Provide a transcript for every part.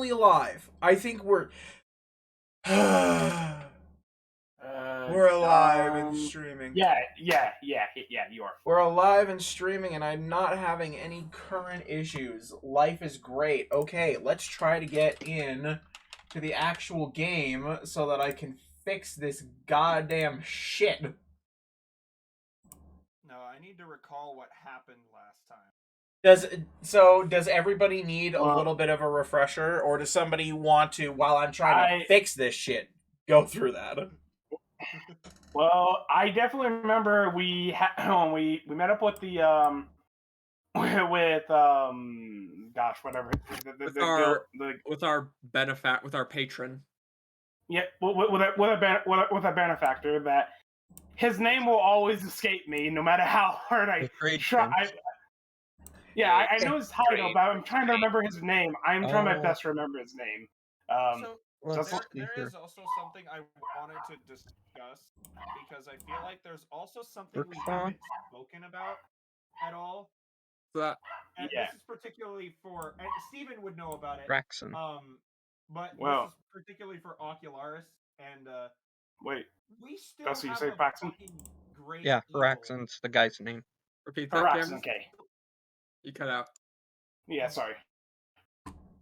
finally alive. I think we're we're alive and streaming. Yeah, you are. We're alive and streaming, and I'm not having any current issues. Life is great. Okay, let's try to get in to the actual game so that I can fix this goddamn shit. No, I need to recall what happened last time. Does everybody need a little bit of a refresher, or does somebody want to, while I'm trying to fix this shit, go through that? Well, I definitely remember when we met up with the gosh, whatever, with our patron. Yeah, with a benefactor that his name will always escape me no matter how hard I try. I know his title, but I'm trying to remember his name. I'm trying my best to remember his name. There is also something I wanted to discuss, because I feel like there's also something we haven't spoken about at all. And this is particularly for, and Steven would know about it. Raxon. But this is particularly for Ocularis, and wait, we still that's what you have say, a Paxton? fucking great Raxon's the guy's name. Repeat that, Raxon, okay. You cut out. Yeah, sorry.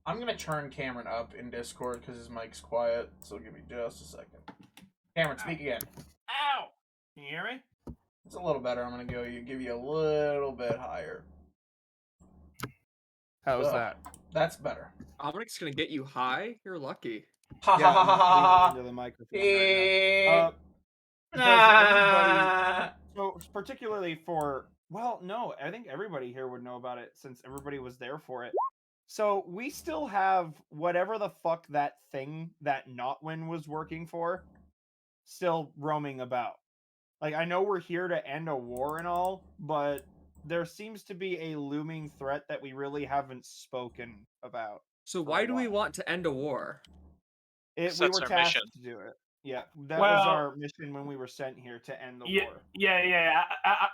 I'm gonna turn Cameron up in Discord because his mic's quiet, so give me just a second. Cameron, speak again. Ow! Can you hear me? It's a little better. I'm gonna give you a little bit higher. How's that? That's better. Ominic's gonna get you high? You're lucky. Ha ha ha ha! Into the microphone right now. So particularly for, well, no, I think everybody here would know about it since everybody was there for it. So we still have whatever the fuck that thing that Notwin was working for still roaming about. Like, I know we're here to end a war and all, but there seems to be a looming threat that we really haven't spoken about. So why do we want to end a war? We were tasked to do it. Yeah, that was our mission when we were sent here, to end the war. Yeah.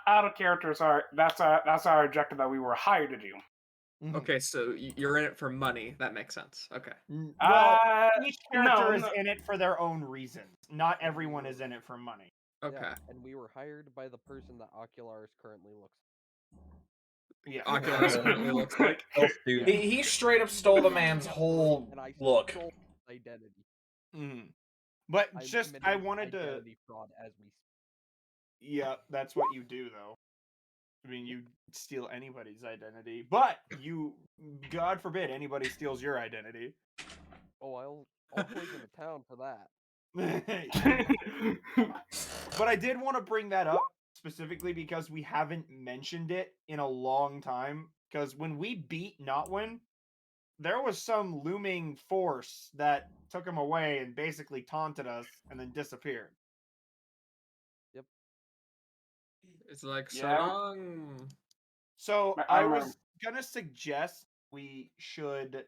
Out of character, sorry. That's our objective that we were hired to do. Mm-hmm. Okay, so you're in it for money. That makes sense. Okay. Well, each character is in it for their own reasons. Not everyone is in it for money. Okay. Yeah, and we were hired by the person that Ocularis currently looks like. Yeah. Ocularis currently looks like. He straight up stole the man's whole look. Stole identity. Mm-hmm. But I wanted to. Identity fraud as we. Yeah, that's what you do, though. I mean, you steal anybody's identity, but you, God forbid, anybody steals your identity. Oh, I'll poison the town for that. But I did want to bring that up specifically because we haven't mentioned it in a long time. Because when we beat Notwin, there was some looming force that took him away and basically taunted us and then disappeared. Yep. It's like Sarang. So I was gonna suggest we should,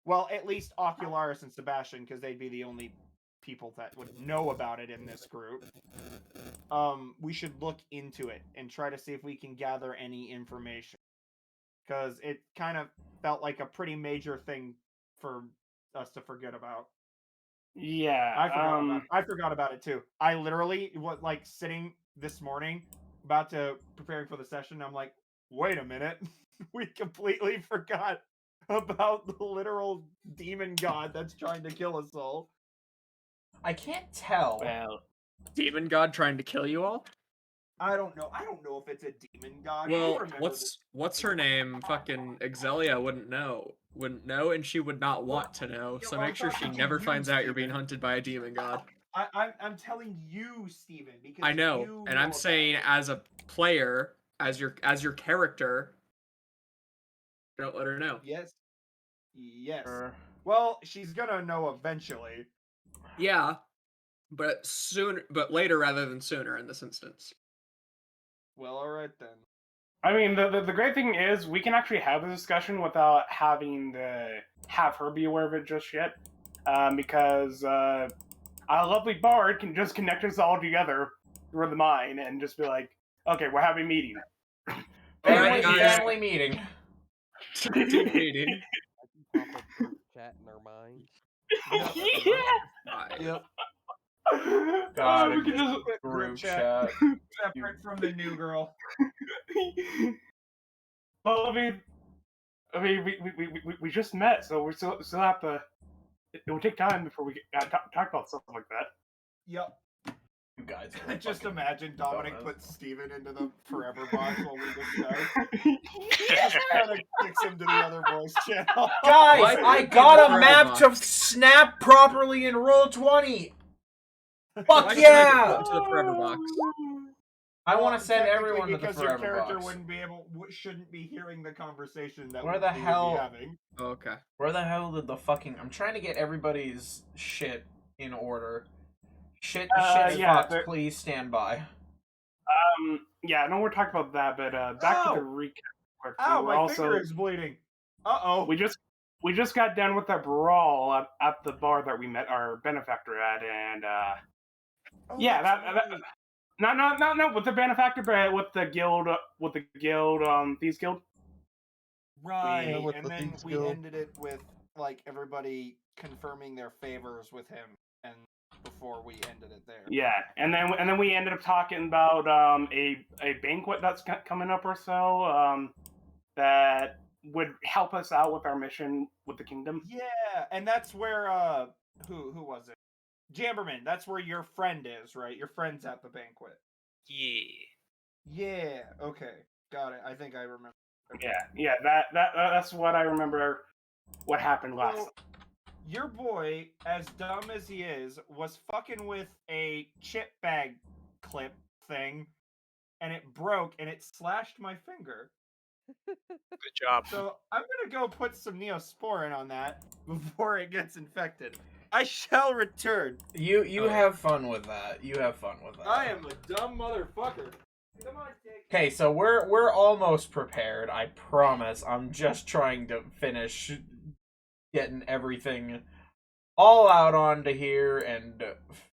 well, at least Ocularis and Sebastian, because they'd be the only people that would know about it in this group. We should look into it and try to see if we can gather any information, because it kind of felt like a pretty major thing for us to forget about. Yeah, I forgot about it too. I literally was like sitting this morning about to preparing for the session. I'm like, wait a minute, we completely forgot about the literal demon god that's trying to kill us all. I can't tell. Well, demon god trying to kill you all? I don't know. I don't know if it's a demon god. Well, what's her name? Fucking Exelia wouldn't know, and she would not want to know. So make sure she never finds out you're being hunted by a demon god. I'm telling you, Steven, because I know, and I'm saying as a player, as your character, don't let her know. Yes. Well, she's gonna know eventually. Yeah, but later rather than sooner in this instance. Well, all right then. I mean, the great thing is we can actually have the discussion without having to have her be aware of it just yet, because our lovely bard can just connect us all together through the mind and just be like, okay, we're having a meeting. Family meeting. Team meeting. chat in our minds. Yeah. Yep. God, we can just Quick group chat. separate from the new girl. well, we just met, so we still have to. It will take time before we talk about stuff like that. Yep. You guys are Just fucking imagine Dominic dumbass. puts Steven into the forever box while we discuss. Just kind of kicks him to the other voice channel. Guys, Why I can't got you a forever map box? to snap properly in Roll20. Why Fuck should I get yeah! put into the forever box? I Well, want to send technically, everyone to the because forever your character box. wouldn't be shouldn't be hearing the conversation that Where we the would be hell- having. Oh, okay. Where the hell did the fucking... I'm trying to get everybody's shit in order. Shit's yeah, fucked. there- Please stand by. Yeah, I know we're talking about that, but back to the Oh! recap. quick, Ow, we're my also finger is bleeding. Uh-oh. we just got done with that brawl at the bar that we met our benefactor at, and Oh, yeah, that's that not with the benefactor, but with the guild, Thieves Guild. right. Yeah, with And the then Thieves we Guild. ended it with, like, everybody confirming their favors with him, and before we ended it there. Yeah, and then we ended up talking about a banquet that's coming up or so that would help us out with our mission with the kingdom. Yeah, and that's where, who was it? Jamberman, that's where your friend is, right? Your friend's at the banquet. Yeah. Yeah, okay. Got it. I think I remember. Yeah, that's what I remember. What happened last? So, your boy, as dumb as he is, was fucking with a chip bag clip thing, and it broke, and it slashed my finger. Good job. So I'm gonna go put some Neosporin on that before it gets infected. I shall return. You Oh. have fun with that. You have fun with that. I am a dumb motherfucker. Come on, Jake. Okay, so we're almost prepared. I promise. I'm just trying to finish getting everything all out onto here and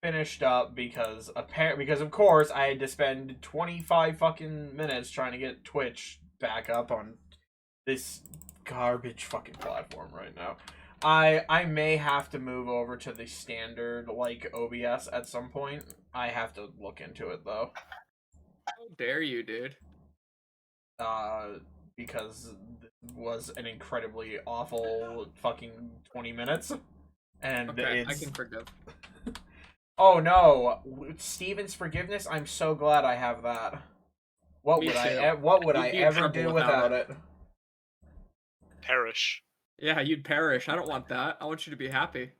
finished up because of course I had to spend 25 fucking minutes trying to get Twitch back up on this garbage fucking platform right now. I may have to move over to the standard like OBS at some point. I have to look into it though. How dare you, dude? Because it was an incredibly awful fucking 20 minutes. And Okay, it's... I can forgive. Oh no, Steven's forgiveness. I'm so glad I have that. What Me would too. I You'd be in ever trouble do without without it? Perish. Yeah, you'd perish. I don't want that. I want you to be happy.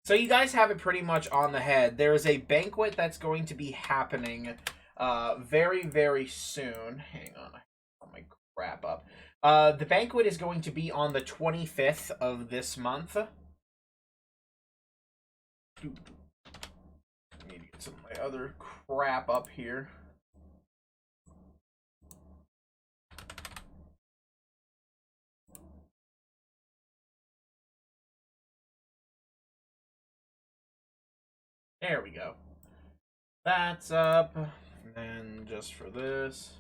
So you guys have it pretty much on the head. There is a banquet that's going to be happening very, very soon. Hang on, I put my crap up. The banquet is going to be on the 25th of this month. I need to get some of my other crap up here. There we go. That's up. And just for this.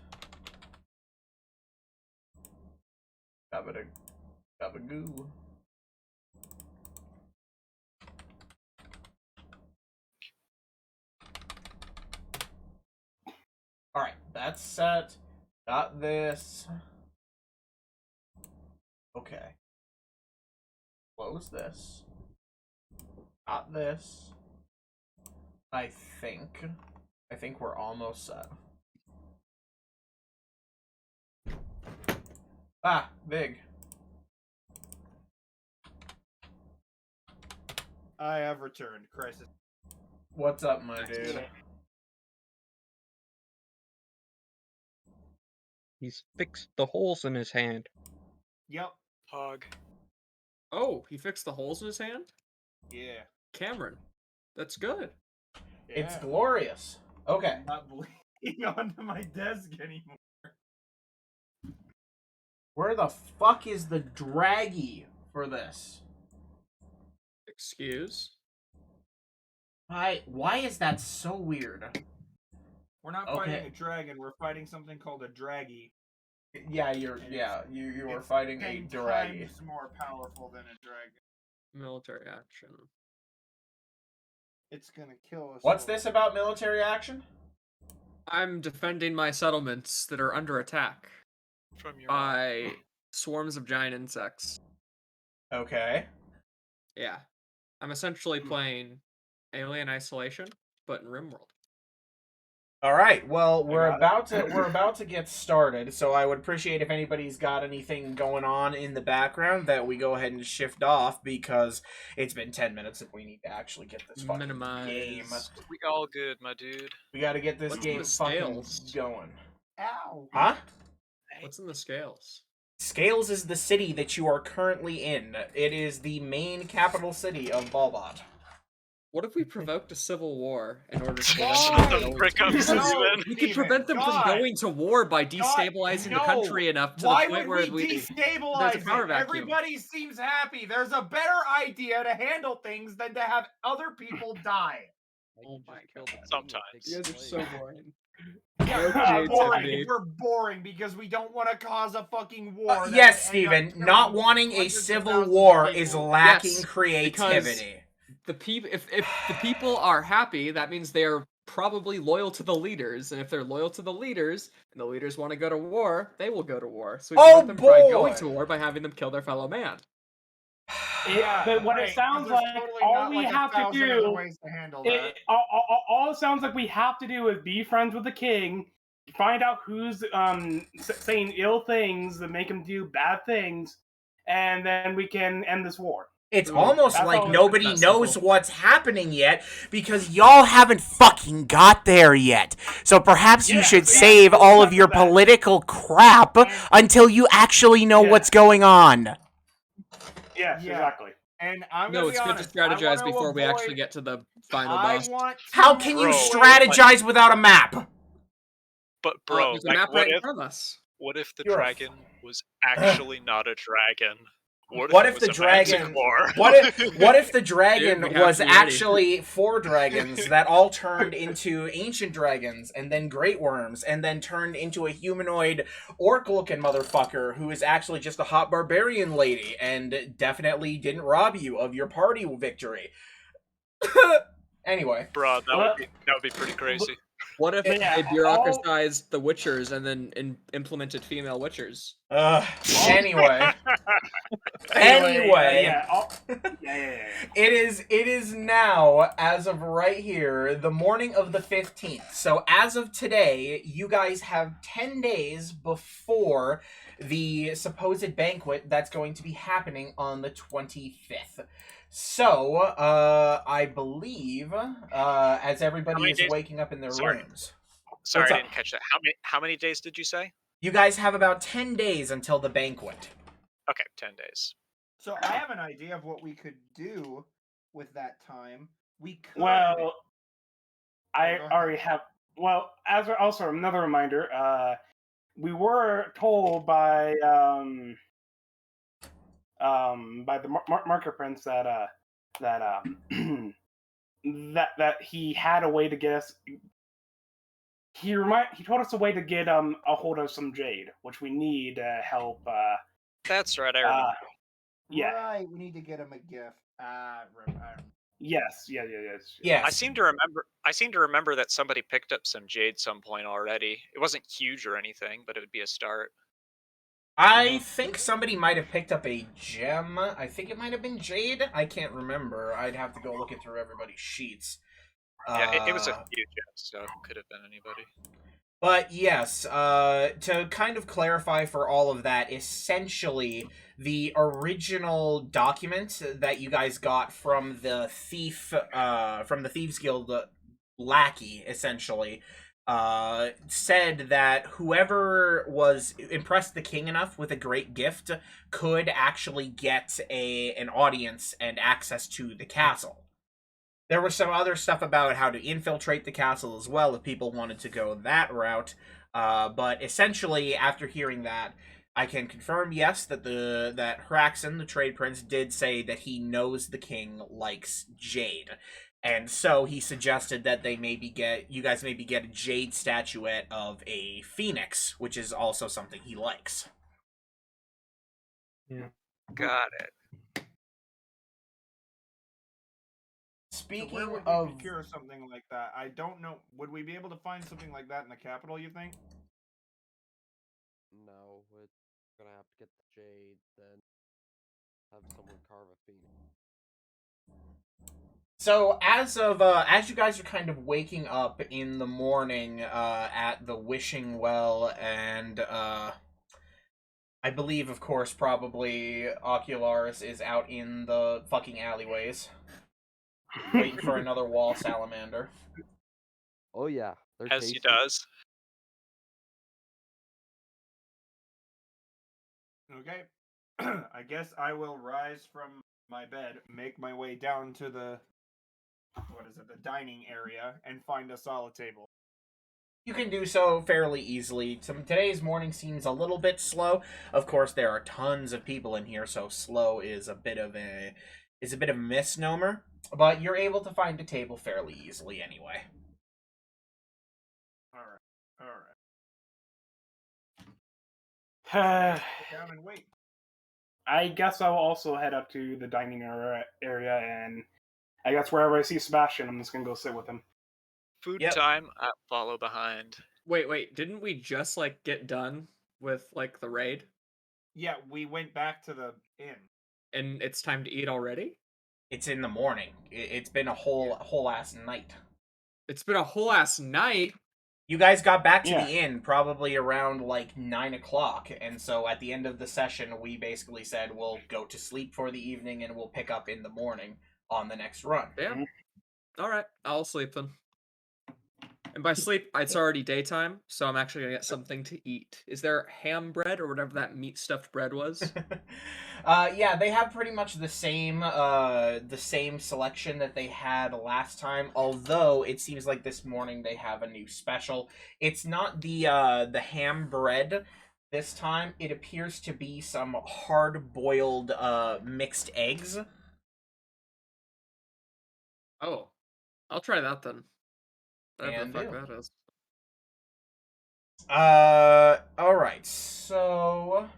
Gabagoo. Alright, that's set. Got this. Okay. Close this. Got this. I think we're almost set. Ah, big. I have returned. Crisis. What's up, my dude? He's fixed the holes in his hand. Yep. Pog. Oh, he fixed the holes in his hand? Yeah. Cameron. That's good. It's Yeah. glorious. Okay. I'm not bleeding onto my desk anymore. Where the fuck is the draggy for this? Excuse? Why is that so weird? We're not Okay. fighting a dragon. We're fighting something called a draggy. Yeah, you were It's fighting a 10 draggy. times more powerful than a dragon. Military action. It's gonna kill us. What's all. this about military action? I'm defending my settlements that are under attack From your by swarms of giant insects. Okay. Yeah. I'm essentially playing Alien Isolation, but in RimWorld. All right. Well, we're got about to get started, so I would appreciate if anybody's got anything going on in the background that we go ahead and shift off because it's been 10 minutes and we need to actually get this fucking game. Minimize. We all good, my dude. We got to get this What's in game the fucking scales? going. Ow! Huh? What's in the scales? Scales is the city that you are currently in. It is the main capital city of Balbot. What if we provoked a civil war in order to Why? prevent them Break up, Because Steven. we could prevent them from God. going to war by destabilizing the country enough to the Why point would where we there's destabilize a power it? vacuum. Everybody seems happy. There's a better idea to handle things than to have other people die. I Oh could my just kill the God. king and Sometimes. take You his guys are so place. boring. Yeah, No we're boring. creativity. We're boring because we don't want to cause a fucking war. that Yes, would end up Steven, not killing wanting a hundreds of civil thousands of war is people. lacking Yes, creativity. The people, if the people are happy, that means they are probably loyal to the leaders, and if they're loyal to the leaders, and the leaders want to go to war, they will go to war. So we Oh, prevent them by boy! going to war by having them kill their fellow man. But what Right, it sounds 'cause there's like, totally all not we like a have to thousand other do, ways to handle that. all it sounds like we have to do is be friends with the king, find out who's saying ill things that make him do bad things, and then we can end this war. It's almost That's like all- nobody That's knows simple. what's happening yet because y'all haven't fucking got there yet. So perhaps you Yeah, should yeah, save all of exactly your that. political crap until you actually know Yeah. what's going on. Yes, Yeah. exactly. And I'm No, gonna it's be good honest, to I strategize wanna before we actually avoid- get to the final I boss. want How to can you Bro, strategize without a map? But bro, There's a like, map what right in if front of us. the You're a dragon was actually not a dragon? What it if was the a magic dragon? war? What if the dragon Dude, we have was to be ready. actually 4 dragons that all turned into ancient dragons and then great worms and then turned into a humanoid orc-looking motherfucker who is actually just a hot barbarian lady and definitely didn't rob you of your party victory? Anyway, Bro, that would be pretty crazy. What if Yeah, they bureaucratized the Witchers and then implemented female Witchers? anyway. Anyway. Yeah. It is now, as of right here, the morning of the 15th. So as of today, you guys have 10 days before the supposed banquet that's going to be happening on the 25th. So, I believe, as everybody is days? waking up in their Sorry. rooms. Sorry, What's I up? didn't catch that. How many days did you say? You guys have about 10 days until the banquet. Okay, 10 days. So I have an idea of what we could do with that time. We could. Well, I Go ahead. already have. Well, as also another reminder, we were told by the marker prince that that he had a way to get us. He told us a way to get a hold of some jade, which we need to help. That's right, I remember. Yeah. Right, we need to get him a gift. Yes. Yes. I seem to remember that somebody picked up some jade some point already. It wasn't huge or anything, but it would be a start. I think somebody might have picked up a gem. I think it might have been Jade. I can't remember. I'd have to go look it through everybody's sheets. Yeah, it was a few gems, so it could have been anybody. But yes, to kind of clarify for all of that, essentially, the original document that you guys got from the Thieves Guild lackey, essentially, said that whoever was impressed the king enough with a great gift could actually get an audience and access to the castle. There was some other stuff about how to infiltrate the castle as well if people wanted to go that route. But essentially, after hearing that, I can confirm, yes, that that Hraxon, the trade prince, did say that he knows the king likes jade. And so he suggested that you guys maybe get a jade statuette of a phoenix, which is also something he likes. Yeah. Got it. So Speaking where would we of, procure something like that? I don't know. Would we be able to find something like that in the capital, you think? No, it's gonna have to get the jade, then have someone carve a phoenix. so as you guys are kind of waking up in the morning at the wishing well, and I believe, of course, probably Ocularis is out in the fucking alleyways waiting for another wall salamander. Oh yeah, they're As he tasty. does. Okay. I guess I will rise from my bed, make my way down to the the dining area, and find a solid table. You can do so fairly easily. Today's morning seems a little bit slow. Of course, there are tons of people in here, so slow is a bit of a misnomer. But you're able to find a table fairly easily anyway. All right. All Uh, right. Sit down and wait. I guess I'll also head up to the dining area, and I guess wherever I see Sebastian, I'm just gonna go sit with him. Food Yep. time. I follow behind. Wait, didn't we just like get done with like the raid Yeah, we went back to the inn. and it's time to eat already? It's in the morning. It's been a whole ass night. It's been a whole ass night. You guys got back to Yeah. the inn probably around like 9 o'clock, and so at the end of the session, we basically said we'll go to sleep for the evening and we'll pick up in the morning on the next run. Damn. All right, I'll sleep then. And by sleep, it's already daytime, so I'm actually gonna get something to eat. Is there ham bread or whatever that meat stuffed bread was? Yeah, they have pretty much the same selection that they had last time. Although it seems like this morning they have a new special. It's not the ham bread this time. It appears to be some hard boiled mixed eggs. Oh, I'll try that then. Whatever the Can fuck do. that is. All right. So,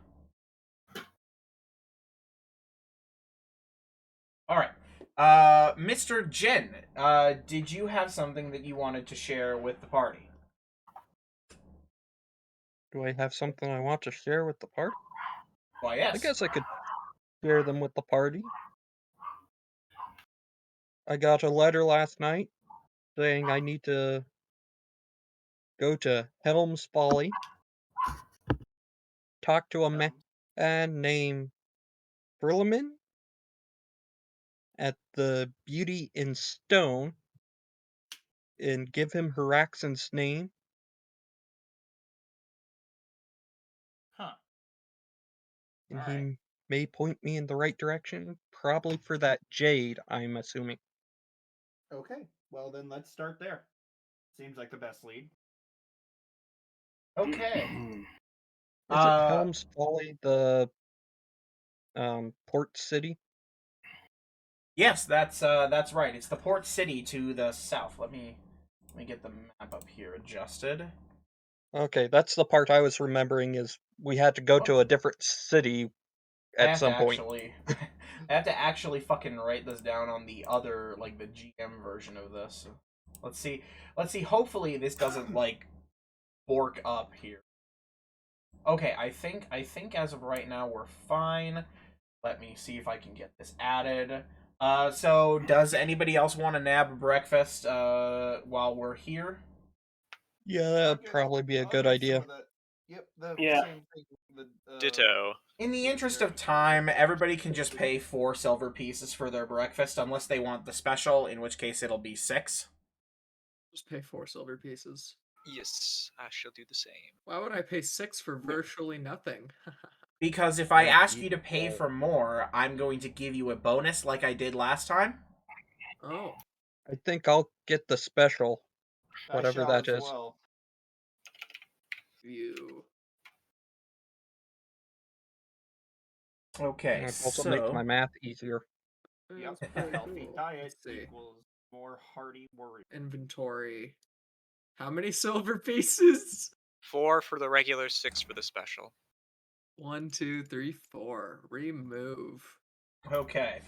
all right. Mr. Jin, did you have something that you wanted to share with the party? Do I have something I want to share with the party? Why, I yes. guess I could share them with the party. I got a letter last night saying I need to go to Helm's Folly, talk to a man named Brilliman at the Beauty in Stone, and give him Haraxon's name, Huh. and All he right. may point me in the right direction, probably for that jade, I'm assuming. Okay. Well, then let's start there. Seems like the best lead. Okay. Is it Helm's Folly, the port city? Yes, that's right. It's the port city to the south. Let me get the map up here adjusted. Okay, that's the part I was remembering, is we had to go to a different city I at have to some point. actually I have to actually fucking write this down on the other, like, the GM version of this. Let's see. Let's see. Hopefully this doesn't like bork up here. Okay, I think as of right now we're fine. Let me see if I can get this added. So does anybody else want to nab breakfast while we're here? Yeah, that'd probably be a good idea. Yep, the Yeah. same thing. Ditto. In the Yeah, interest very of time, everybody can just pay 4 silver pieces for their breakfast unless they want the special, in which case it'll be 6. Just pay 4 silver pieces. Yes, I shall do the same. Why would I pay 6 for virtually nothing? Because if I Don't ask eat you to pay full. for more, I'm going to give you a bonus like I did last time. Oh, I think I'll get the special, I whatever shall that as is. well. you. Okay, It also makes so my math easier. Yep, That's a pretty healthy cool. diet Let's see. equals More hearty worry. Inventory. How many silver pieces? 4 for the regular, 6 for the special. 1, 2, 3, 4. Remove. Okay.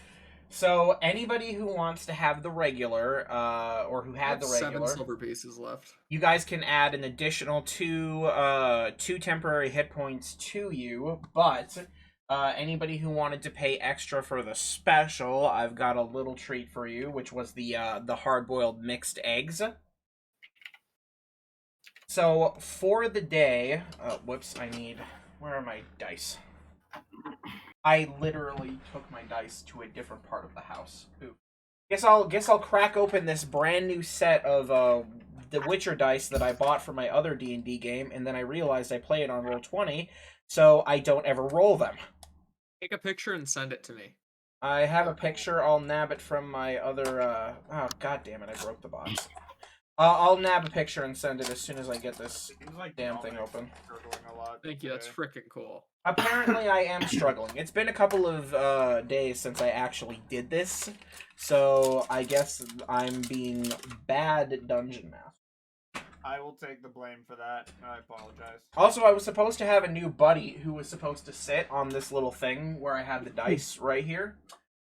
So anybody who wants to have the regular, or who I had have the 7 regular, silver pieces left. you guys can add an additional two temporary hit points to you, but anybody who wanted to pay extra for the special, I've got a little treat for you, which was the hard-boiled mixed eggs. So for the day, whoops, where are my dice? I literally took my dice to a different part of the house. Ooh. Guess I'll crack open this brand new set of the Witcher dice that I bought for my other D&D game, and then I realized I play it on Roll20, so I don't ever roll them. Take a picture and send it to me. I have a picture. I'll nab it from my other. Oh, god damn it! I broke the box. I'll nab a picture and send it as soon as I get this damn thing open. Thank you. That's freaking cool. Apparently, I am struggling. It's been a couple of days since I actually did this, so I guess I'm being bad dungeon master. I will take the blame for that. I apologize. Also, I was supposed to have a new buddy who was supposed to sit on this little thing where I had the dice right here,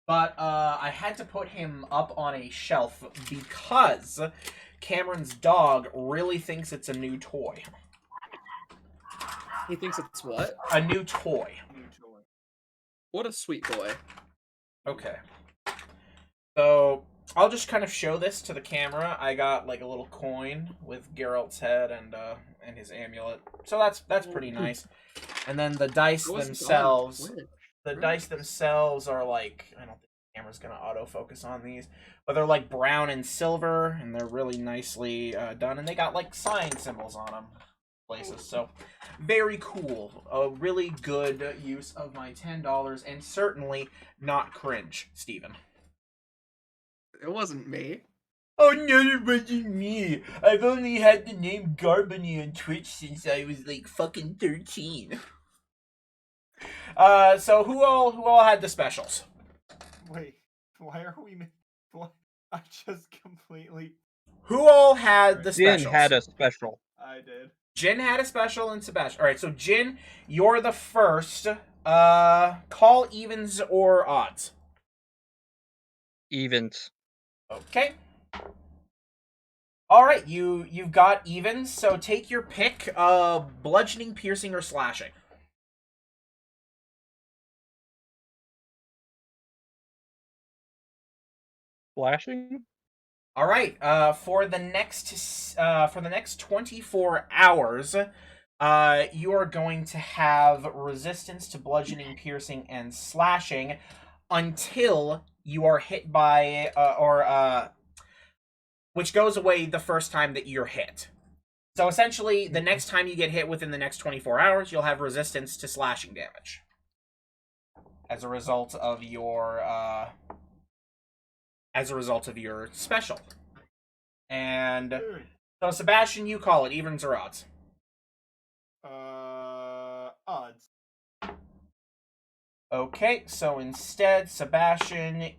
but I had to put him up on a shelf because Cameron's dog really thinks it's a new toy. He thinks it's what? A new toy. What a sweet boy. Okay. So, I'll just kind of show this to the camera. I got like a little coin with Geralt's head and his amulet. So that's pretty nice. And then the dice themselves, are like, I don't think the camera's gonna autofocus on these, but they're like brown and silver, and they're really nicely done, and they got like sign symbols on them places. So very cool. A really good use of my $10, and certainly not cringe, Steven. It wasn't me. Oh no, it wasn't me. I've only had the name Garbany on Twitch since I was like fucking 13. So who all had the specials? Wait, why are we? What? I just completely. Who all had the specials? Jin had a special. I did. Jin had a special and Sebastian. All right, so Jin, you're the first. Call evens or odds. Evens. Okay. All right, you've got evens, so take your pick. Bludgeoning, piercing, or slashing. Flashing? All right. For the next 24 hours, you are going to have resistance to bludgeoning, piercing, and slashing until you are hit by which goes away the first time that you're hit. So essentially, the next time you get hit within the next 24 hours, you'll have resistance to slashing damage as a result of your special. And so, Sebastian, you call it evens or odds? Odds. Okay, so instead, Sebastian,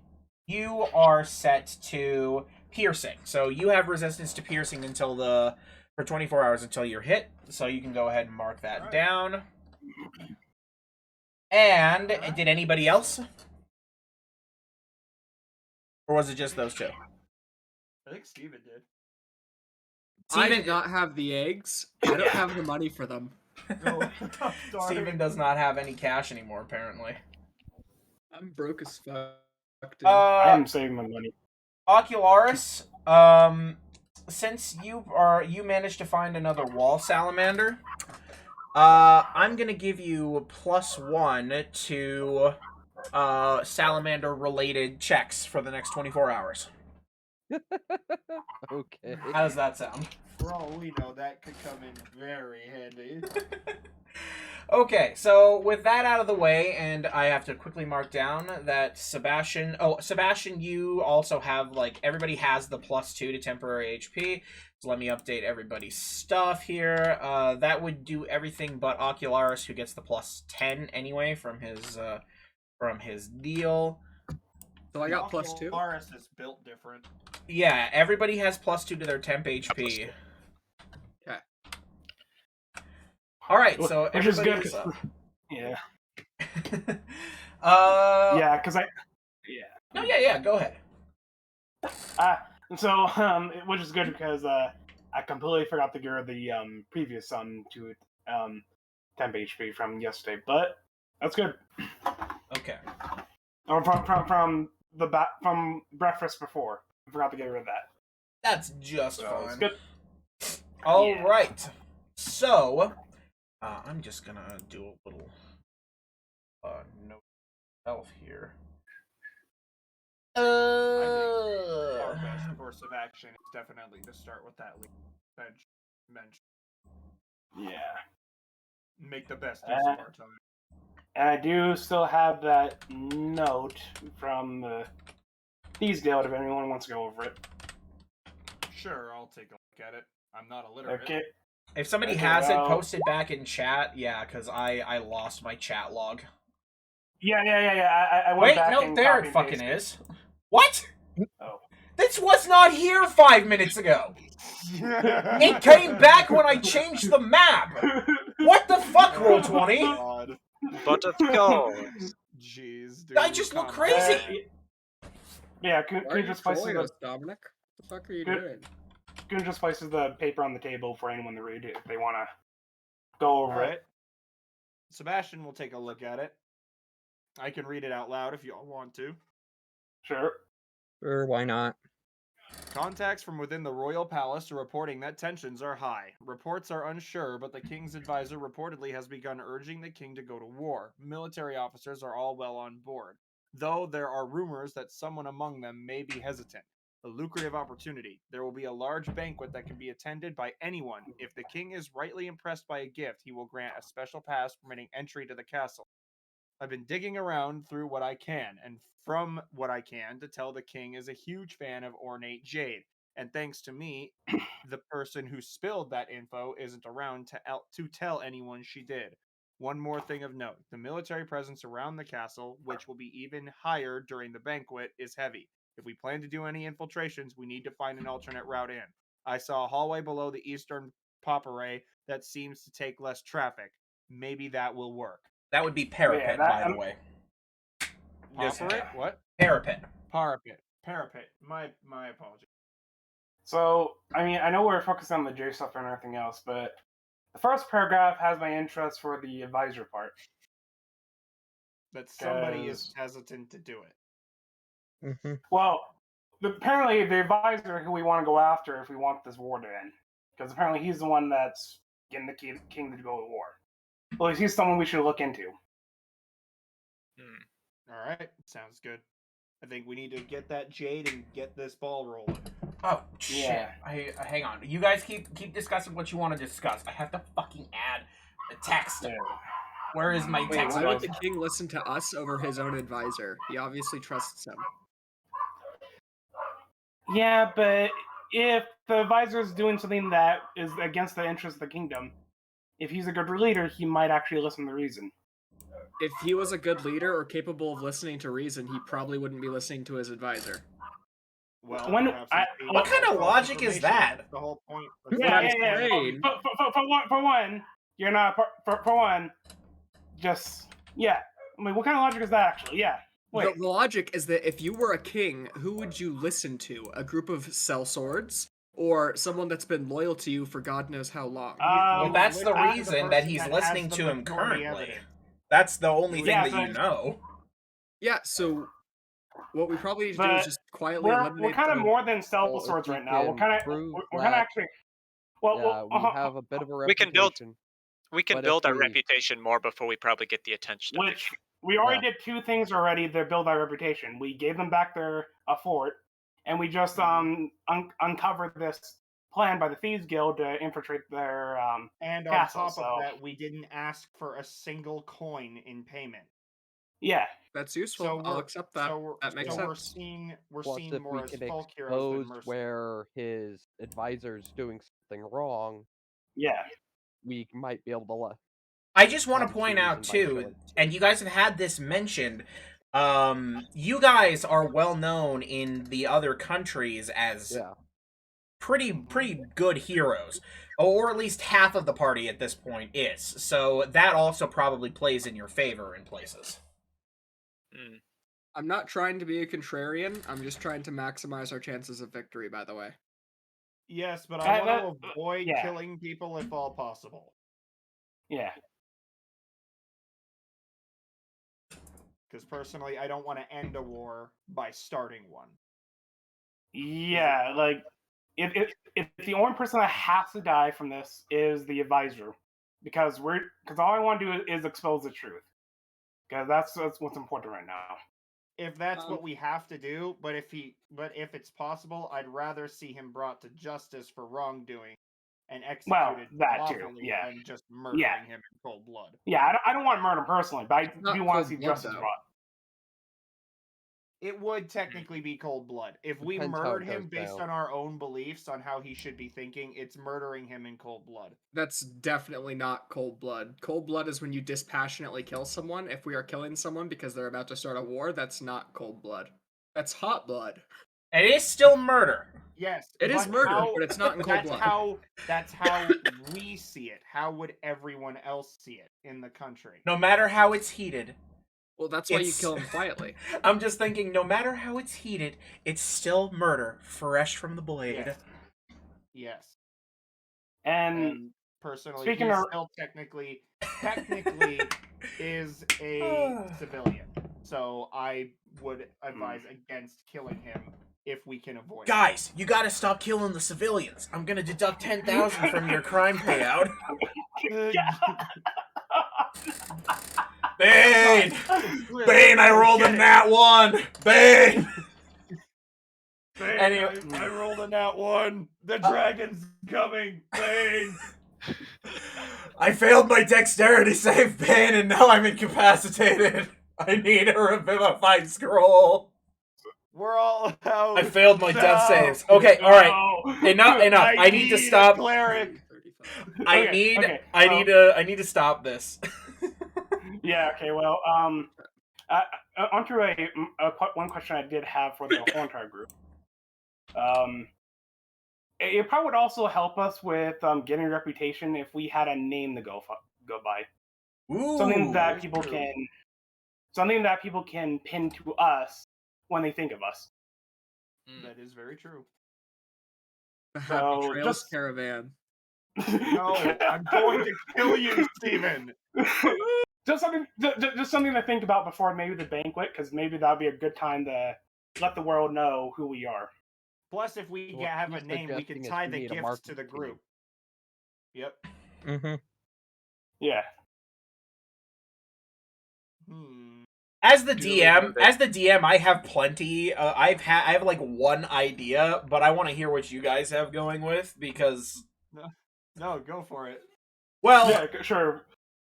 you are set to piercing. So you have resistance to piercing for 24 hours until you're hit. So you can go ahead and mark that down. And did anybody else? Or was it just those two? I think Steven did. I did not have the eggs. I don't have the money for them. No, Steven does not have any cash anymore, apparently. I'm broke as fuck, dude. I am saving my money. Ocularis, since you managed to find another wall salamander, I'm gonna give you +1 to salamander related checks for the next 24 hours. Okay. How does that sound? For all we know, that could come in very handy. Okay, so with that out of the way, and I have to quickly mark down that Sebastian... Oh, Sebastian, you also have, like, everybody has the +2 to temporary HP. So let me update everybody's stuff here. That would do everything but Ocularis, who gets the +10 anyway from his deal. So I got +2. Ocularis is built different. Yeah, everybody has +2 to their temp plus HP. two. Okay. All right, so Which is everybody good. is up. Yeah. Yeah. Because yeah. No, yeah. Go ahead. So which is good because I completely forgot to give her the previous to temp HP from yesterday, but that's good. Okay. Or from breakfast before. I forgot to get rid of that. That's just So it's fine. good. All Yeah. right. So, I'm just gonna do a little note self here. Our best course of action is definitely to start with that bench. Yeah. Make the best use of our time. And I do still have that note from the Thieves Guild if anyone wants to go over it. Sure, I'll take a look at it. I'm not illiterate. Okay. If somebody Okay, has it, well- post it back in chat. Yeah, because I lost my chat log. Yeah. I went Wait, back no, and there copy it and fucking pasted. is. What? Oh. This was not here 5 minutes ago. It came back when I changed the map. What the fuck, Roll20? God. But of course. Jeez, dude. I just look come crazy. Yeah, Why are you just places trolling the us, Dominic? What the fuck are you Good. doing? Goon just places the paper on the table for anyone to read if they want to go over Alright. it. Sebastian will take a look at it. I can read it out loud if y'all want to. Sure. Sure, why not? Contacts from within the royal palace are reporting that tensions are high. Reports are unsure, but the king's advisor reportedly has begun urging the king to go to war. Military officers are all well on board, though there are rumors that someone among them may be hesitant. A lucrative opportunity. There will be a large banquet that can be attended by anyone. If the king is rightly impressed by a gift, he will grant a special pass permitting entry to the castle. I've been digging around through what I can, and from what I can, to tell the king is a huge fan of ornate jade. And thanks to me, the person who spilled that info isn't around to tell anyone she did. One more thing of note, the military presence around the castle, which will be even higher during the banquet, is heavy. If we plan to do any infiltrations, we need to find an alternate route in. I saw a hallway below the eastern popperay that seems to take less traffic. Maybe that will work. That would be parapet, by the way. Parapet? What? Parapet. Parapet. My apologies. So, I mean, I know we're focused on the J stuff and everything else, but the first paragraph has my interest for the advisor part. That somebody is hesitant to do it. Mm-hmm. Well, apparently the advisor who we want to go after if we want this war to end. Because apparently he's the one that's getting the king to go to war. Well, he's someone we should look into. All right, sounds good. I think we need to get that jade and get this ball rolling. Oh shit! Yeah. Hang on. You guys keep discussing what you want to discuss. I have to fucking add the text. Yeah. Where is my Wait, text? why would the king listen to us over his own advisor? He obviously trusts him. Yeah, but if the advisor is doing something that is against the interest of the kingdom, if he's a good leader, he might actually listen to reason. If he was a good leader or capable of listening to reason, he probably wouldn't be listening to his advisor. Well, When- perhaps I- he's being What kind of false logic is information. that? That's the whole point. Yeah. saying. For one, you're not for one. Just yeah. I mean, what kind of logic is that actually? Yeah. Wait. The logic is that if you were a king, who would you listen to? A group of sellswords? Or someone that's been loyal to you for God knows how long? Well, that's the listen to the reason that person he's that listening has the to him majority currently. evidence. That's the only thing Yeah, that you know. Yeah, so what we probably need to do But is just quietly We're eliminate kind of the... more than Well, stealth if swords we right now. We're can kind of prove we're kind of that- actually. Well, Yeah, we have a bit of a We can build- reputation. We can But if build our we- reputation more before we probably get the attention of the which king. we already did two things already to build our reputation. We gave them back their fort, and we just uncovered this plan by the Thieves Guild to infiltrate their And on castle, top so- of that, we didn't ask for a single coin in payment. yeah. That's useful. So I'll we're- accept that. That makes We're sense. seen Plus, if more we as can folk heroes than expose mercenaries. where his advisor's doing something wrong, Yeah. we might be able to I just want to have point some out reason by too, showing- and you guys have had this mentioned, You guys are well known in the other countries as Yeah. pretty good heroes, or at least half of the party at this point is. So that also probably plays in your favor in places. Mm. I'm not trying to be a contrarian. I'm just trying to maximize our chances of victory, by the way. Yes, but I want to avoid yeah. killing people if all possible. Yeah. Because personally, I don't want to end a war by starting one. Yeah, like if the only person that has to die from this is the advisor, because all I want to do is expose the truth, because that's what's important right now. If that's what we have to do, but if it's possible, I'd rather see him brought to justice for wrongdoing and executed that too, lawfully yeah. than just murdering him in cold blood. Yeah, I don't want murder personally, but I Not do want cold to see blood, justice though. brought. It would technically be cold blood. If we Depends how murdered it him goes based down. on our own beliefs on how he should be thinking, it's murdering him in cold blood. That's definitely not cold blood. Cold blood is when you dispassionately kill someone. If we are killing someone because they're about to start a war, that's not cold blood. That's hot blood. It is still murder. Yes, It is but murder, but it's not in cold that's blood. that's how we see it. How would everyone else see it in the country? No matter how it's heated. Well, that's why you It's- kill him quietly. I'm just thinking, no matter how it's heated, it's still murder, fresh from the blade. Yes. And personally, speaking he of- still technically is a civilian. So I would advise against killing him if we can avoid it. Guys, you gotta stop killing the civilians. I'm gonna deduct 10,000 from your crime payout. Bane! Bane, I rolled a nat 1! Bane! Anyway. I rolled a nat 1. The dragon's coming. Bane. I failed my dexterity save, Bane, and now I'm incapacitated. I need a revivify scroll. We're all out. I failed my death saves. Okay, alright. Enough. I need to stop. Cleric. I need to stop this. Yeah. Okay. Well, onto one question I did have for the whole entire group. It probably would also help us with getting a reputation if we had a name to go by. Ooh, Something that people can pin to us when they think of us. That is very true. The Happy So, Trails just- Caravan. No, I'm going to kill you, Steven. just something to think about before maybe the banquet, because maybe that'd be a good time to let the world know who we are. Plus, if we What have a he's name, we can suggesting is tie we the need a gifts to marketing the team. group. Yep. Mm-hmm. Yeah. As the DM, I have plenty. I have like one idea, but I want to hear what you guys have going with because. No, go for it. Well, Yeah, sure.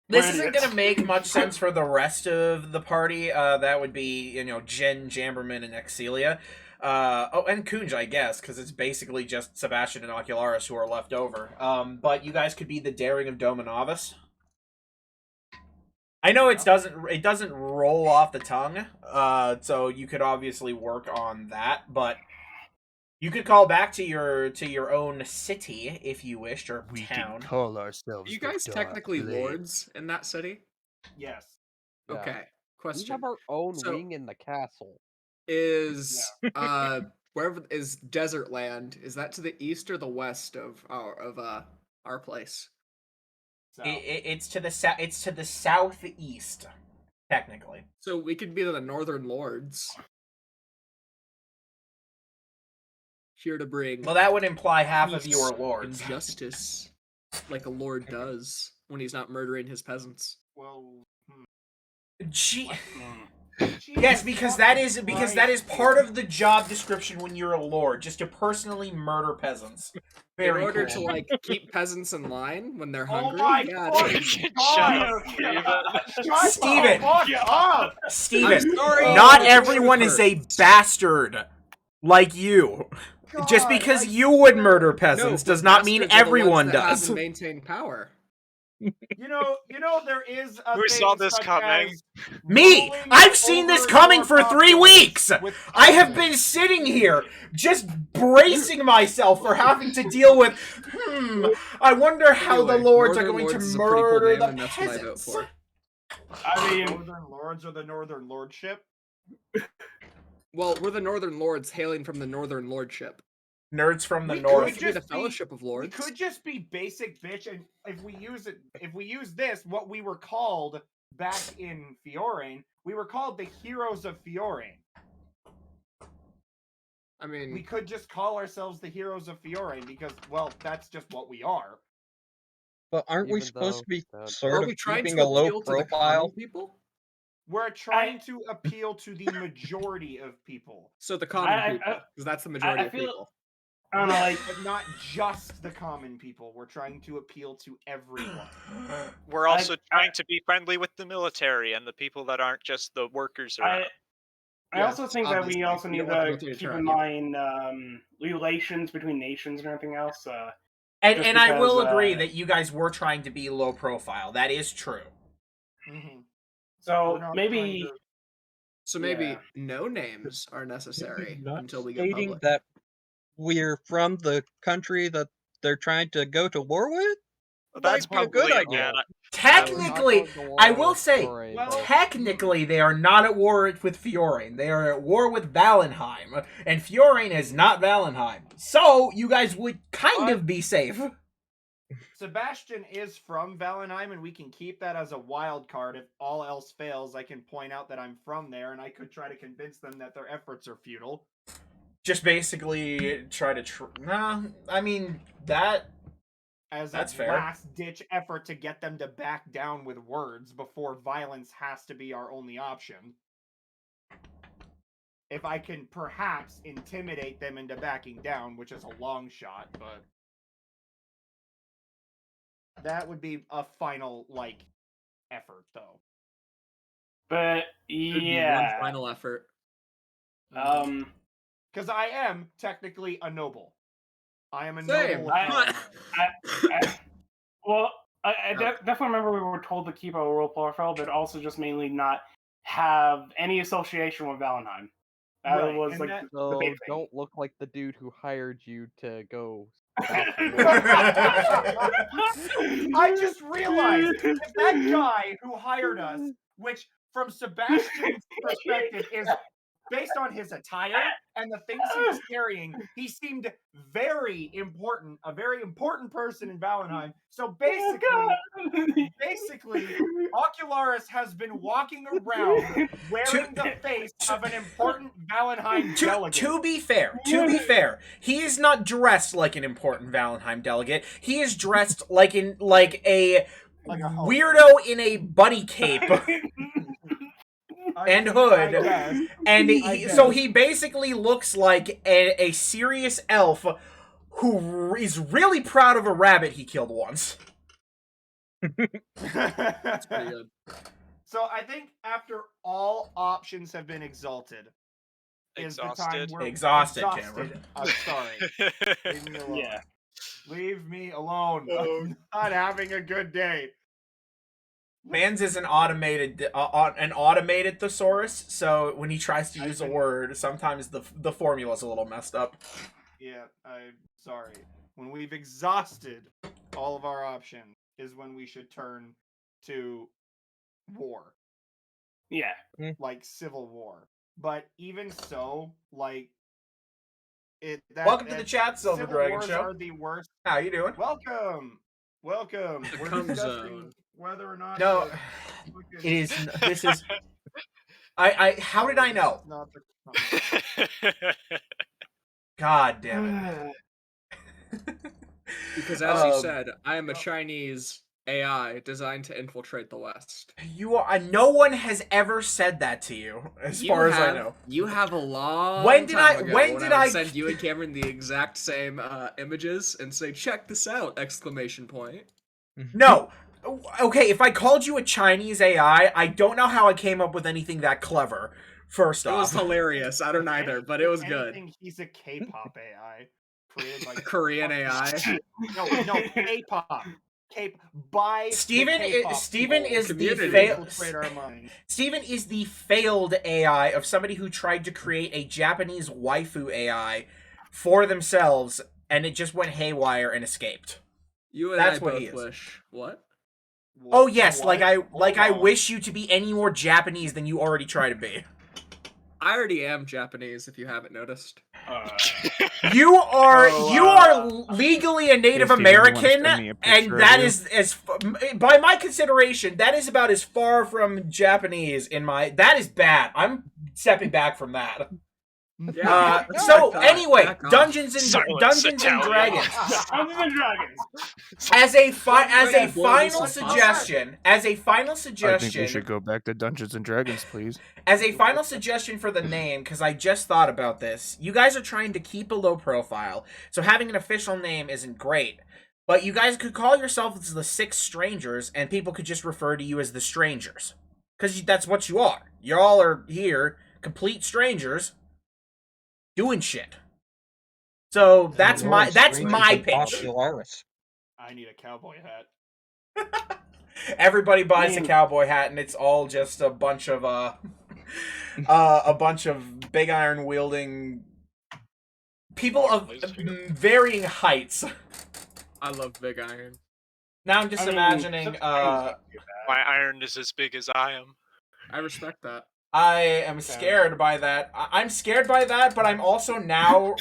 this We're isn't idiots. going to make much sense for the rest of the party. That would be, Jen, Jamberman, and Excelia. And Kunj, I guess, because it's basically just Sebastian and Ocularis who are left over. But you guys could be the Daring of Dominavis. I know it doesn't roll off the tongue, so you could obviously work on that, but you could call back to your own city if you wished, or town. call ourselves. Are you guys technically lords in that city? Yes. Yeah. Okay. We Question. have our own So- wing in the castle. Is wherever is Desert Land? Is that to the east or the west of our place? So, It's to the it's to the southeast, technically. So we could be the Northern Lords. Here to bring Well, that would imply half of you are peace lords. and justice, like a lord does when he's not murdering his peasants. well, Gee. Mm. Yes, because that is part of the job description when you're a lord, just to personally murder peasants. Very in order cool. to like keep peasants in line when they're Oh hungry. my Yeah, fucking dude. God! Steven! Fuck up! Steven, I'm sorry, not but the everyone truth is a hurts. bastard like you. Just because you would murder peasants does not mean Bastards are the ones everyone that have does. and maintain power. You know, there is a Who thing saw this such coming? as Me! ruling I've seen this over coming your for 3 populace weeks! with I have kindness. been sitting here, just bracing myself for having to deal with, I wonder how the Anyway, lords are Northern going to Lords is a pretty cool murder name, the and that's what I vote peasants. for. I mean, Northern Lords or the Northern Lordship? Well, we're the Northern Lords hailing from the Northern Lordship. Nerds from the We north. could Could be the just be- Fellowship of We Lords. could just be basic bitch, and if we use this, what we were called back in Fiorain, we were called the Heroes of Fiorain. I mean, We could just call ourselves the Heroes of Fiorain because, well, that's just what we are. But aren't we Even supposed though to be that- sort are of we trying keeping to a low appeal to the common profile? people? We're trying to appeal to the majority of people, So the common I- people, because that's the majority I of feel- people. I don't know, like, but not just the common people. We're trying to appeal to everyone. We're also I- trying to be friendly with the military and the people that aren't just the workers around. I also think that we obviously. also You need don't want the to military to keep turn in on mind relations between nations and everything else. And Just I will because, agree that you guys were trying to be low profile. That is true. Mm-hmm. So maybe, So maybe Yeah. no names are necessary Not until we go stating public. that we're from the country that they're trying to go to war with? That's Might be a good probably idea. yeah. Technically, We're not going to war I will with say, Fiorain, well, but technically, they are not at war with Fiorain. They are at war with Valenheim, and Fiorain is not Valenheim. So you guys would kind of be safe. Sebastian is from Valenheim, and we can keep that as a wild card. If all else fails, I can point out that I'm from there, and I could try to convince them that their efforts are futile. Just basically try to. Nah, I mean that. As That's a fair. last-ditch effort to get them to back down with words before violence has to be our only option. If I can perhaps intimidate them into backing down, which is a long shot, but that would be a final, effort, though. but Could be one yeah, final effort. Because I am technically a noble. I am a Same. noble. of Valenheim. well, I definitely remember we were told to keep a role profile, but also just mainly not have any association with Valentine. That Right, was and like that- the so big thing. don't look like the dude who hired you to go stop the war. I just realized if that guy who hired us, which from Sebastian's perspective is based on his attire and the things he was carrying, he seemed very important, a very important person in Valenheim. So basically, Ocularis has been walking around wearing the face of an important Valenheim delegate. To be fair, he is not dressed like an important Valenheim delegate. He is dressed like a weirdo in a bunny cape and hood, and so he basically looks like a serious elf who is really proud of a rabbit he killed once. That's pretty good. So I think after all options have been exalted, is the time Exhausted. we're Exhausted, exhausted. Cameron. I'm sorry. Leave me alone. Yeah. Leave me alone. I'm not having a good day. Mans is an automated thesaurus, so when he tries to use a word, sometimes the formula's a little messed up. Yeah, I'm sorry. When we've exhausted all of our options is when we should turn to war. Yeah. Like civil war. But even so, welcome to the chat, Silver civil Dragon wars Show. are the worst. How you doing? Welcome. The We're cum discussing zone. whether or not No, it is. This is. I. How did I know? Not the cum zone. God damn it. Because as you Um, said, I am a Chinese AI designed to infiltrate the West. You are. No one has ever said that to you, as far as I know. You have a long When did time I- ago when when did I would I- send you and Cameron the exact same images and say, check this out, exclamation point. No. Okay, if I called you a Chinese AI, I don't know how I came up with anything that clever. First It was off, hilarious. I don't If either, any- but it was if good. anything, he's a K-pop AI created by Korean AI. No, K-pop. K by Steven the K-pop Steven people is the Community. failed infiltrate our minds. Steven is the failed AI of somebody who tried to create a Japanese waifu AI for themselves, and it just went haywire and escaped. You and That's I what he both is. wish. What? Oh yes, What? I Hold on. wish you to be any more Japanese than you already try to be. I already am Japanese, if you haven't noticed. You are Oh, legally a Native Hey, Steven, you wanna American, send me a and picture that of you? is by my consideration, that is about as far from Japanese in my. That is bad. I'm stepping back from that. Yeah. let's So back off, anyway, back off. Dungeons and Silence, Dragons. Dungeons and Dragons. As a Yeah, boy, final this is suggestion, go back to Dungeons and Dragons, please. as a final suggestion for the name, because I just thought about this, you guys are trying to keep a low profile, so having an official name isn't great. But you guys could call yourselves the Six Strangers, and people could just refer to you as the Strangers, because that's what you are. You all are here, complete strangers, doing shit. So that's my pitch. Popularis. I need a cowboy hat. Everybody buys a cowboy hat, and it's all just a bunch of big iron wielding people of varying heights. I love Big Iron. Now I'm just imagining. My iron is as big as I am. I respect that. I am scared by that. I'm scared by that, but I'm also now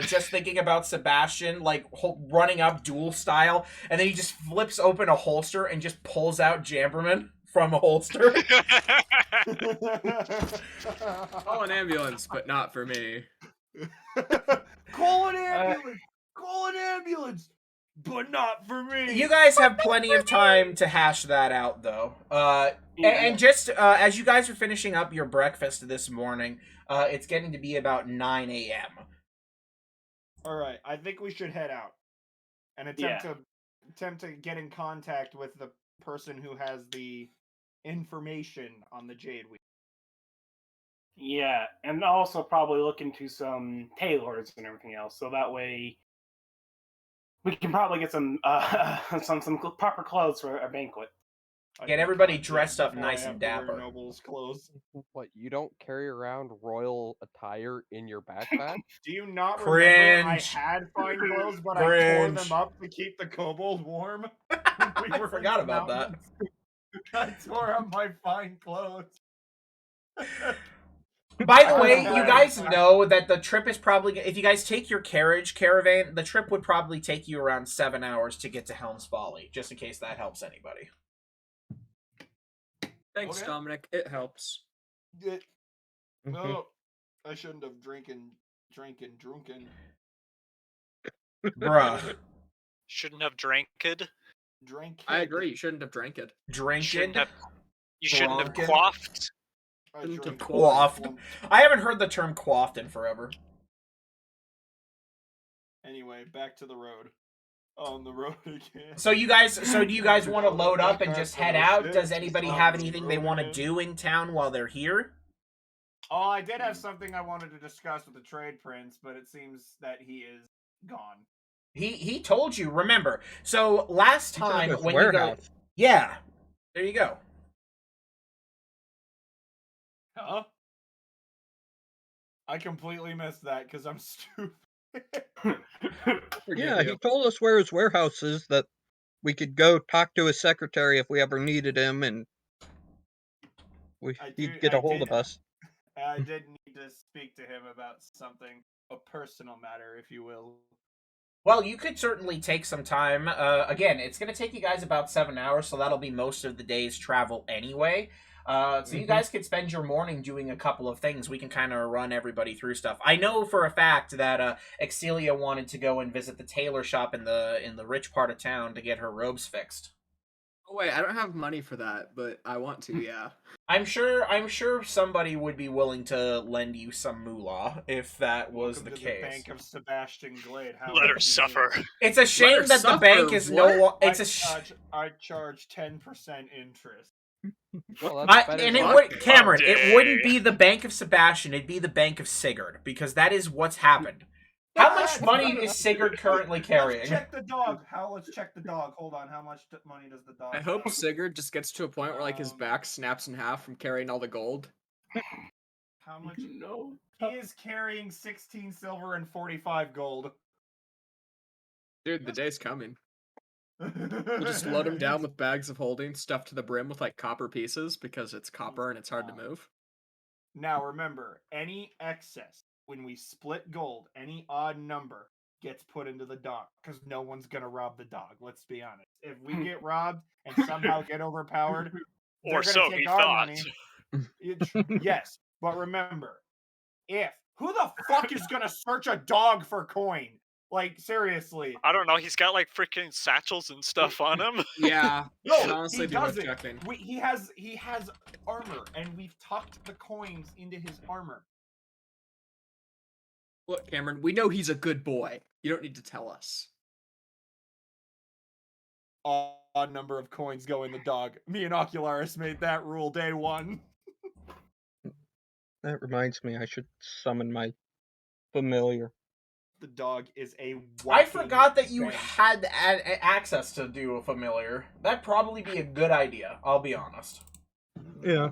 just thinking about Sebastian like running up duel style, and then he just flips open a holster and just pulls out Jamberman from a holster. Call an ambulance, but not for me. Call an ambulance! Call an ambulance! But not for me! You guys have plenty of time to hash that out, though. And just as you guys are finishing up your breakfast this morning, it's getting to be about 9 a.m. Alright, I think we should head out. And attempt to get in contact with the person who has the information on the Jade Week. Yeah, and also probably look into some tailors and everything else, so that way we can probably get some proper clothes for a banquet. Get everybody dressed up nice and dapper. Noble's clothes. What, you don't carry around royal attire in your backpack? Do you not remember I Cringe. had fine clothes, but I tore them up to keep the kobold warm? I forgot about that. I tore up my fine clothes. By the way, you guys know that the trip is probably, if you guys take your carriage caravan, the trip would probably take you around 7 hours to get to Helm's Folly, just in case that helps anybody. Thanks, Okay. Dominic. It helps. No, I shouldn't have drinking. Bruh. Shouldn't have drank-ed. Drink. I agree. You shouldn't have drank it. Drinking. You shouldn't have Drunken. quaffed. Quaffed. I haven't heard the term quaffed in forever. Anyway, back to the road. On the road again. So do you guys want to load up and just head out? Does anybody have anything they want to do in town while they're here? Oh, I did have something I wanted to discuss with the trade prince, but it seems that he is gone. He told you, remember. So last time when you go, yeah. There you go. Huh? I completely missed that because I'm stupid. Yeah, he told us where his warehouse is, that we could go talk to his secretary if we ever needed him, and he'd get a hold of us. I did need to speak to him about something, a personal matter, if you will. Well, you could certainly take some time. Again, it's going to take you guys about 7 hours, so that'll be most of the day's travel anyway. So you guys could spend your morning doing a couple of things. We can kind of run everybody through stuff. I know for a fact that Excelia wanted to go and visit the tailor shop in the rich part of town to get her robes fixed. Oh wait, I don't have money for that, but I want to. Yeah. I'm sure somebody would be willing to lend you some moolah if that was the case. The Bank of Sebastian Glade. How Let her suffer. It's a shame that the bank is I charge 10% interest. Well, Cameron, it wouldn't be the Bank of Sebastian, it'd be the Bank of Sigurd, because that is what's happened. How much money is Sigurd currently carrying? Let's check the dog. Let's check the dog. Hold on. How much money does the dog I hope have? Sigurd just gets to a point where like his back snaps in half from carrying all the gold. How much? No. He is carrying 16 silver and 45 gold. Dude, the day's coming. We'll just load him down with bags of holding stuffed to the brim with like copper pieces because it's copper and it's hard to move. Now remember, any excess, when we split gold, any odd number gets put into the dog because no one's gonna rob the dog. Let's be honest. If we get robbed and somehow get overpowered, Or they're so gonna he take our thought. money. Yes, but remember, who the fuck is gonna search a dog for coin? Like seriously. I don't know. He's got like freaking satchels and stuff on him. Yeah, No, should honestly he be worth doesn't. checking. He has armor, and we've tucked the coins into his armor. Look, Cameron, we know he's a good boy. You don't need to tell us. Odd number of coins go in the dog. Me and Ocularis made that rule day one. That reminds me, I should summon my familiar. The dog is a I forgot that you bang. had access to do a familiar. That'd probably be a good idea, I'll be honest. Yeah.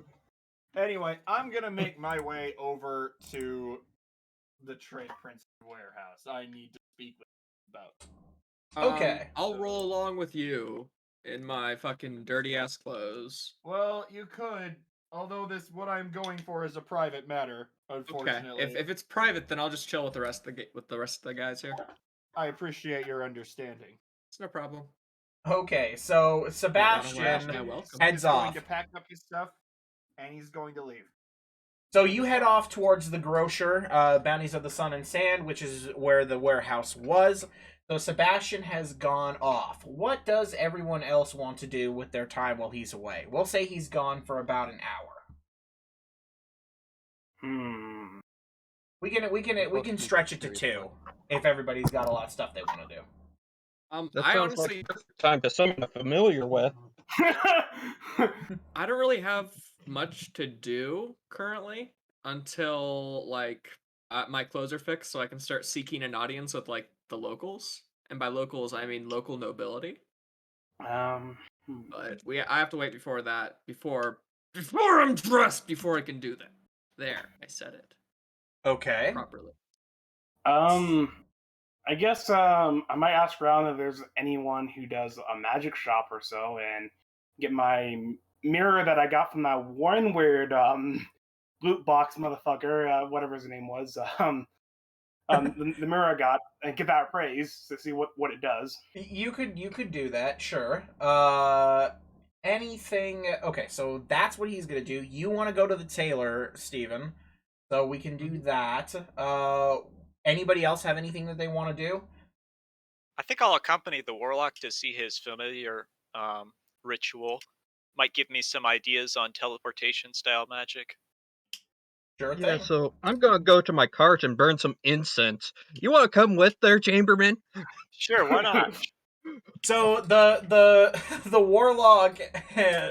Anyway, I'm gonna make my way over to the Trade Prince warehouse. I need to speak with him about. Okay. I'll roll along with you in my fucking dirty ass clothes. Well, you could, although what I'm going for is a private matter, unfortunately. Okay. If it's private, then I'll just chill with the rest of the guys here. I appreciate your understanding. It's no problem. Okay, so Sebastian welcome. heads He's going off. to pack up his stuff, and he's going to leave. So you head off towards the grocer, Bounties of the Sun and Sand, which is where the warehouse was. So Sebastian has gone off. What does everyone else want to do with their time while he's away? We'll say he's gone for about an hour. We can stretch it to 2 if everybody's got a lot of stuff they want to do. That I sounds honestly, like perfect time to summon a familiar with. I don't really have much to do currently until like my clothes are fixed, so I can start seeking an audience with like the locals, and by locals I mean local nobility. But I have to wait before I'm dressed before I can do that. There, I said it Okay. properly. I guess I might ask around if there's anyone who does a magic shop or so, and get my mirror that I got from that one weird loot box motherfucker, whatever his name was. The mirror I got, and get that appraised to see what it does. You could do that, sure. Anything? Okay, so that's what he's gonna do. You want to go to the tailor, Steven, so we can do that. Anybody else have anything that they want to do? I think I'll accompany the warlock to see his familiar ritual. Might give me some ideas on teleportation style magic. Sure Yeah, thing. so I'm gonna go to my cart and burn some incense. You want to come with there, Chamberman? Sure, why not? So the warlock,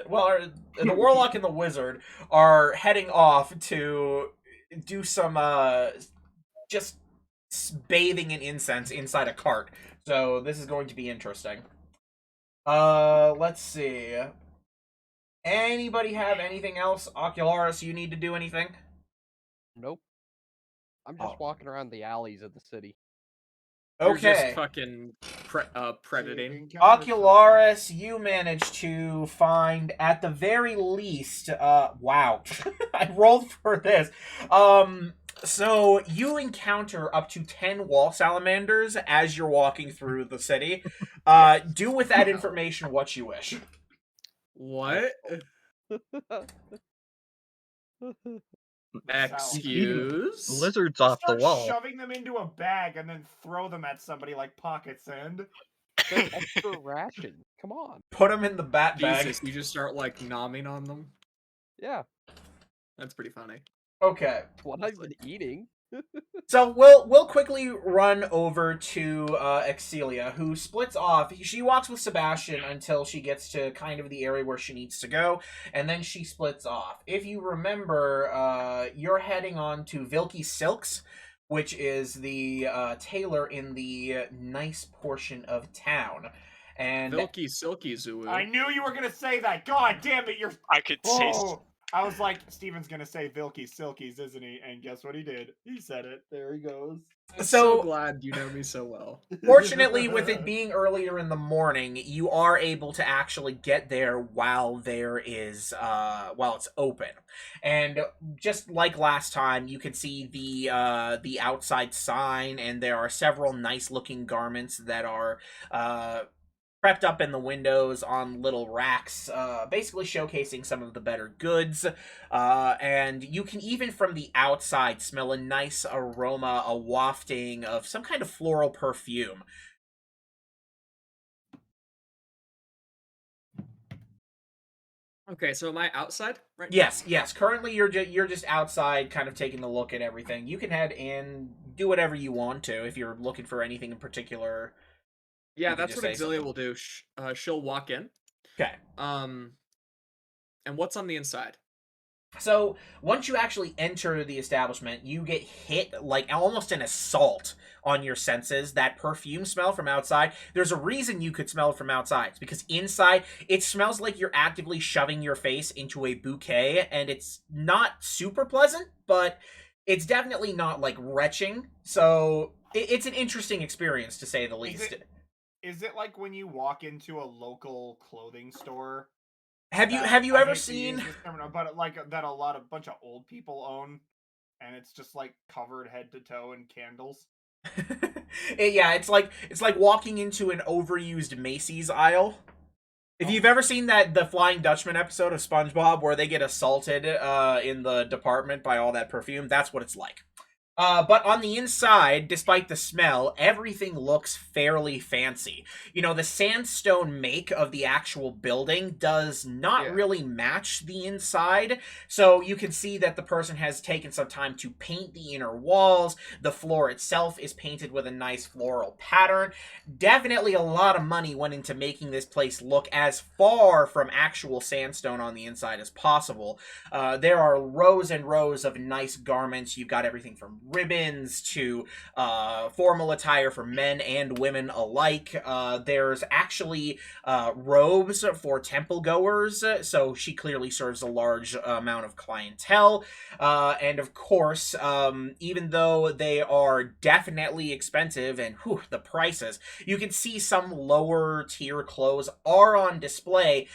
well, the warlock and the wizard are heading off to do some just bathing in incense inside a cart. So this is going to be interesting. Let's see. Anybody have anything else? Ocularis, you need to do anything? Nope. I'm just walking around the alleys of the city. You're just Okay. fucking predating. Ocularis, you managed to find at the very least, wow. I rolled for this. So you encounter up to 10 wall salamanders as you're walking through the city. Do with that information what you wish. What? Excuse? Lizards off the Start wall. shoving them into a bag and then throw them at somebody like pocket sand. That's extra ration. Come on. Put them in the bat bag. Jesus, you just start like nomming on them. Yeah. That's pretty funny. Okay. What I've been eating. So we'll quickly run over to Excelia, who splits off. She walks with Sebastian until she gets to kind of the area where she needs to go, and then she splits off. If you remember, you're heading on to Vilky Silks, which is the tailor in the nice portion of town. And Vilky Silky Zoo. I knew you were gonna say that. God damn it, you're. I could say. Oh, I was like, Steven's gonna say Vilky Silkies, isn't he? And guess what he did? He said it. There he goes. I'm So- so glad you know me so well. fortunately, with it being earlier in the morning, you are able to actually get there while there is while it's open. And just like last time, you can see the outside sign, and there are several nice looking garments that are prepped up in the windows on little racks, basically showcasing some of the better goods. And you can even from the outside smell a nice aroma, a wafting of some kind of floral perfume. Okay, so am I outside right now? Yes. Currently, you're just outside, kind of taking a look at everything. You can head in, do whatever you want to if you're looking for anything in particular. Yeah, You can that's just what say Exilia something. will do. She'll walk in. Okay. And what's on the inside? So once you actually enter the establishment, you get hit like almost an assault on your senses. That perfume smell from outside, there's a reason you could smell it from outside. It's because inside it smells like you're actively shoving your face into a bouquet, and it's not super pleasant, but it's definitely not like retching. So it's an interesting experience to say the least. Is it like when you walk into a local clothing store? Have you I ever hate to seen use this term, but like that a bunch of old people own, and it's just like covered head to toe in candles. Yeah, it's like walking into an overused Macy's aisle. If you've ever seen the Flying Dutchman episode of SpongeBob where they get assaulted in the department by all that perfume, that's what it's like. But on the inside, despite the smell, everything looks fairly fancy. You know, the sandstone make of the actual building does not really match the inside. So you can see that the person has taken some time to paint the inner walls. The floor itself is painted with a nice floral pattern. Definitely a lot of money went into making this place look as far from actual sandstone on the inside as possible. There are rows and rows of nice garments. You've got everything from ribbons to formal attire for men and women alike. There's actually robes for temple goers, so she clearly serves a large amount of clientele. And of course, even though they are definitely expensive and the prices, you can see some lower tier clothes are on display,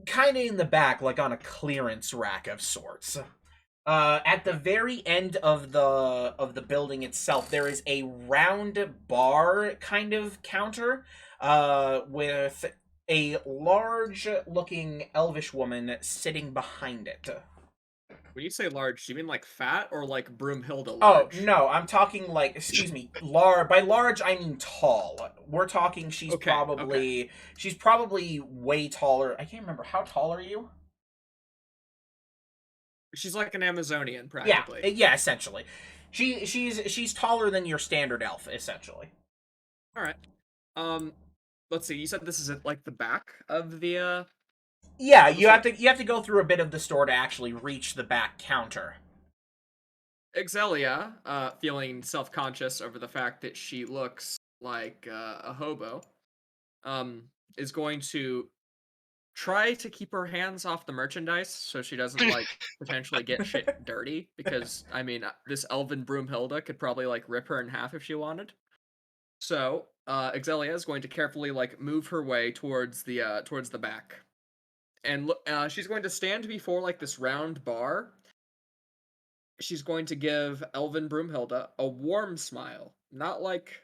kind of in the back, like on a clearance rack of sorts. At the very end of the building itself, there is a round bar kind of counter with a large-looking elvish woman sitting behind it. When you say large, do you mean like fat or like Broomhilda Oh, large? no, I'm talking like, excuse me, by large I mean tall. We're talking she's probably way taller. I can't remember, how tall are you? She's like an Amazonian, practically. Yeah, essentially. She's taller than your standard elf, essentially. All right. Let's see. You said this is at like the back of the. Yeah, you have to go through a bit of the store to actually reach the back counter. Exelia, feeling self-conscious over the fact that she looks like a hobo, is going to try to keep her hands off the merchandise so she doesn't like potentially get shit dirty, because I mean this elven Broomhilda could probably like rip her in half if she wanted. So Exelia is going to carefully like move her way towards the back, and she's going to stand before like this round bar. She's going to give elven Broomhilda a warm smile, not like.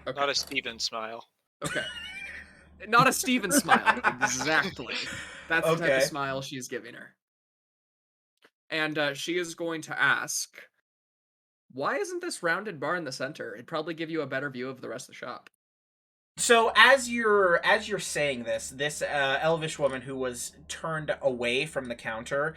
Okay. Not a Steven smile. Okay. Not a Steven smile, exactly. That's the type of smile she's giving her. And she is going to ask, why isn't this rounded bar in the center? It'd probably give you a better view of the rest of the shop. So as you're saying this elvish woman who was turned away from the counter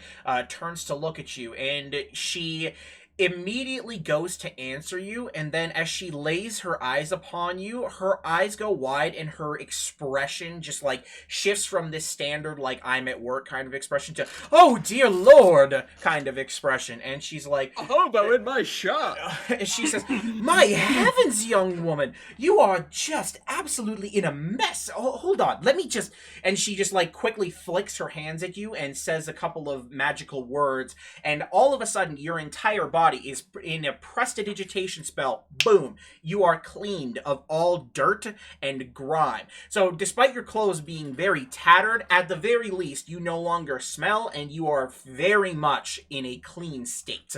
turns to look at you, and she immediately goes to answer you, and then as she lays her eyes upon you, her eyes go wide and her expression just like shifts from this standard like I'm at work kind of expression to oh dear lord kind of expression. And she's like, A hobo in my shop. she says, my heavens, young woman, you are just absolutely in a mess. Hold on, let me just... And she just like quickly flicks her hands at you and says a couple of magical words, and all of a sudden your entire body is in a prestidigitation spell. Boom, you are cleaned of all dirt and grime. So despite your clothes being very tattered, at the very least you no longer smell and you are very much in a clean state.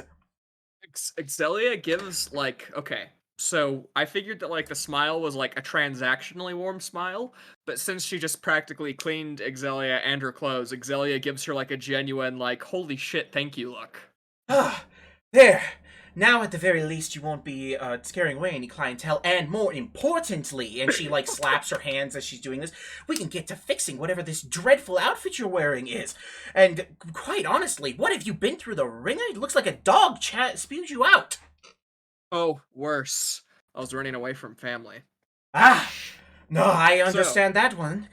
Exelia gives like, okay, so I figured that like the smile was like a transactionally warm smile, but since she just practically cleaned Exelia and her clothes, Exelia gives her like a genuine like holy shit thank you look. Ah, there. Now, at the very least, you won't be scaring away any clientele, and more importantly, and she like slaps her hands as she's doing this, we can get to fixing whatever this dreadful outfit you're wearing is. And quite honestly, what have you been through the ringer? It looks like a dog spewed you out. Oh, worse. I was running away from family. Ah, no, I understand that one.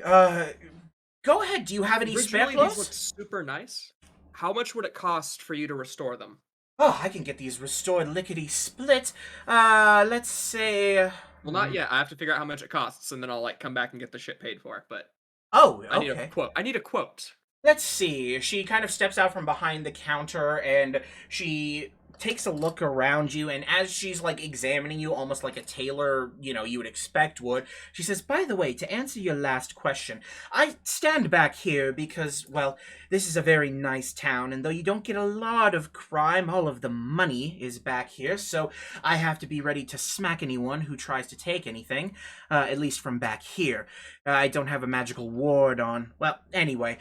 Go ahead. Do you have any spare Originally, these clothes? look super nice. How much would it cost for you to restore them? Oh, I can get these restored lickety-split. Let's say... Well, not yet. I have to figure out how much it costs, and then I'll like come back and get the shit paid for. But Oh, I need a okay. quote. I need a quote. Let's see. She kind of steps out from behind the counter and she takes a look around you, and as she's like examining you almost like a tailor, you would expect would, she says, by the way, to answer your last question, I stand back here because, well, this is a very nice town, and though you don't get a lot of crime, all of the money is back here, so I have to be ready to smack anyone who tries to take anything, at least from back here. I don't have a magical ward on. Well, anyway,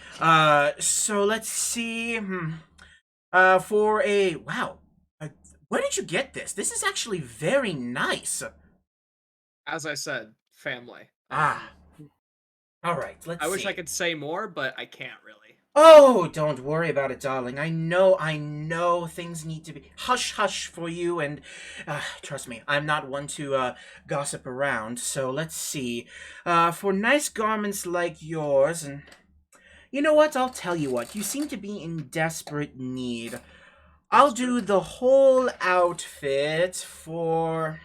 so let's see. For a... Wow. Where did you get this? This is actually very nice. As I said, family. Ah. All right, let's see. I wish I could say more, but I can't really. Oh, don't worry about it, darling. I know things need to be hush-hush for you, and trust me, I'm not one to gossip around, so let's see. For nice garments like yours, and you know what? I'll tell you what. You seem to be in desperate need. I'll do the whole outfit for...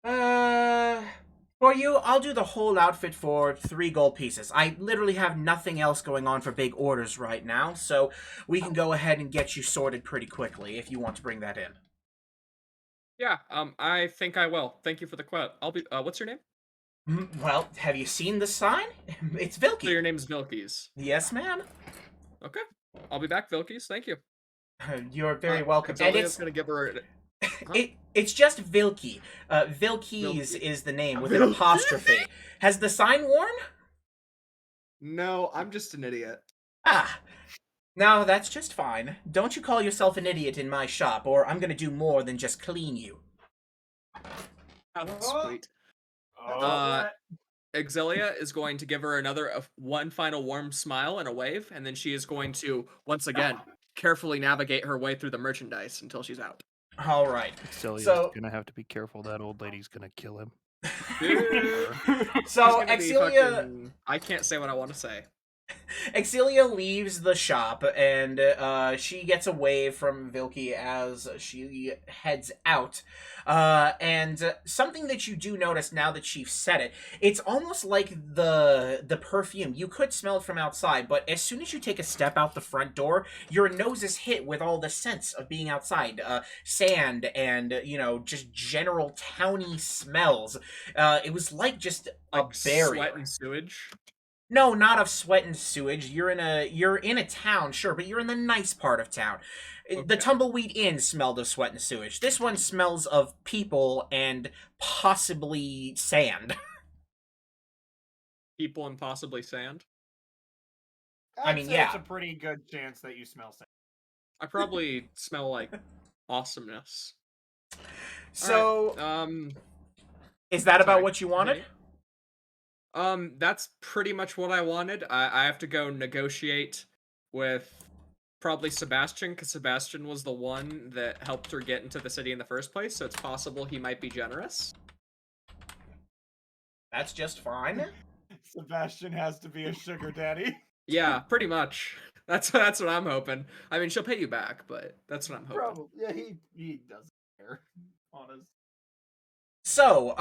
For you, I'll do the whole outfit for 3 gold pieces. I literally have nothing else going on for big orders right now, so we can go ahead and get you sorted pretty quickly if you want to bring that in. Yeah, I think I will. Thank you for the quote. I'll be, what's your name? Well, have you seen the sign? It's Vilky. So your name's Vilkies. Yes, ma'am. Okay. I'll be back, Vilkies. Thank you. You're very welcome. And it's gonna give her... It's just Vilky. Vilkies is the name with an apostrophe. Has the sign worn? No, I'm just an idiot. Ah. No, that's just fine. Don't you call yourself an idiot in my shop, or I'm gonna do more than just clean you. Oh, sweet. Oh, Exelia is going to give her one final warm smile and a wave, and then she is going to, once again, carefully navigate her way through the merchandise until she's out. All right. Excelia's gonna have to be careful. That old lady's gonna kill him. So Exelia, I can't say what I want to say. Exelia leaves the shop, and she gets away from Vilky as she heads out. And something that you do notice now that she's said it, it's almost like the perfume. You could smell it from outside, but as soon as you take a step out the front door, your nose is hit with all the scents of being outside. Sand and, just general towny smells. It was like just a barrier. Sweat and sewage? No, not of sweat and sewage. You're in a town, sure, but you're in the nice part of town. Okay. The Tumbleweed Inn smelled of sweat and sewage. This one smells of people and possibly sand. People and possibly sand? I mean, yeah. It's a pretty good chance that you smell sand. I probably smell like awesomeness. So, right, is that about what you wanted? That's pretty much what I wanted. I have to go negotiate with probably Sebastian, because Sebastian was the one that helped her get into the city in the first place, so it's possible he might be generous. That's just fine. Sebastian has to be a sugar daddy. Yeah, pretty much. That's what I'm hoping. I mean, she'll pay you back, but that's what I'm hoping. Probably. Yeah, he doesn't care. Honest. So,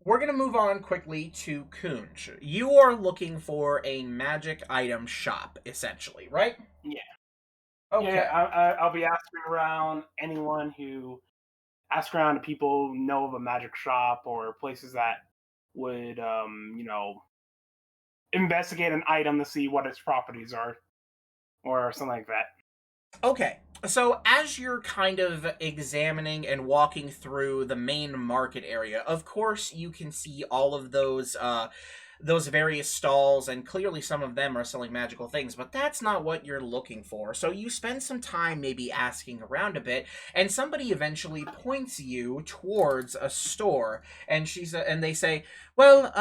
we're gonna move on quickly to Kunj. You are looking for a magic item shop, essentially, right? Yeah. Okay. Yeah, I'll be asking around anyone who ask around to people who know of a magic shop or places that would, investigate an item to see what its properties are, or something like that. Okay. So, as you're kind of examining and walking through the main market area, of course, you can see all of those various stalls, and clearly some of them are selling magical things, but that's not what you're looking for. So you spend some time maybe asking around a bit, and somebody eventually points you towards a store, and and they say, "Well,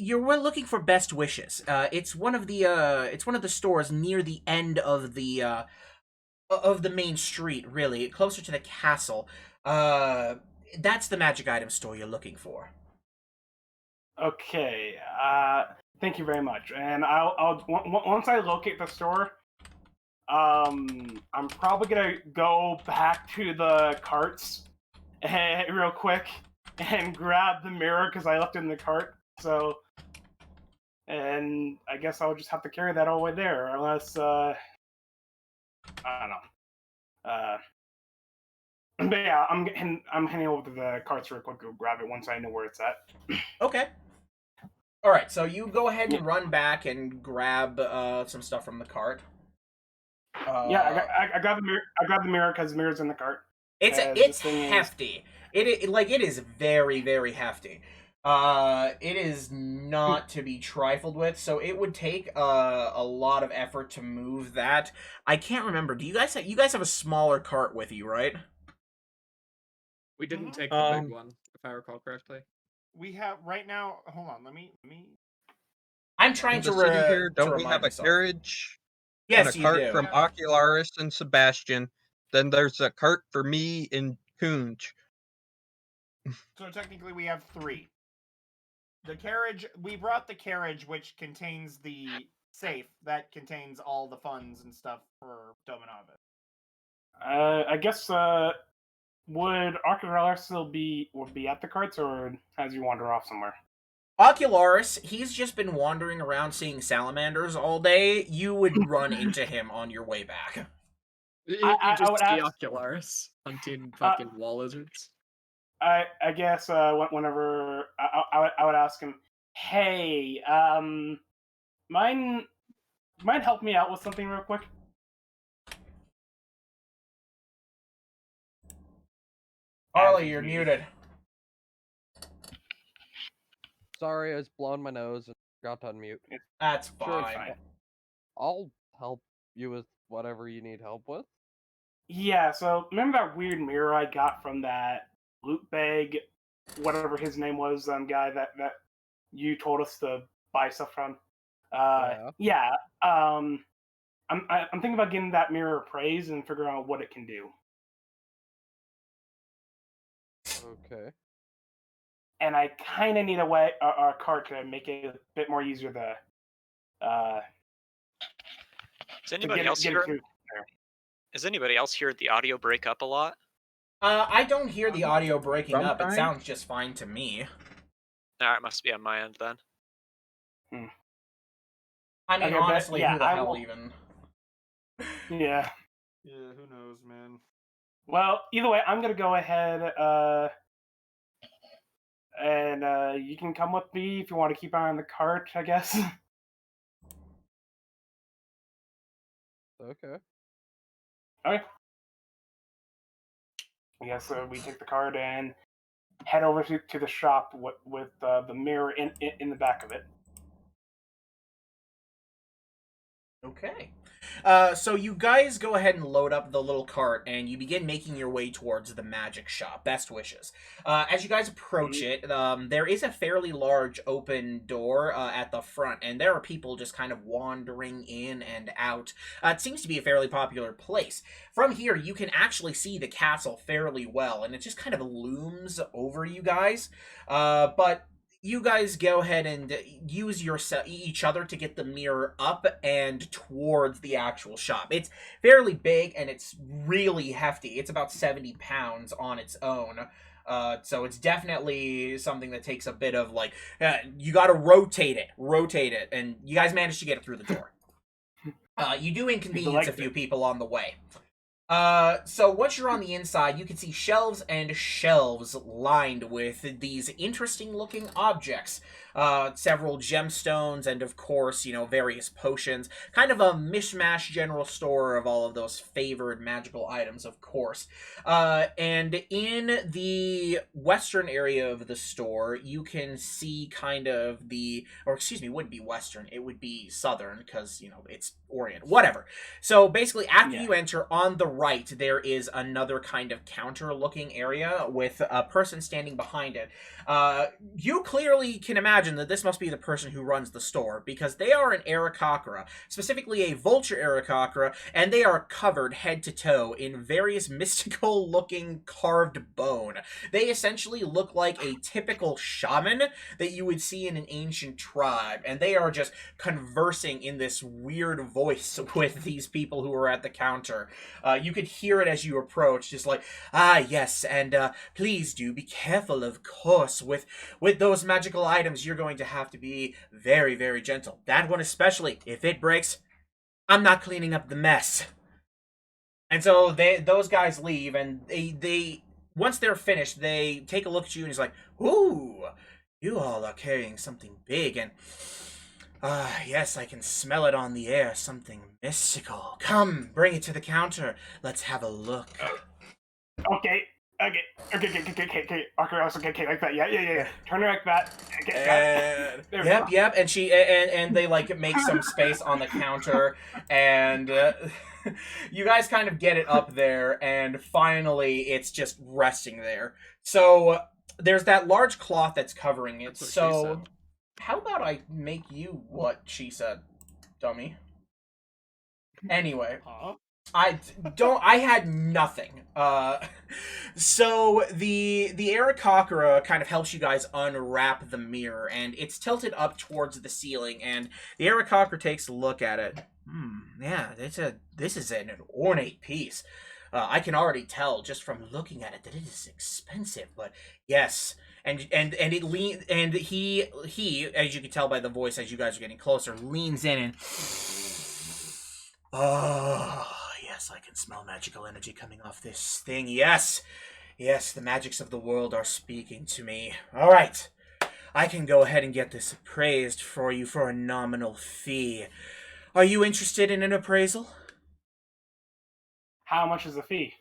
we're looking for Best Wishes. It's one of the stores near the end of the main street, really, closer to the castle. That's the magic item store you're looking for." Okay. Thank you very much. And once I locate the store, I'm probably gonna go back to the carts real quick and grab the mirror because I left it in the cart. So, and I guess I'll just have to carry that all the way there, unless I don't know. But yeah, I'm heading over to the carts real quick to grab it once I know where it's at. Okay. All right, so you go ahead and run back and grab some stuff from the cart. Yeah, I got the mirror. I grabbed the mirror because the mirror's in the cart. It's hefty. It is very, very hefty. It is not to be trifled with. So it would take a lot of effort to move that. I can't remember. Do you guys have a smaller cart with you, right? We didn't take the big one, if I recall correctly. We have right now. Hold on. Let me. I'm trying In to the city here, to don't we remind have a myself. carriage and a Yes, you cart do. from Ocularis and Sebastian? Then there's a cart for me and Kunj. So technically, we have 3. The carriage. We brought the carriage, which contains the safe that contains all the funds and stuff for Dominava. I guess would Archelaus still be at the carts, or has he wander off somewhere? Ocularis, he's just been wandering around seeing salamanders all day. You would run into him on your way back. You I just would see ask- Ocularis hunting fucking wall lizards. I guess whenever I would ask him, hey, mind help me out with something real quick? Harley, you're muted. Sorry, I was blowing my nose and forgot to unmute. That's Sure, it's fine. I'll help you with whatever you need help with. Yeah, so remember that weird mirror I got from that loot bag, whatever his name was, guy that you told us to buy stuff from? Yeah. I'm thinking about getting that mirror appraised and figuring out what it can do. Okay. And I kind of need a cart to make it a bit more easier to Is anybody else here? Is anybody else heard the audio break up a lot? I don't hear the audio breaking up. It Sometimes. sounds just fine to me. Alright, must be on my end then. I mean, Okay, but honestly, yeah, who the I hell will- even? Yeah. Yeah, who knows, man. Well, either way, I'm gonna go ahead and you can come with me if you want to keep an eye on the cart, I guess. Okay. Okay. Yeah, so we take the cart and head over to the shop with the mirror in the back of it. Okay. So you guys go ahead and load up the little cart, and you begin making your way towards the magic shop. Best wishes. As you guys approach it, there is a fairly large open door at the front, and there are people just kind of wandering in and out. It seems to be a fairly popular place. From here, you can actually see the castle fairly well, and it just kind of looms over you guys. But you guys go ahead and use each other to get the mirror up and towards the actual shop. It's fairly big and it's really hefty. It's about 70 pounds on its own. So it's definitely something that takes a bit of you got to rotate it, and you guys managed to get it through the door. You do inconvenience a few people on the way. So once you're on the inside, you can see shelves and shelves lined with these interesting looking objects. Several gemstones and, of course, various potions. Kind of a mishmash general store of all of those favored magical items, of course. And in the western area of the store, you can see kind of it wouldn't be western, it would be southern, because, it's Orient. Whatever. So basically, after you enter, on the right, there is another kind of counter-looking area with a person standing behind it. You clearly can imagine that this must be the person who runs the store, because they are an Aarakocra, specifically a vulture Aarakocra, and they are covered head to toe in various mystical-looking carved bone. They essentially look like a typical shaman that you would see in an ancient tribe, and they are just conversing in this weird voice with these people who are at the counter. You could hear it as you approach, just like, yes, and please do be careful, of course. With those magical items, you're going to have to be very, very gentle. That one especially. If it breaks, I'm not cleaning up the mess. And so those guys leave, and they once they're finished, they take a look at you, and he's like, ooh, you all are carrying something big, and yes, I can smell it on the air, something mystical. Come, bring it to the counter. Let's have a look. Okay, like that. Yeah. Turn it like that. Okay, Yep. And she and they make some space on the counter, and you guys kind of get it up there, and finally it's just resting there. So there's that large cloth that's covering it. So how about I make you what she said, dummy? Anyway. I had nothing. So the Aarakocra kind of helps you guys unwrap the mirror, and it's tilted up towards the ceiling, and the Aarakocra takes a look at it. Yeah, this is an ornate piece. I can already tell just from looking at it that it is expensive, but yes. And he, as you can tell by the voice as you guys are getting closer, leans in and yes, I can smell magical energy coming off this thing. Yes, the magics of the world are speaking to me. All right, I can go ahead and get this appraised for you for a nominal fee. Are you interested in an appraisal? How much is the fee?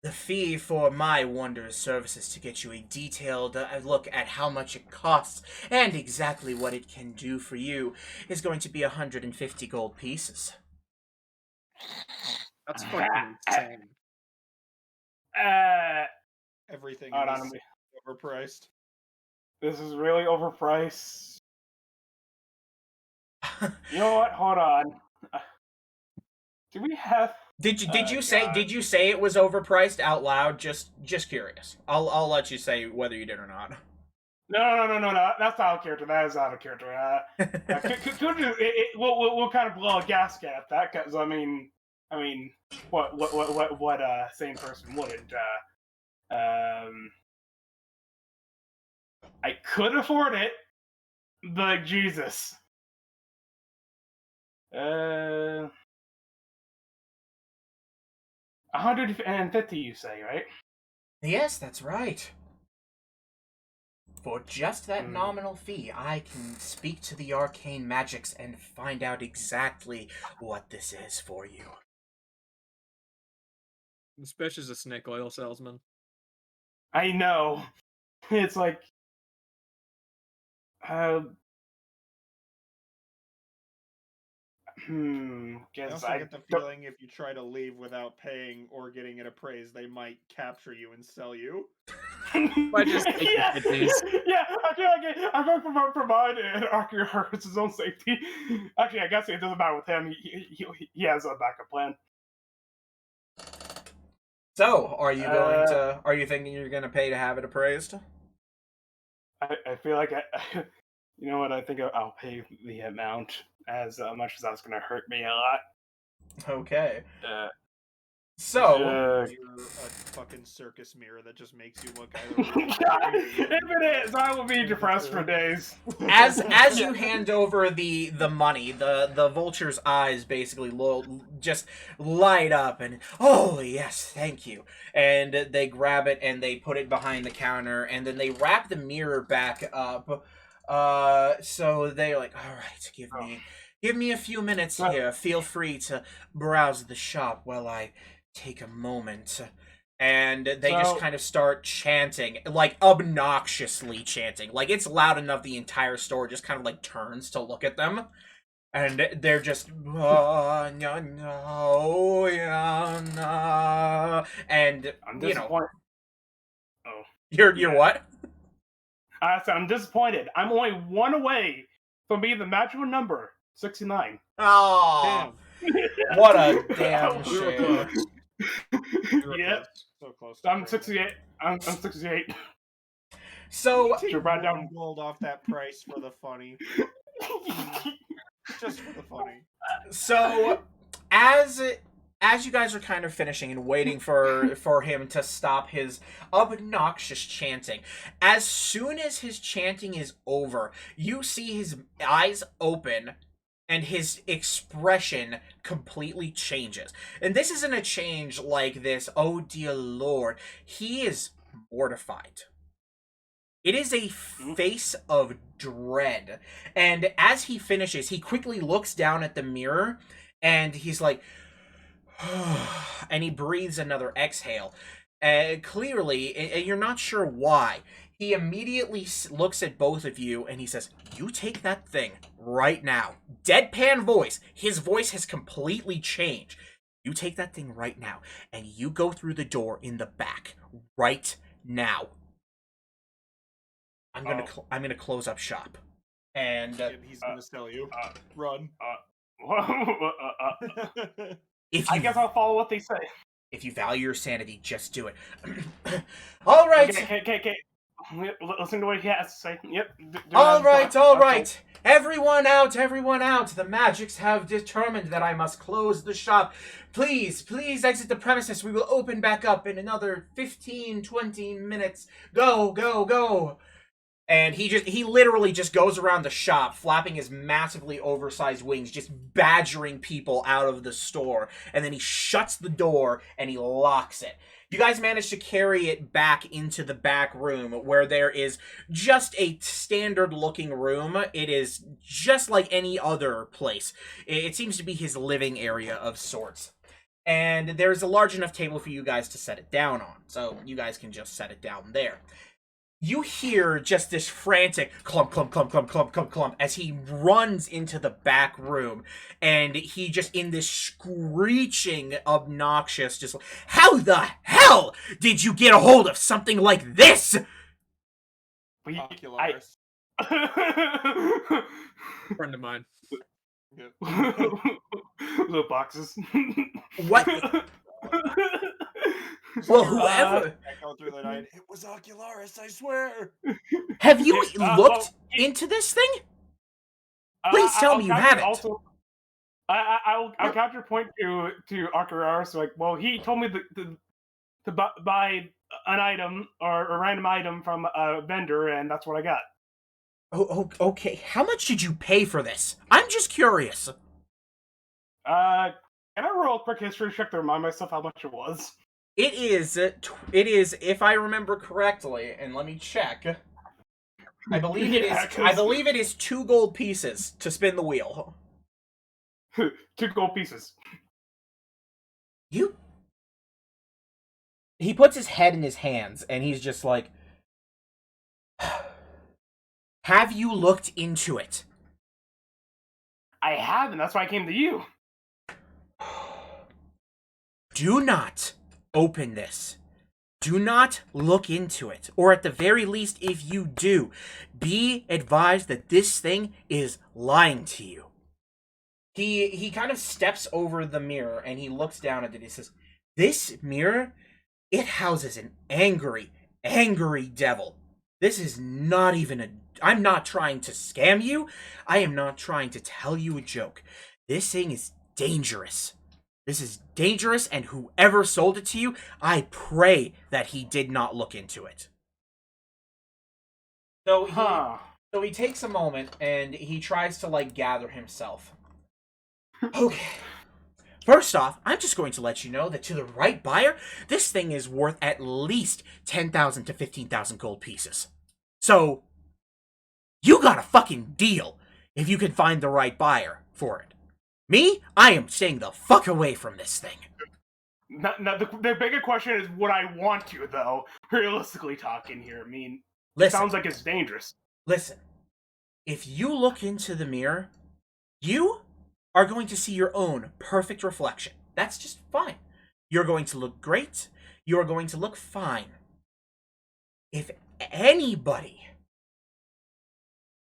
The fee for my wondrous services to get you a detailed look at how much it costs and exactly what it can do for you is going to be 150 gold pieces. That's fucking insane. Everything hold is on, overpriced. this is really overpriced. You know what? Hold on. Do we have? Did you say it was overpriced out loud? Just curious. I'll let you say whether you did or not. No. That's out of character. That is out of character. We'll kind of blow a gasket at that, because I mean, what sane person wouldn't? I could afford it, but Jesus. 150, you say, right? Yes, that's right. For just that nominal fee, I can speak to the arcane magics and find out exactly what this is for you. This bitch is a snake oil salesman. I know. It's like, I Guess also I get the don't- feeling if you try to leave without paying or getting it appraised, they might capture you and sell you. I just take the yeah, kidneys. yeah, I feel like I'm going to provide Archer his own safety. Actually, I guess it doesn't matter with him. He has a backup plan. So, are you going to? Are you thinking you're going to pay to have it appraised? I feel like you know what? I think I'll pay the amount as much as that's going to hurt me a lot. Okay. So, You're a fucking circus mirror that just makes you look either really if it is, I will be depressed for days. As you hand over the money, the vulture's eyes basically just light up and, oh yes, thank you, and they grab it and they put it behind the counter and then they wrap the mirror back up. So they're like, all right, give me a few minutes here. Feel free to browse the shop while I take a moment. And they just kind of start chanting, like obnoxiously chanting. Like it's loud enough the entire store just kind of like turns to look at them. And they're just, oh, no, yeah, no. And, I'm you know, disappointed. Oh. You're what? So I'm disappointed. I'm only one away from being the magical number 69. Oh, what a damn We were shame. close. Yeah. So close. I'm 68. I'm 68. So, Should write down gold off that price for the funny. Just for the funny. So, as you guys are kind of finishing and waiting for him to stop his obnoxious chanting, as soon as his chanting is over, you see his eyes open and his expression completely changes. And this isn't a change like this, oh dear lord. He is mortified. It is a face of dread. And as he finishes, he quickly looks down at the mirror and he's like, and he breathes another exhale. Clearly, and you're not sure why, he immediately looks at both of you and he says, you take that thing right now. Deadpan voice. His voice has completely changed. You take that thing right now and you go through the door in the back right now. I'm gonna close up shop, and he's gonna sell you. Run. If you, I guess I'll follow what they say. If you value your sanity, just do it. All right. Okay. Listen to what he has to say. Yep. All right. Everyone out. The magics have determined that I must close the shop. Please exit the premises. We will open back up in another 15, 20 minutes. Go. And he literally just goes around the shop, flapping his massively oversized wings, just badgering people out of the store. And then he shuts the door and he locks it. You guys manage to carry it back into the back room where there is just a standard looking room. It is just like any other place. It seems to be his living area of sorts. And there's a large enough table for you guys to set it down on. So you guys can just set it down there. You hear just this frantic clump, clump, clump, clump, clump, clump, clump as he runs into the back room. And he just, in this screeching, obnoxious, just like, how the hell did you get a hold of something like this? Oculars. Friend of mine. Little boxes. What? Well, whoever. Echo through the night. It was Ocularis, I swear. Have you looked into this thing? Please tell me you haven't. Also, I'll counterpoint to Arcararis. Like, well, he told me to buy an item or a random item from a vendor, and that's what I got. Oh, okay. How much did you pay for this? I'm just curious. Can I roll a quick history check to remind myself how much it was? It is, if I remember correctly, and let me check. I believe it is 2 gold pieces to spin the wheel. 2 gold pieces. He puts his head in his hands, and he's just like, have you looked into it? I haven't. That's why I came to you. Do not open this. Do not look into it. Or at the very least, if you do, be advised that this thing is lying to you. He kind of steps over the mirror and he looks down at it. He says, "This mirror, it houses an angry, angry devil. This is not even a... I'm not trying to scam you. I am not trying to tell you a joke. This thing is dangerous. This is dangerous, and whoever sold it to you, I pray that he did not look into it." So he takes a moment and he tries to like gather himself. Okay. First off, I'm just going to let you know that to the right buyer, this thing is worth at least 10,000 to 15,000 gold pieces. So, you got a fucking deal if you can find the right buyer for it. Me, I am staying the fuck away from this thing. Now, the bigger question is, would I want to, though? Realistically talking here, I mean, Listen, it sounds like it's dangerous. Listen, if you look into the mirror, you are going to see your own perfect reflection. That's just fine. You're going to look great. You're going to look fine. If anybody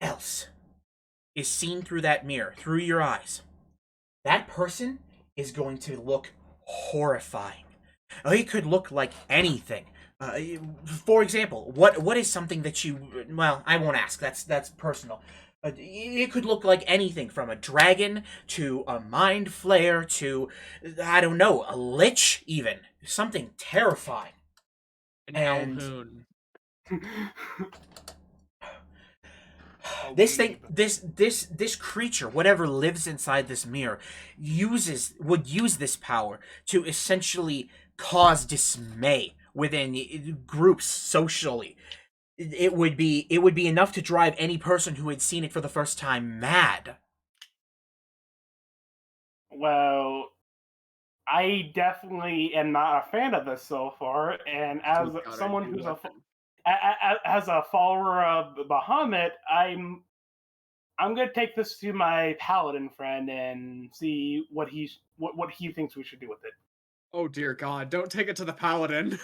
else is seen through that mirror, through your eyes, that person is going to look horrifying. It could look like anything. For example, what is something that you... Well, I won't ask. That's personal. It could look like anything from a dragon to a mind flayer to, I don't know, a lich even. Something terrifying. An Alhoon. This thing, this creature, whatever lives inside this mirror, would use this power to essentially cause dismay within groups socially. It would be enough to drive any person who had seen it for the first time mad. Well, I definitely am not a fan of this so far, and as someone who's as a follower of Bahamut, I'm gonna take this to my paladin friend and see what he thinks we should do with it. Oh dear God! Don't take it to the paladin.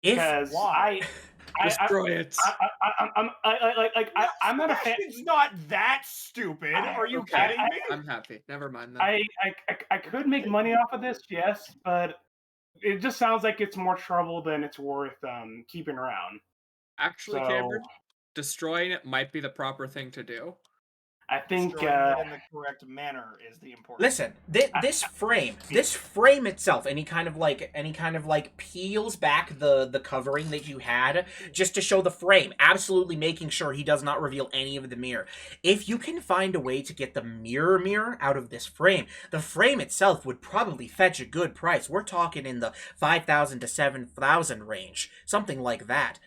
Because Destroy it. I'm not a fan. It's not that stupid. Are you kidding me? I'm happy. Never mind then. I could make money off of this, yes, but it just sounds like it's more trouble than it's worth keeping around. Actually, Cameron, destroying it might be the proper thing to do. I think destroying it in the correct manner is the important. Listen, this frame itself, and he kind of like peels back the covering that you had just to show the frame, absolutely making sure he does not reveal any of the mirror. If you can find a way to get the mirror out of this frame, the frame itself would probably fetch a good price. We're talking in the 5,000 to 7,000 range, something like that.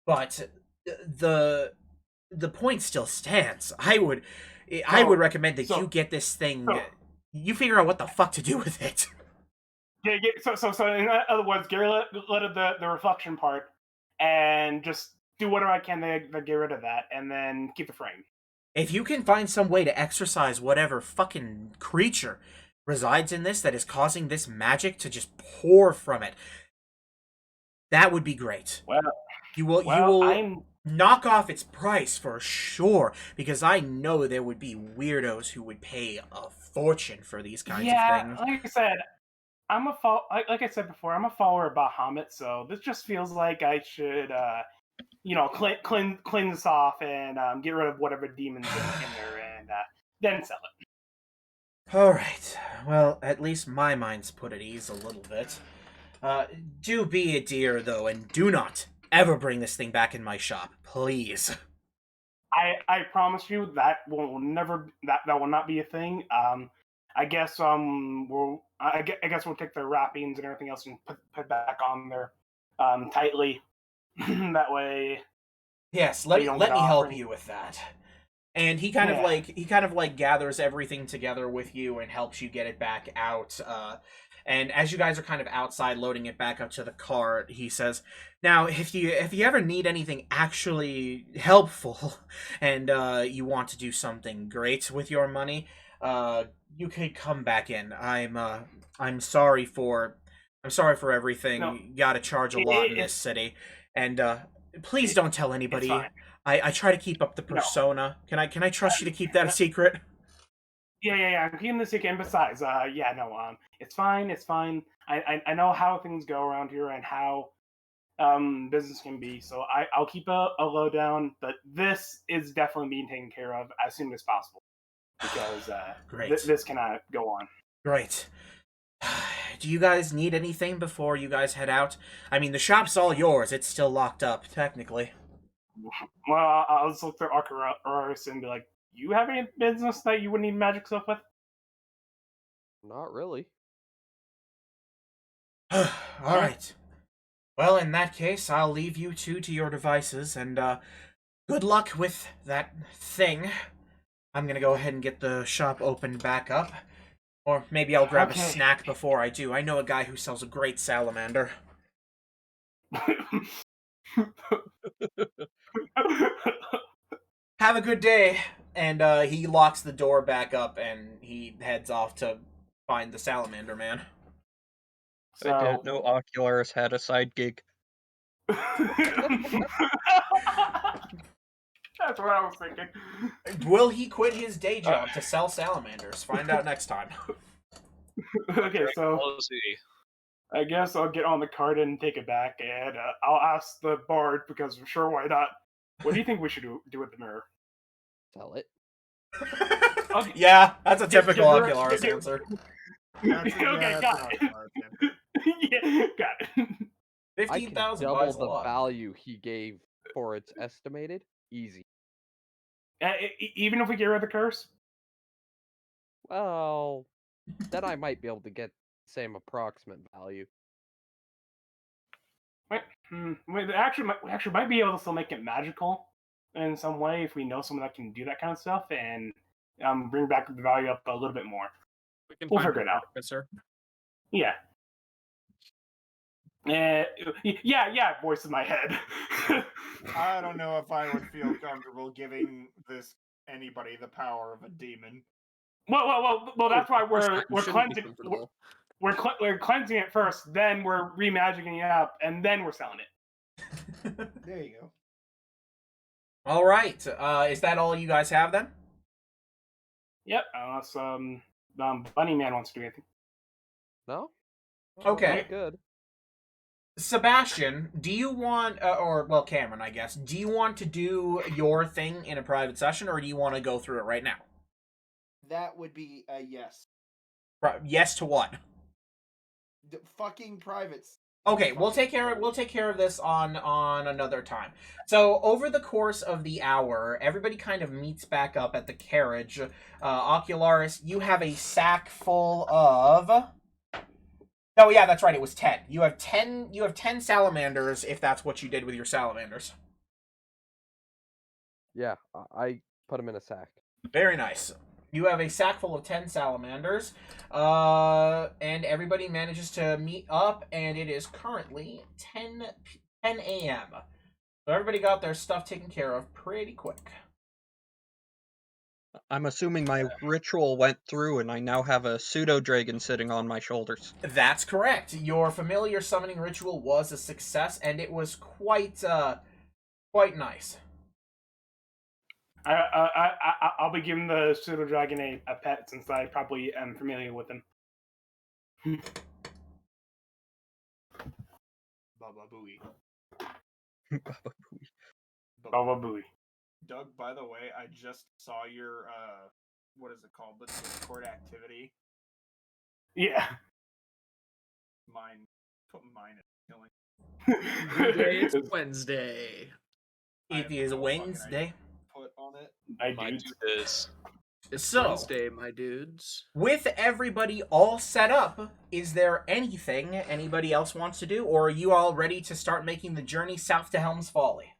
But the point still stands. I would recommend that you get this thing. You figure out what the fuck to do with it. Yeah. So in other words, get rid of the reflection part, and just do whatever I can to get rid of that, and then keep the frame. If you can find some way to exorcise whatever fucking creature resides in this that is causing this magic to just pour from it, that would be great. Well, you will knock off its price for sure, because I know there would be weirdos who would pay a fortune for these kinds of things. Yeah, like I said, like I said before, I'm a follower of Bahamut, so this just feels like I should, cleanse this off and get rid of whatever demons in there, and then sell it. All right. Well, at least my mind's put at ease a little bit. Do be a dear, though, and do not ever bring this thing back in my shop, please. I promise you that will not be a thing. I guess we'll take the wrappings and everything else and put back on there tightly. That way. Yes, let me help you with that. And he kind of like gathers everything together with you and helps you get it back out. And as you guys are kind of outside loading it back up to the cart, he says, "Now, if you ever need anything actually helpful and you want to do something great with your money, you could come back in. I'm sorry for everything. No, You gotta charge a lot in this it's city, and please don't tell it's anybody. fine. I try to keep up the No. persona. Can I trust you to keep that a secret? Yeah. I'm keeping this secret. And besides, it's fine. It's fine. I know how things go around here and how business can be. So I'll keep a low down, but this is definitely being taken care of as soon as possible because Great. this cannot go on. Great. Do you guys need anything before you guys head out? I mean, the shop's all yours. It's still locked up, technically. Well, I'll just look through Arcurus and be like, "You have any business that you would need magic stuff with?" Not really. All right. Well, in that case, I'll leave you two to your devices, and good luck with that thing. I'm gonna go ahead and get the shop opened back up. Or maybe I'll grab a snack before I do. I know a guy who sells a great salamander. Have a good day. And he locks the door back up and he heads off to find the salamander man. So... I didn't know Ocularis had a side gig. That's what I was thinking. Will he quit his day job to sell salamanders? Find out next time. Okay, so I guess I'll get on the cart and take it back, and I'll ask the bard because sure, why not? What do you think we should do with the mirror? Sell it. Okay. Yeah, that's a typical Ocularis answer. Okay, got it. Yeah, got it. I can 15,000 double the value he gave for its estimated. Easy. Even if we get rid of the curse? Well, then I might be able to get the same approximate value. We actually might be able to still make it magical in some way if we know someone that can do that kind of stuff and bring back the value up a little bit more. We'll figure it out. Sir. Yeah. Yeah, voice in my head. I don't know if I would feel comfortable giving this anybody the power of a demon. Well, that's why we're cleansing. Comfortable. We're cleansing it first, then we're remagicking it up, and then we're selling it. There you go. All right. Is that all you guys have then? Yep. Unless Bunny Man wants to do anything. No? Okay. Good. Sebastian, do you want, well, Cameron, I guess, do you want to do your thing in a private session, or do you want to go through it right now? That would be a yes. Yes to what? The fucking privates. Okay, we'll take care of this on another time. So over the course of the hour, everybody kind of meets back up at the carriage. Ocularis, you have a sack full of. Oh yeah, that's right. It was 10. You have 10 salamanders if that's what you did with your salamanders. Yeah, I put them in a sack. Very nice. You have a sack full of 10 salamanders, and everybody manages to meet up, and it is currently 10 a.m. So everybody got their stuff taken care of pretty quick. I'm assuming my ritual went through and I now have a pseudo-dragon sitting on my shoulders. That's correct. Your familiar summoning ritual was a success, and it was quite nice. I'll be giving the pseudo dragon a pet since I probably am familiar with him. Baba Booey. Baba Booey. Doug, by the way, I just saw your what is it called? The Discord activity. Yeah. Put mine in killing. Today is Wednesday. It is Wednesday. Put on it. My dude is. It's So, Wednesday, my dudes. with everybody all set up, is there anything anybody else wants to do, or are you all ready to start making the journey south to Helm's Folly?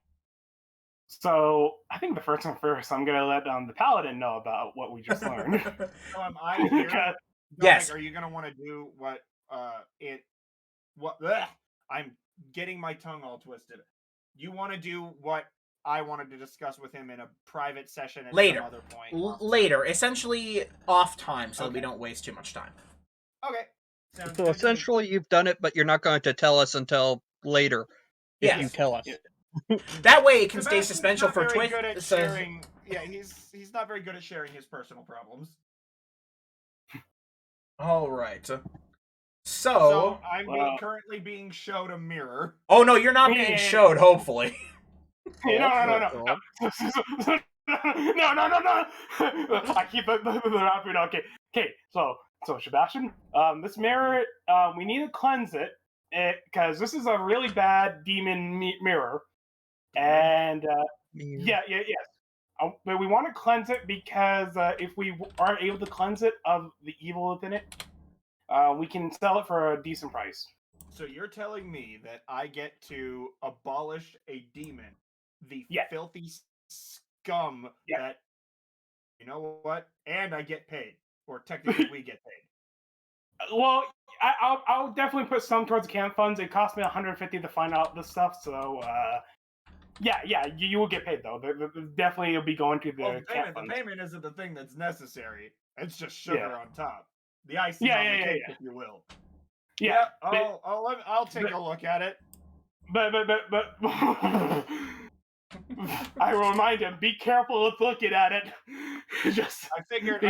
So I think the first thing first, I'm gonna let the paladin know about what we just learned. So am I here? Yes. Are you gonna want to do what bleh, I'm getting my tongue all twisted. You want to do what I wanted to discuss with him in a private session at Later. some other point. Later. Essentially off time, so that we Okay. don't waste too much time. Okay. Sounds So good to me. essentially, you've done it, but you're not going to tell us until later. If Yes. you tell us. That way it can stay Sebastian's suspenseful not for very Twitch. good at So... sharing. Yeah, he's not very good at sharing his personal problems. All right. So So I'm currently being showed a mirror. oh no, you're not being showed. Hopefully. No. No. I keep the okay. Okay, so Sebastian, this mirror, we need to cleanse it because this is a really bad demon mirror, and yes. But we want to cleanse it because if we aren't able to cleanse it of the evil within it, we can sell it for a decent price. So you're telling me that I get to abolish a demon, the filthy scum that, you know what? And I get paid, or technically we get paid. Well, I'll definitely put some towards the camp funds. It cost me $150 to find out this stuff, so you will get paid though. Definitely, you'll be going to the camp funds. The payment isn't the thing that's necessary. It's just sugar on top, the icing on the cake, if you will. Yeah, I'll take a look at it. But I will remind him: be careful with looking at it. I figured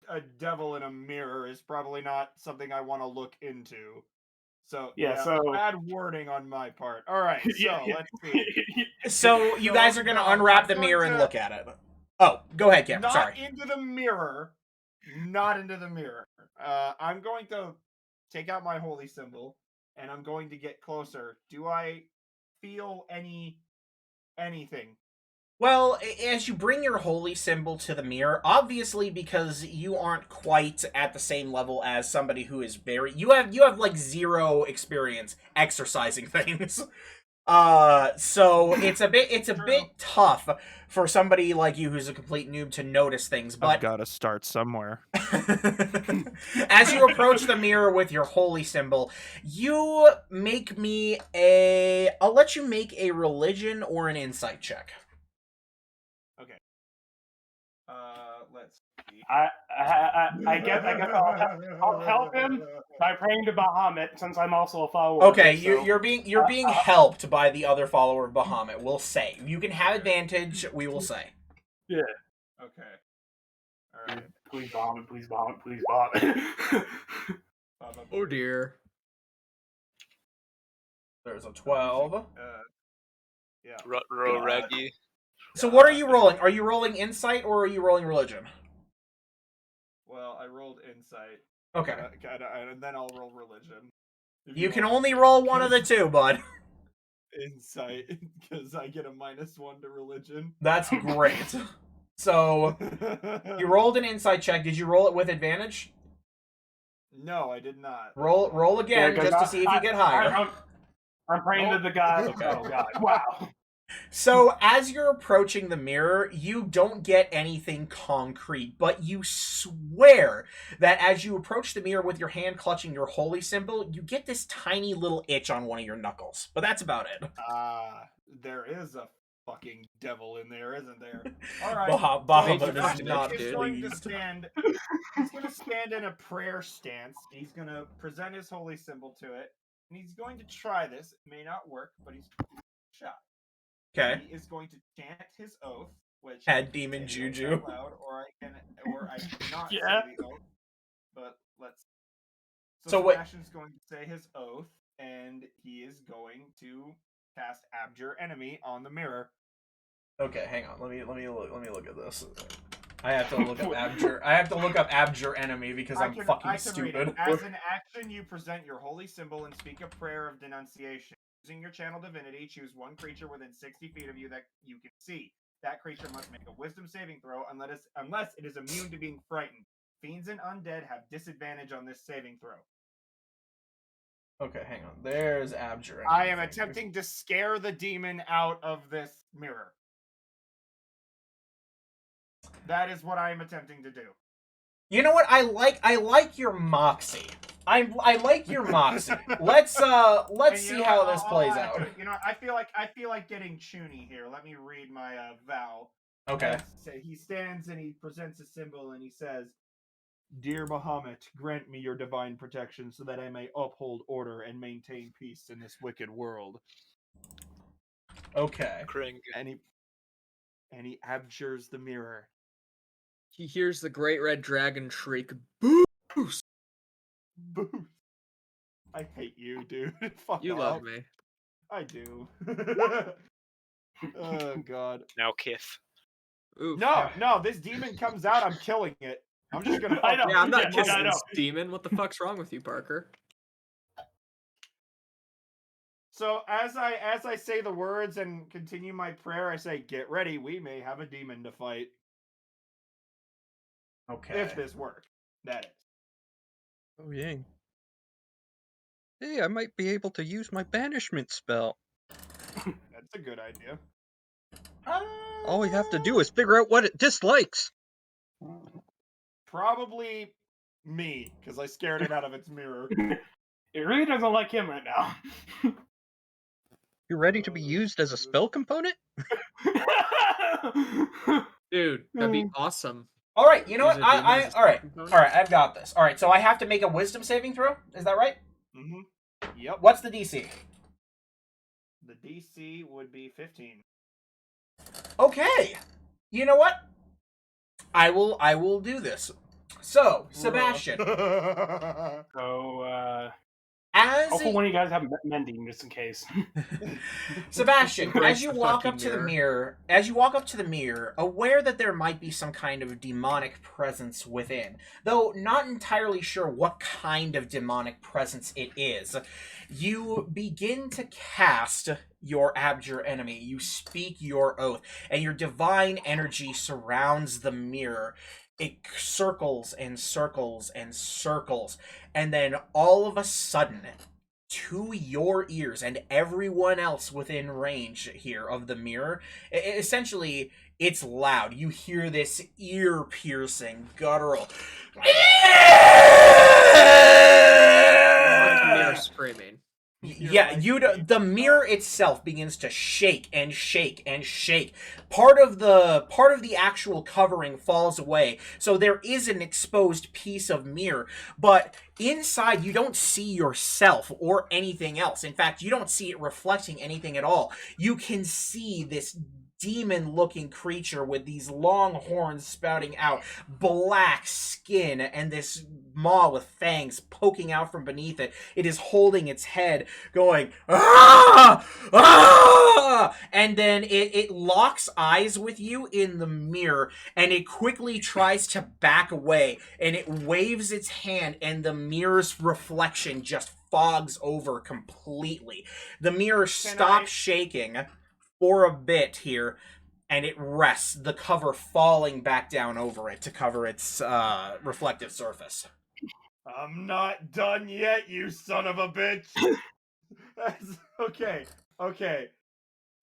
a devil in a mirror is probably not something I want to look into. So bad wording on my part. All right, so let's see. So you guys are gonna unwrap the mirror and look at it. Oh, go ahead, Cameron. Sorry. Not into the mirror. Not into the mirror. I'm going to take out my holy symbol, and I'm going to get closer. Do I feel anything? Well, as you bring your holy symbol to the mirror, obviously because you aren't quite at the same level as somebody who is very you have like zero experience exercising things. So it's a bit tough for somebody like you who's a complete noob to notice things, but I've got to start somewhere. as you approach the mirror with your holy symbol, you make me I'll let you make a religion or an insight check. Okay. Let's see. I guess I'll help him by praying to Bahamut, since I'm also a follower. Okay, you're being helped by the other follower of Bahamut. We'll say you can have advantage. We will say. Yeah. Okay. All right. Please Bahamut. Oh dear. There's a 12. Yeah. Reggie. So what are you rolling? Are you rolling insight or are you rolling religion? Well, I rolled insight. Okay. And then I'll roll religion. You can only roll one of the two, bud. Insight, because I get a -1 to religion. That's great. So, you rolled an insight check. Did you roll it with advantage? No, I did not. Roll again, just to see if you get higher. I'm praying to the god. Okay. Oh god! Wow. So, as you're approaching the mirror, you don't get anything concrete, but you swear that as you approach the mirror with your hand clutching your holy symbol, you get this tiny little itch on one of your knuckles. But that's about it. There is a fucking devil in there, isn't there? All right. Bahamut is not pleased. He's going to stand in a prayer stance. He's going to present his holy symbol to it, and he's going to try this. It may not work, but he's shot. Okay. He is going to chant his oath, which had demon juju. Loud, or I cannot say the oath. But let's. So Sebastian's going to say his oath, and he is going to cast Abjure Enemy on the mirror. Okay, hang on. Let me look at this. I have to look up Abjure. I have to look up Abjure Enemy because I'm fucking stupid. As an action, you present your holy symbol and speak a prayer of denunciation. Using your channel divinity, choose one creature within 60 feet of you that you can see. That creature must make a wisdom saving throw unless it is immune to being frightened. Fiends and undead have disadvantage on this saving throw. Okay, hang on. There's Abjure Enemy. I am attempting to scare the demon out of this mirror. That is what I am attempting to do. You know what? I like your moxie. I like your moxie. Let's see how this plays out. I feel like getting Chuny here. Let me read my vow. Okay. He stands and he presents a symbol and he says, "Dear Bahamut, grant me your divine protection so that I may uphold order and maintain peace in this wicked world." Okay. Kring. And he abjures the mirror. He hears the great red dragon shriek, "Boost!" Boost. I hate you, dude. Fuck You off. love me. I do. Oh god. Now Kith. Oof. No, this demon comes out, I'm killing it. I'm just gonna I know. Yeah, I'm not Yeah, kissing I know. this demon. What the fuck's wrong with you, Parker? So as I say the words and continue my prayer, I say, "Get ready, we may have a demon to fight." Okay. If this works, that is. Oh, yeah. Hey, I might be able to use my banishment spell. That's a good idea. All we have to do is figure out what it dislikes. Probably me, because I scared it out of its mirror. It really doesn't like him right now. You ready to be used as a spell component? Dude, that'd be awesome. All right. You know Use what? a demon as a All right. component? All right. I've got this. All right. So I have to make a wisdom saving throw. Is that right? Mm-hmm. Yep. What's the DC? The DC would be 15. Okay. You know what? I will do this. So, Sebastian, So, as hopefully one of you guys have mending just in case. Sebastian, Embrace as you the walk fucking up to the mirror. mirror, aware that there might be some kind of demonic presence within, though not entirely sure what kind of demonic presence it is, you begin to cast your abjure enemy. You speak your oath, and your divine energy surrounds the mirror. It circles and circles and circles, and then all of a sudden, to your ears and everyone else within range here of the mirror, essentially, it's loud. You hear this ear-piercing, guttural. Like the mirror screaming. Yeah, the mirror itself begins to shake and shake and shake. Part of the actual covering falls away, so there is an exposed piece of mirror, but inside you don't see yourself or anything else. In fact, you don't see it reflecting anything at all. You can see this demon-looking creature with these long horns spouting out, black skin, and this maw with fangs poking out from beneath it. It is holding its head, going, "Ah! Ah!" And then it locks eyes with you in the mirror, and it quickly tries to back away, and it waves its hand, and the mirror's reflection just fogs over completely. The mirror stops shaking for a bit here, and it rests, the cover falling back down over it to cover its reflective surface. I'm not done yet, you son of a bitch. Okay.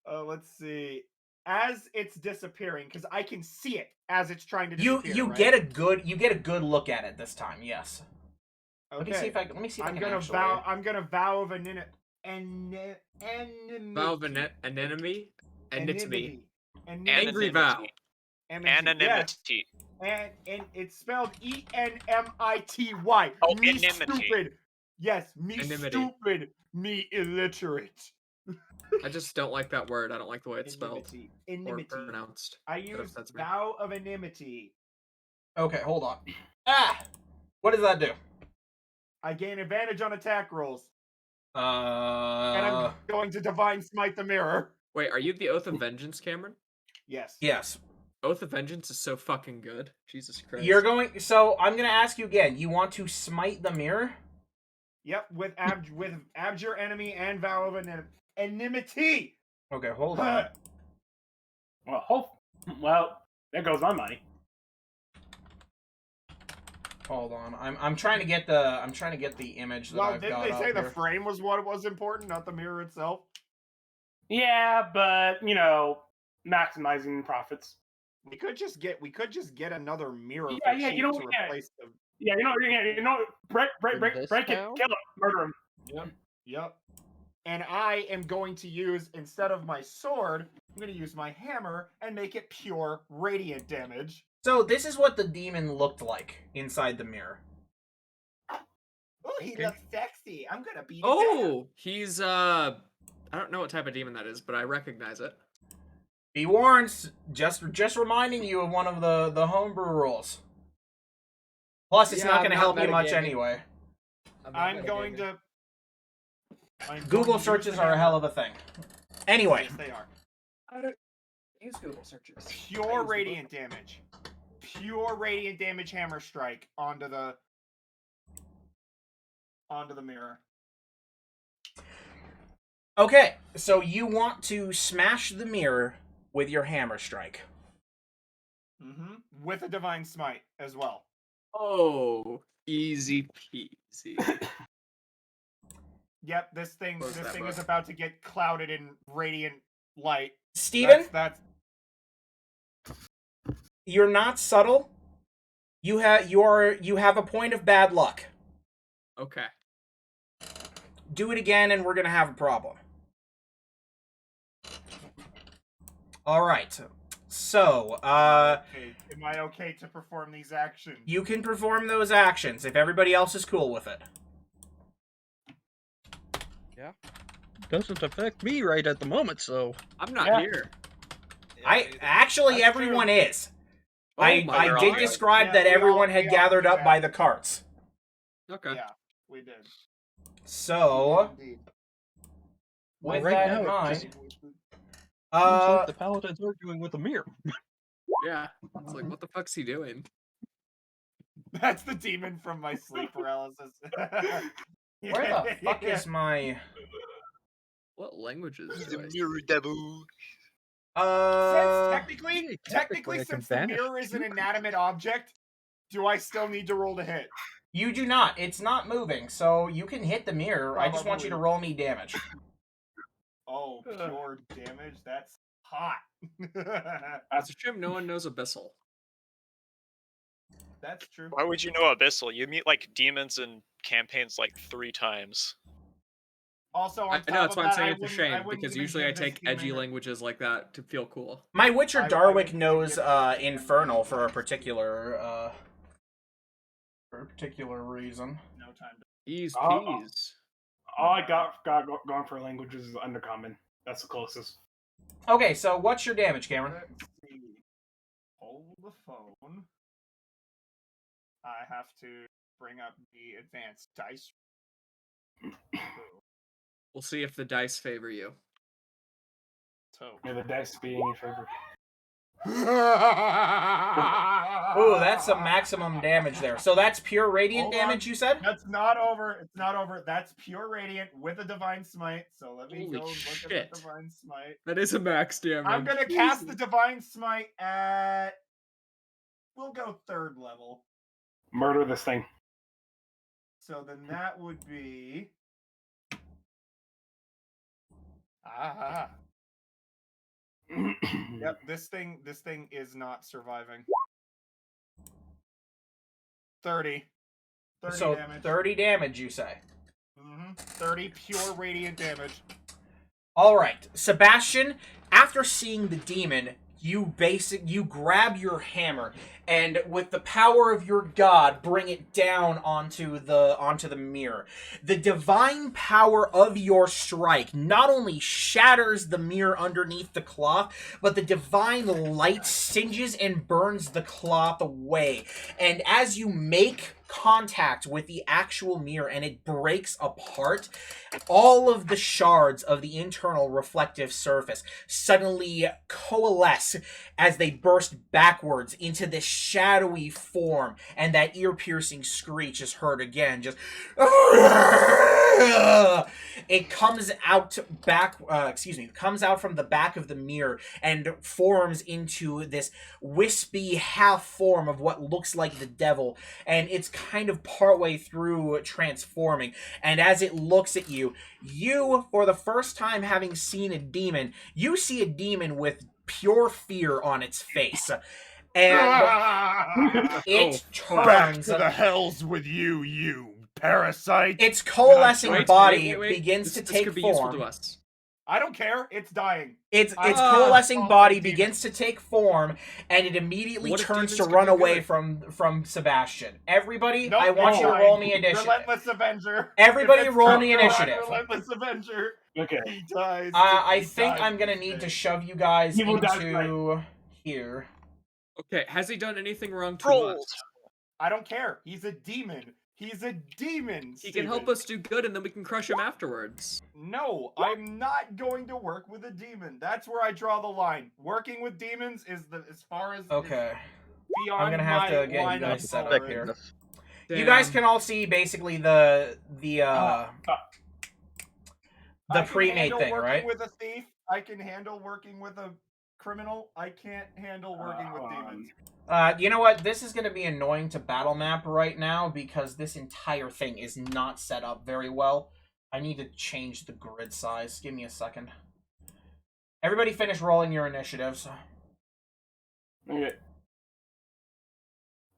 Let's see. As it's disappearing, because I can see it as it's trying to disappear. You right? get a good look at it this time. Yes. Okay. Let me see if I I'm can gonna actually... I'm gonna vow of an enemy. Vow of an enemy? Enmity. Angry vow. Anonymity. And it's spelled Enmity. Oh, me enmity. stupid. Yes, me Enmity. stupid. Me illiterate. I just don't like that word. I don't like the way it's spelled Enmity. or pronounced. I That use upsets me. vow of enmity. Okay, hold on. What does that do? I gain advantage on attack rolls. And Uh, I'm going to divine smite the mirror. Wait, are you the Oath of Vengeance, Cameron? Yes. yes. Oath of Vengeance is so fucking good. Jesus Christ. So I'm gonna ask you again. You want to smite the mirror? Yep, with abjure enemy and vow of enmity. Okay, hold on. Well, there goes my money. Hold on. I'm trying to get the image that I've Didn't got they up say the here. frame was what was important, not the mirror itself? Yeah, but maximizing profits. We could just get another mirror Yeah, for yeah, cheap you know, to yeah. replace the. Yeah, break In this it, town? kill it, murder him. Yep. And I am going to use, instead of my sword, I'm going to use my hammer and make it pure radiant damage. So this is what the demon looked like inside the mirror. Oh, he Okay. looks sexy. I'm going to beat it Oh, he's I don't know what type of demon that is, but I recognize it. Be warned, just reminding you of one of the homebrew rules. Plus, it's Yeah, not I'm going to not help you much metagaming. anyway. I'm going to Google use searches the are a hammer. hell of a thing. Anyway, Yes, they are. I don't use Google searches. Pure radiant damage. Pure radiant damage hammer strike onto the mirror. okay, so you want to smash the mirror with your hammer strike. Mm-hmm. With a divine smite as well. Oh, easy peasy. Yep, this thing Close that book. is about to get clouded in radiant light. Steven, That's you're not subtle. You have a point of bad luck. Okay. Do it again and we're going to have a problem. All right. So, okay. Am I okay to perform these actions? you can perform those actions if everybody else is cool with it. Doesn't affect me right at the moment, so I'm not Yeah. here. Actually, That's everyone true. is. Oh I my did God. describe Yeah, that we all- everyone had we all gathered do up that. by the carts. Okay. Yeah, we did. So, Indeed. well, with right that now in it mind, just seems like uh, the paladin's arguing with a mirror. Yeah. It's like, what the fuck's he doing? That's the demon from my sleep paralysis. where the fuck is my? What languages The do I mirror devil. Technically, technically I can since the banish mirror is an two inanimate object, do I still need to roll to hit? You do not. It's not moving, so you can hit the mirror. I just want you to roll me damage. Oh, pure damage? That's hot. That's a shame no one knows Abyssal. That's true. Why would you know Abyssal? You meet like demons in campaigns like 3 times. Also, on I top know, that's of why I'm that, saying I it's a wouldn't- shame, I wouldn't because even usually I give this take edgy demon- languages like that to feel cool. My Witcher I Darwick wouldn't knows give this demon Infernal for a particular reason. No time to... Ease Oh. peas. All I got going for languages is undercommon. That's the closest. Okay, so what's your damage, Cameron? Let's see. Hold the phone. I have to bring up the advanced dice. We'll see if the dice favor you. So. May the dice be in your favor. Ooh, that's some maximum damage there. So that's pure radiant Hold on. damage, you said? That's not over. It's not over. That's pure radiant with a divine smite. So let me Holy go look shit. at the divine smite. That is a max damage. I'm gonna cast the divine smite at. We'll go 3rd level. Murder this thing. So then that would be. Yep, this thing is not surviving. 30. 30 So damage. 30 damage, you say? 30 pure radiant damage. All right, Sebastian. After seeing the demon, you grab your hammer and, with the power of your god, bring it down onto the mirror. The divine power of your strike not only shatters the mirror underneath the cloth, but the divine light singes and burns the cloth away. And as you make contact with the actual mirror and it breaks apart, all of the shards of the internal reflective surface suddenly coalesce as they burst backwards into this shadowy form, and that ear-piercing screech is heard again. Just it comes out comes out from the back of the mirror and forms into this wispy half form of what looks like the devil, and it's kind of partway through transforming. And as it looks at you, for the first time having seen a demon, you see a demon with pure fear on its face. And it Back turns. to the hells with you, you parasite. Its coalescing Wait, body wait. begins This to take could be form. useful to us. I don't care. It's dying. Its Ah, coalescing oh, body demon. begins to take form, and it immediately What if turns demons to could run do away good? from Sebastian. Everybody, Nope, I want you to fine. roll me initiative. Relentless Avenger. Everybody If it's roll not me gone, initiative. Relentless Avenger. Okay. He dies. I He think dies I'm gonna this need to day. shove you guys He will die into here. Okay, has he done anything wrong to Rolled. us? I don't care. He's a demon. He's a demon. He can help Steven. us do good, and then we can crush him afterwards. No, I'm not going to work with a demon. That's where I draw the line. Working with demons is as far as Okay. beyond I'm gonna have my to get you line guys of set up tolerance. here. You guys Damn. can all see basically the I can pre-made handle thing, working right? with a thief. I can handle working with a criminal. I can't handle working with demons. You know what? This is going to be annoying to battle map right now because this entire thing is not set up very well. I need to change the grid size. Give me a second. Everybody finish rolling your initiatives. Okay.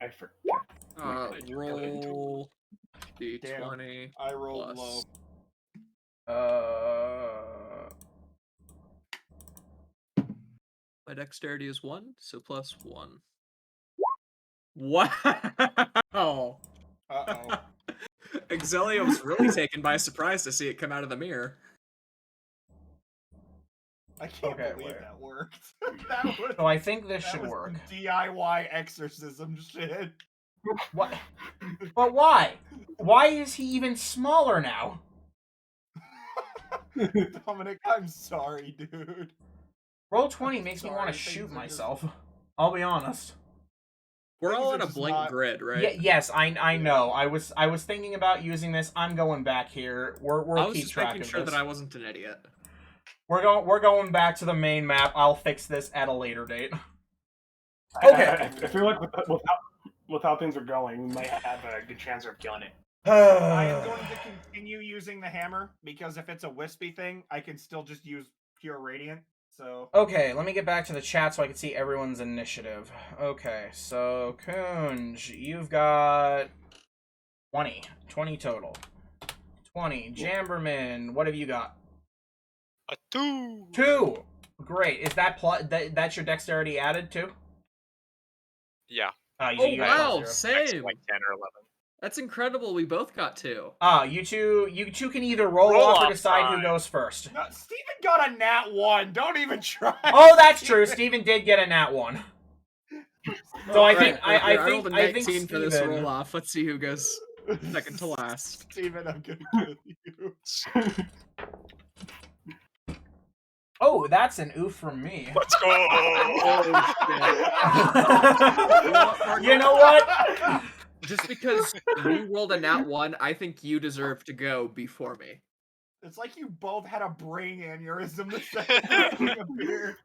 I forgot. Roll D20 I rolled plus. low. My dexterity is 1, so plus 1. Wow! Uh-oh. Exelia was really taken by surprise to see it come out of the mirror. I can't Okay, believe wait. that worked. that was, So I think this that should was work. some DIY exorcism shit. What? But why? Why is he even smaller now? Dominic, I'm sorry, dude. Roll 20 makes me want to Sorry, shoot things are just- myself. I'll be honest. We're all Things on are a just blank not- grid, right? Yes, I know. I was thinking about using this. I'm going back here. I We'll was keep just track making of sure this. that I wasn't an idiot. We're going back to the main map. I'll fix this at a later date. Okay. I feel like with how things are going, we might have a good chance of killing it. I am going to continue using the hammer because if it's a wispy thing, I can still just use pure radiant. So Okay, let me get back to the chat so I can see everyone's initiative. Okay, so Kunj, you've got 20 total. 20. Jamberman, what have you got? A 2. 2. Great. Is that that's your dexterity added too? Yeah. You got wow, +0. same. Like 10 or 11. That's incredible. We both got 2. You two can either roll Roll off or off decide who time. goes first. no, Steven got a nat 1. Don't even try. Oh, that's true. Steven did get a nat 1. So I think I rolled a think 19 for this Steven- roll off. Let's see who goes second to last. Steven, I'm gonna kill you. Oh, that's an oof from me. Let's go. You know what? Just because you rolled a nat 1, I think you deserve to go before me. It's like you both had a brain aneurysm the second this thing appeared.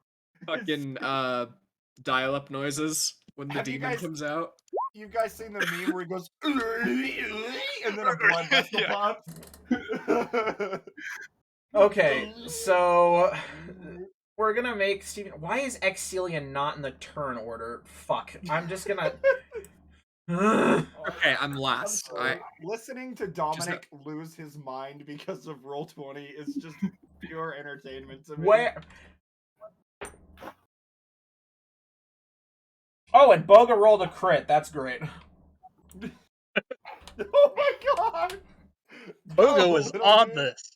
Fucking dial-up noises when the Have you demon guys- comes out. You guys seen the meme where he goes and then a blood vessel Yeah. pops? Okay, so we're gonna make Steven. Why is Excelia not in the turn order? Fuck. I'm just gonna. Okay, I'm last. sorry. Listening to Dominic lose his mind because of Roll20 is just pure entertainment to me. Where? Oh, and Boga rolled a crit. That's great. Oh my god! Bogo is little on dude. this.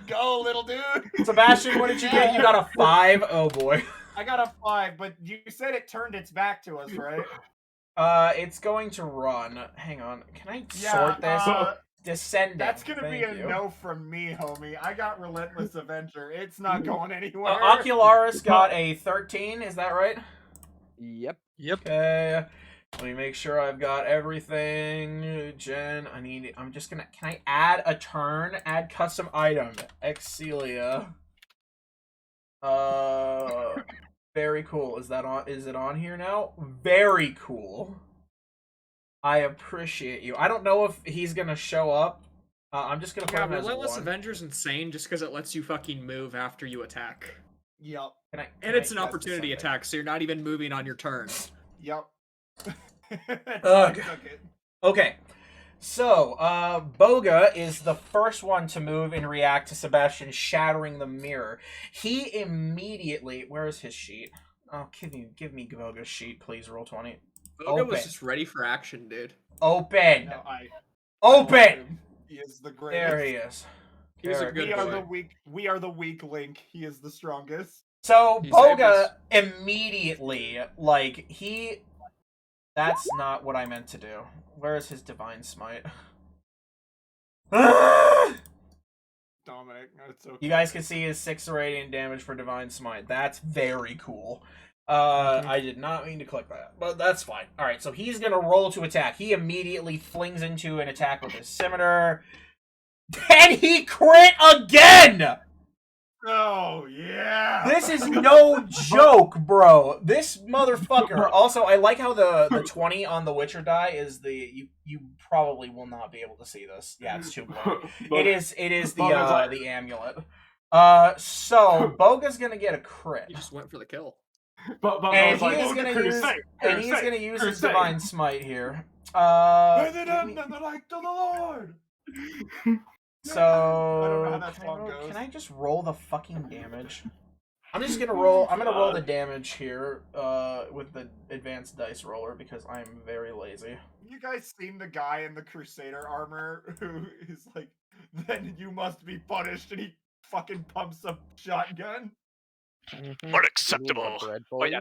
Go, little dude! Sebastian, what did you get? You got a 5? Oh boy. I got a 5, but you said it turned its back to us, right? It's going to run. Hang on. Can I Yeah, sort this? Descending. That's gonna be a Thank you. no from me, homie. I got Relentless Avenger. It's not going anywhere. Ocularis got a 13. Is that right? Yep. Okay. Let me make sure I've got everything. Jen, I'm just gonna, can I add a turn? Add custom item. Excelia. Very cool. Is it on here now? Very cool. I appreciate you. I don't know if he's gonna show up. I'm just gonna put Yeah, him as Relentless 1. Avenger's insane just because it lets you fucking move after you attack. Yep. And it's an That's opportunity something. attack, so you're not even moving on your turns. Yep. Ugh. Took it. Okay. So, Boga is the first one to move and react to Sebastian shattering the mirror. He immediately... Where is his sheet? Oh, give me Boga's sheet, please. Roll 20. Boga was just ready for action, dude. Open! No, I Open! love him. He is the greatest. There he is. He was a good We are boy. the weak. We are the weak link. He is the strongest. So, He saved us. Boga immediately, like, he... That's not what I meant to do. Where is his Divine Smite? Dominic, it's okay. You guys can see his 6 radiant damage for Divine Smite. That's very cool. I did not mean to click that, but that's fine. Alright, so he's going to roll to attack. He immediately flings into an attack with his Scimitar. And he crit again! Oh, yeah! This is no joke, bro. This motherfucker. Also, I like how the 20 on the Witcher die is the... You probably will not be able to see this. Yeah, it's too blurry. It is the amulet. So, Boga's gonna get a crit. He just went for the kill. And he is gonna use his Divine Smite here. President and the light of the Lord! So, I don't know how that song goes. can I just roll the fucking damage? I'm just gonna roll. I'm gonna roll the damage here with the advanced dice roller because I'm very lazy. You guys seen the guy in the Crusader armor who is like, then you must be punished, and he fucking pumps a shotgun? Unacceptable. Oh, yeah.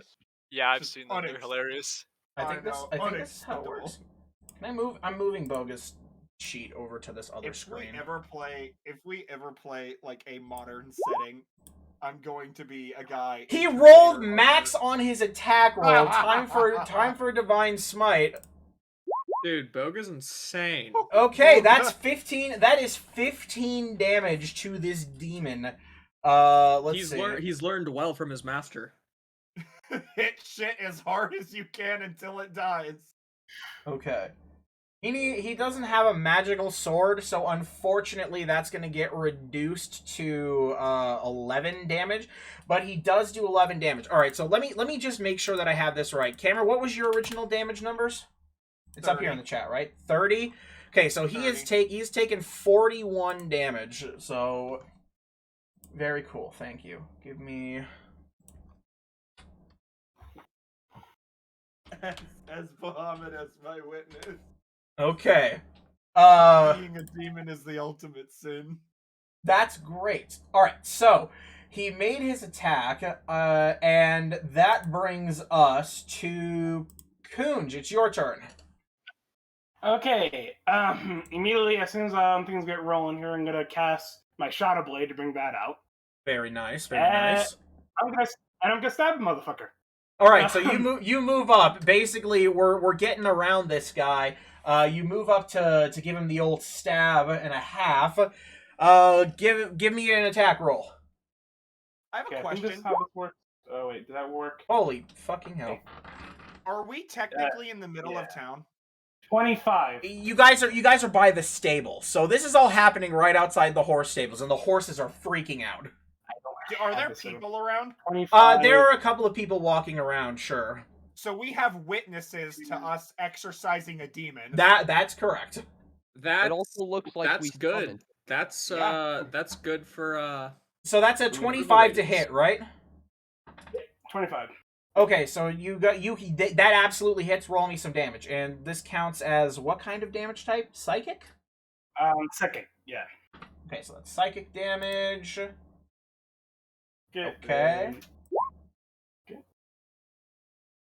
Yeah, I've Just seen them. They're unex- hilarious. I think this is how it unacceptable. works. Can I move? I'm moving Boga's sheet over to this other screen. If we ever play like a modern setting, I'm going to be a guy. He in rolled Crusader max armor. on his attack roll. Time for Divine Smite. Dude, Boga's insane. Okay, that's 15. That is 15 damage to this demon. Let's see. He's learned well from his master. Hit shit as hard as you can until it dies. Okay. He doesn't have a magical sword, so unfortunately that's going to get reduced to 11 damage. But he does do 11 damage. All right, so let me just make sure that I have this right. Cameron, what was your original damage numbers? It's 30. Up here in the chat, right? 30. Okay, so he's taken 41 damage. So very cool. Thank you. Give me as Bahamut as my witness. Okay. Being a demon is the ultimate sin. That's great. All right, so he made his attack, and that brings us to Kunj. It's your turn. Okay. Immediately, as soon as things get rolling here, I'm gonna cast my Shadow Blade to bring that out. Very nice. Very nice. I'm gonna stab the motherfucker. All right, so you move up. Basically, we're getting around this guy. You move up to give him the old stab and a half. Give me an attack roll. I have a question. I think this is how this works. Oh wait, did that work? Holy fucking hell! Are we technically in the middle of town? 25. You guys are by the stable, so this is all happening right outside the horse stables, and the horses are freaking out. Are there people around? 25. There are a couple of people walking around, sure. So we have witnesses to us exorcising a demon. That's correct. It also looks like that's good. That's good for So that's a 25 to hit, right? 25. Okay, so that absolutely hits. Roll me some damage, and this counts as what kind of damage type? Psychic? Second, yeah. Okay, so that's psychic damage. Good. Okay.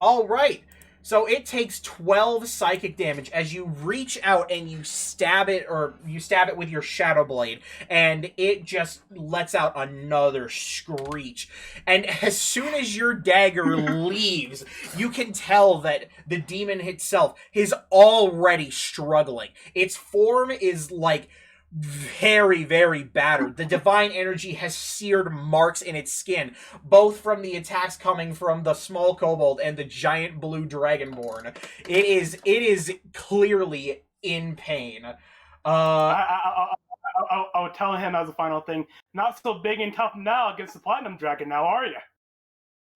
All right. So it takes 12 psychic damage as you reach out and you stab it with your Shadow Blade, and it just lets out another screech. And as soon as your dagger leaves, you can tell that the demon itself is already struggling. Its form is like very, very battered. The divine energy has seared marks in its skin, both from the attacks coming from the small kobold and the giant blue dragonborn. It is clearly in pain. I'll I'll tell him as a final thing. Not so big and tough now against the Platinum Dragon, now are you?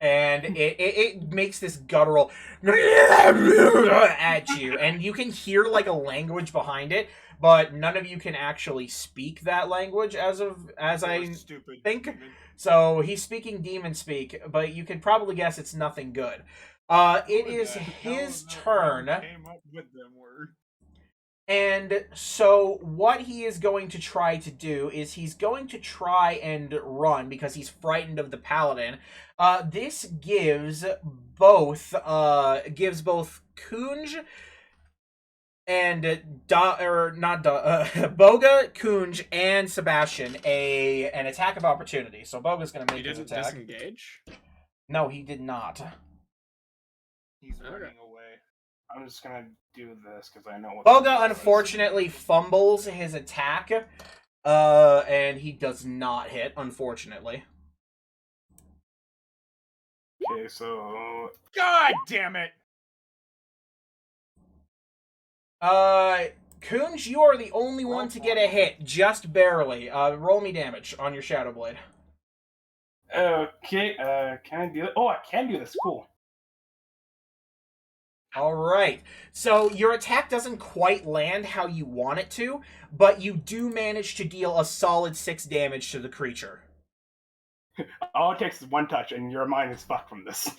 And it makes this guttural at you, and you can hear like a language behind it, but none of you can actually speak that language as I stupid think. demon. So he's speaking demon speak, but you can probably guess it's nothing good. It Who is the hell his is that turn. one came up with them words? And so what he is going to try to do is he's going to try and run because he's frightened of the paladin. This gives both Kunj and Boga, Kunj, and Sebastian an attack of opportunity. So Boga's going to He make his didn't attack. disengage. No, he did not. He's Okay. running away. I'm just gonna do this because I know what. Boga unfortunately fumbles his attack, and he does not hit, unfortunately. Okay, so God damn it! Kunj, you are the only one to get a hit, just barely. Roll me damage on your Shadow Blade. okay, can I do it? Oh, I can do this. Cool. Alright, so your attack doesn't quite land how you want it to, but you do manage to deal a solid 6 damage to the creature. All it takes is one touch, and your mind is fucked from this.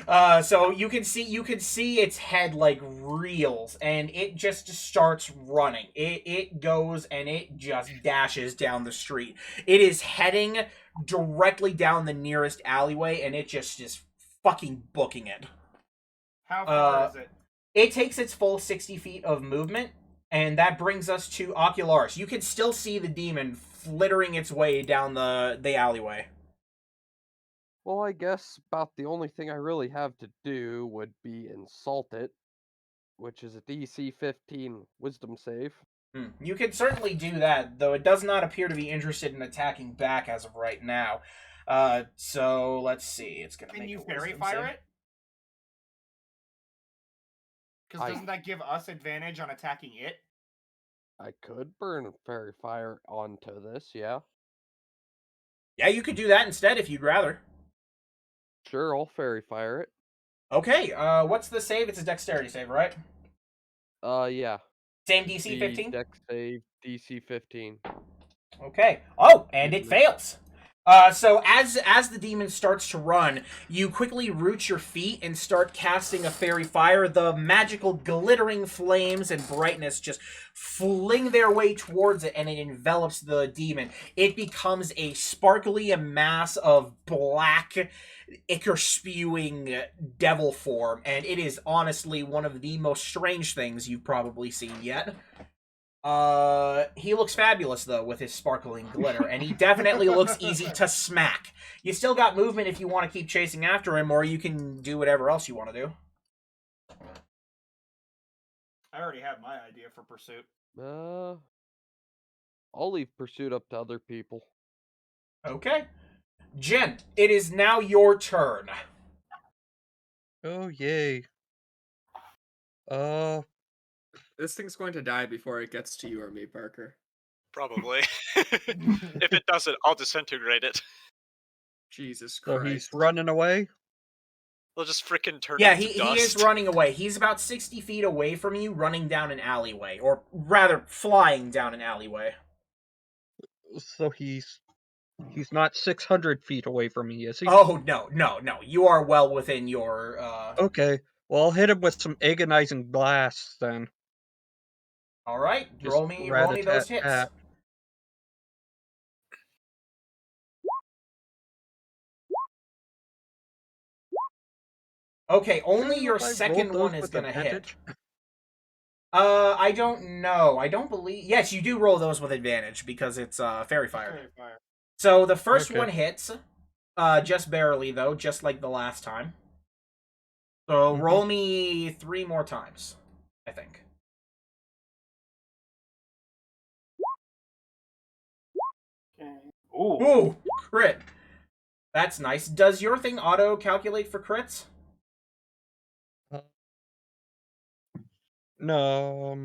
So you can see its head like reels, and it just starts running. It goes and it just dashes down the street. It is heading directly down the nearest alleyway, and it just is fucking booking it. How far is it? It takes its full 60 feet of movement, and that brings us to Ocularis. You can still see the demon flittering its way down the alleyway. Well, I guess about the only thing I really have to do would be insult it, which is a DC 15 Wisdom save. You can certainly do that, though it does not appear to be interested in attacking back as of right now. So let's see. It's gonna Can make you a fairy wisdom fire save. it? Because doesn't that give us advantage on attacking it? I could burn fairy fire onto this, yeah. Yeah, you could do that instead if you'd rather. Sure, I'll fairy fire it. Okay, what's the save? It's a dexterity save, right? Yeah. Same DC 15? Dex save, DC 15. Okay. Oh, and it fails. So as the demon starts to run, you quickly root your feet and start casting a fairy fire. The magical glittering flames and brightness just fling their way towards it, and it envelops the demon. It becomes a sparkly mass of black, ichor-spewing devil form, and it is honestly one of the most strange things you've probably seen yet. He looks fabulous, though, with his sparkling glitter, and he definitely looks easy to smack. You still got movement if you want to keep chasing after him, or you can do whatever else you want to do. I already have my idea for pursuit. I'll leave pursuit up to other people. Okay. Jen, it is now your turn. Oh, yay. This thing's going to die before it gets to you or me, Parker. Probably. If it doesn't, I'll disintegrate it. Jesus So Christ. he's running away? They'll just frickin' turn Yeah, into dust. he is running away. He's about 60 feet away from you, running down an alleyway. Or rather, flying down an alleyway. So he's not 600 feet away from me, is he? Oh, no. You are well within your, Okay. Well, I'll hit him with some agonizing blasts, then. Alright, Just roll me those hits. rat-a-tat-tat. Okay, only I don't know your if I rolled second those one is with gonna hit. advantage. I don't know. I don't believe... Yes, you do roll those with advantage, because it's, fairy fire. Fairy fire. So, the first Okay. one hits, just barely, though, just like the last time. So, roll me 3 more times, I think. Okay. Ooh. Ooh, crit. That's nice. Does your thing auto-calculate for crits? No,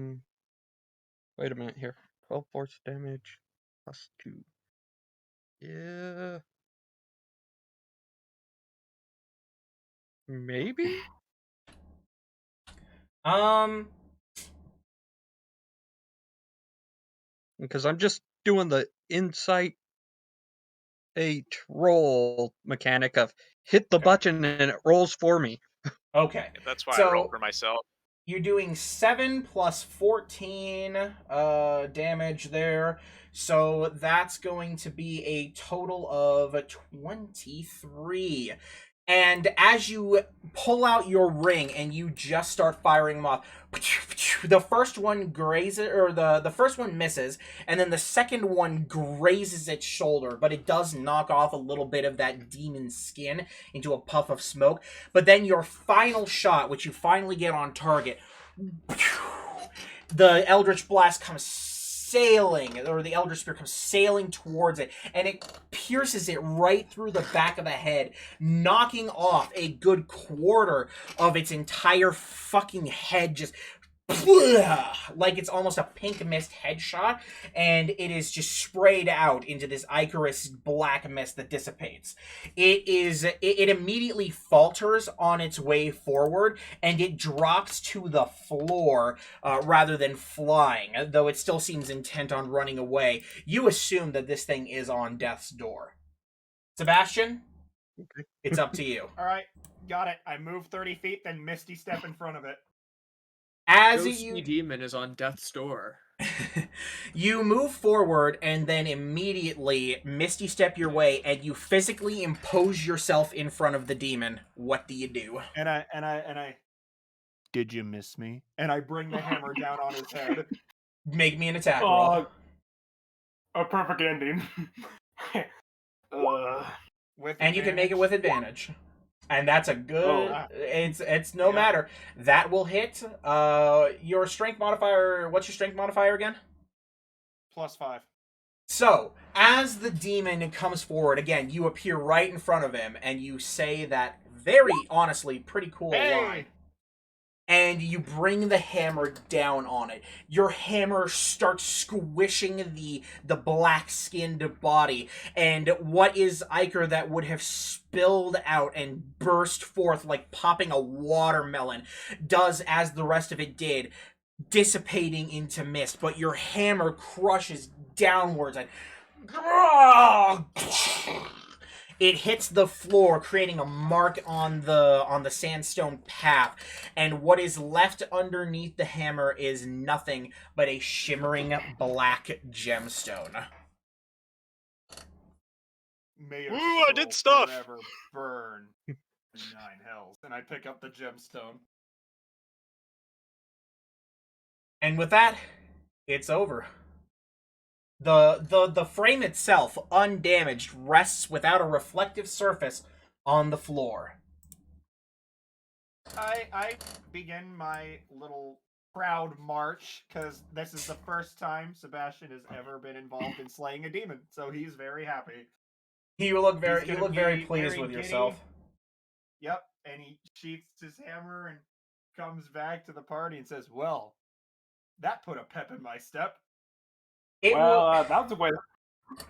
wait a minute here. 12 force damage plus 2. Yeah. Maybe? Because I'm just doing the insight a troll mechanic of hit the button and it rolls for me. Okay. That's why I roll So for myself. you're doing 7 plus 14 damage there. So that's going to be a total of 23. And as you pull out your ring and you just start firing them off, the first one grazes, or the first one misses, and then the second one grazes its shoulder, but it does knock off a little bit of that demon skin into a puff of smoke. But then your final shot, which you finally get on target, the Eldritch Blast comes sailing, or the Eldritch Spear comes sailing towards it, and it pierces it right through the back of the head, knocking off a good quarter of its entire fucking head, just like it's almost a pink mist headshot, and it is just sprayed out into this ichorous black mist that dissipates. It immediately falters on its way forward, and it drops to the floor rather than flying, though it still seems intent on running away. You assume that this thing is on death's door. Sebastian, Okay. it's up to you. All right, got it. I move 30 feet, then Misty step in front of it. As Ghosty Demon is on death's door. You move forward and then immediately misty step your way, and you physically impose yourself in front of the demon. What do you do? And I. Did you miss me? And I bring the hammer down on his head. Make me an attack roll. A perfect ending. And you can make it with advantage. And that's a good. It's no matter. That will hit. Your strength modifier. What's your strength modifier again? +5. So, as the demon comes forward, again, you appear right in front of him, and you say that very honestly pretty cool line. And you bring the hammer down on it. Your hammer starts squishing the black-skinned body, and what is ichor that would have spilled out and burst forth like popping a watermelon does as the rest of it did, dissipating into mist. But your hammer crushes downwards and it hits the floor, creating a mark on the sandstone path, and what is left underneath the hammer is nothing but a shimmering black gemstone. May your Ooh, I did soul stuff. forever burn in 9 hells. And I pick up the gemstone. And with that, it's over. The frame itself, undamaged, rests without a reflective surface on the floor. I begin my little proud march, because this is the first time Sebastian has ever been involved in slaying a demon, so he's very happy. You look very pleased very with giddy. yourself. Yep, and he sheaths his hammer and comes back to the party and says, "Well, that put a pep in my step." That that was a way.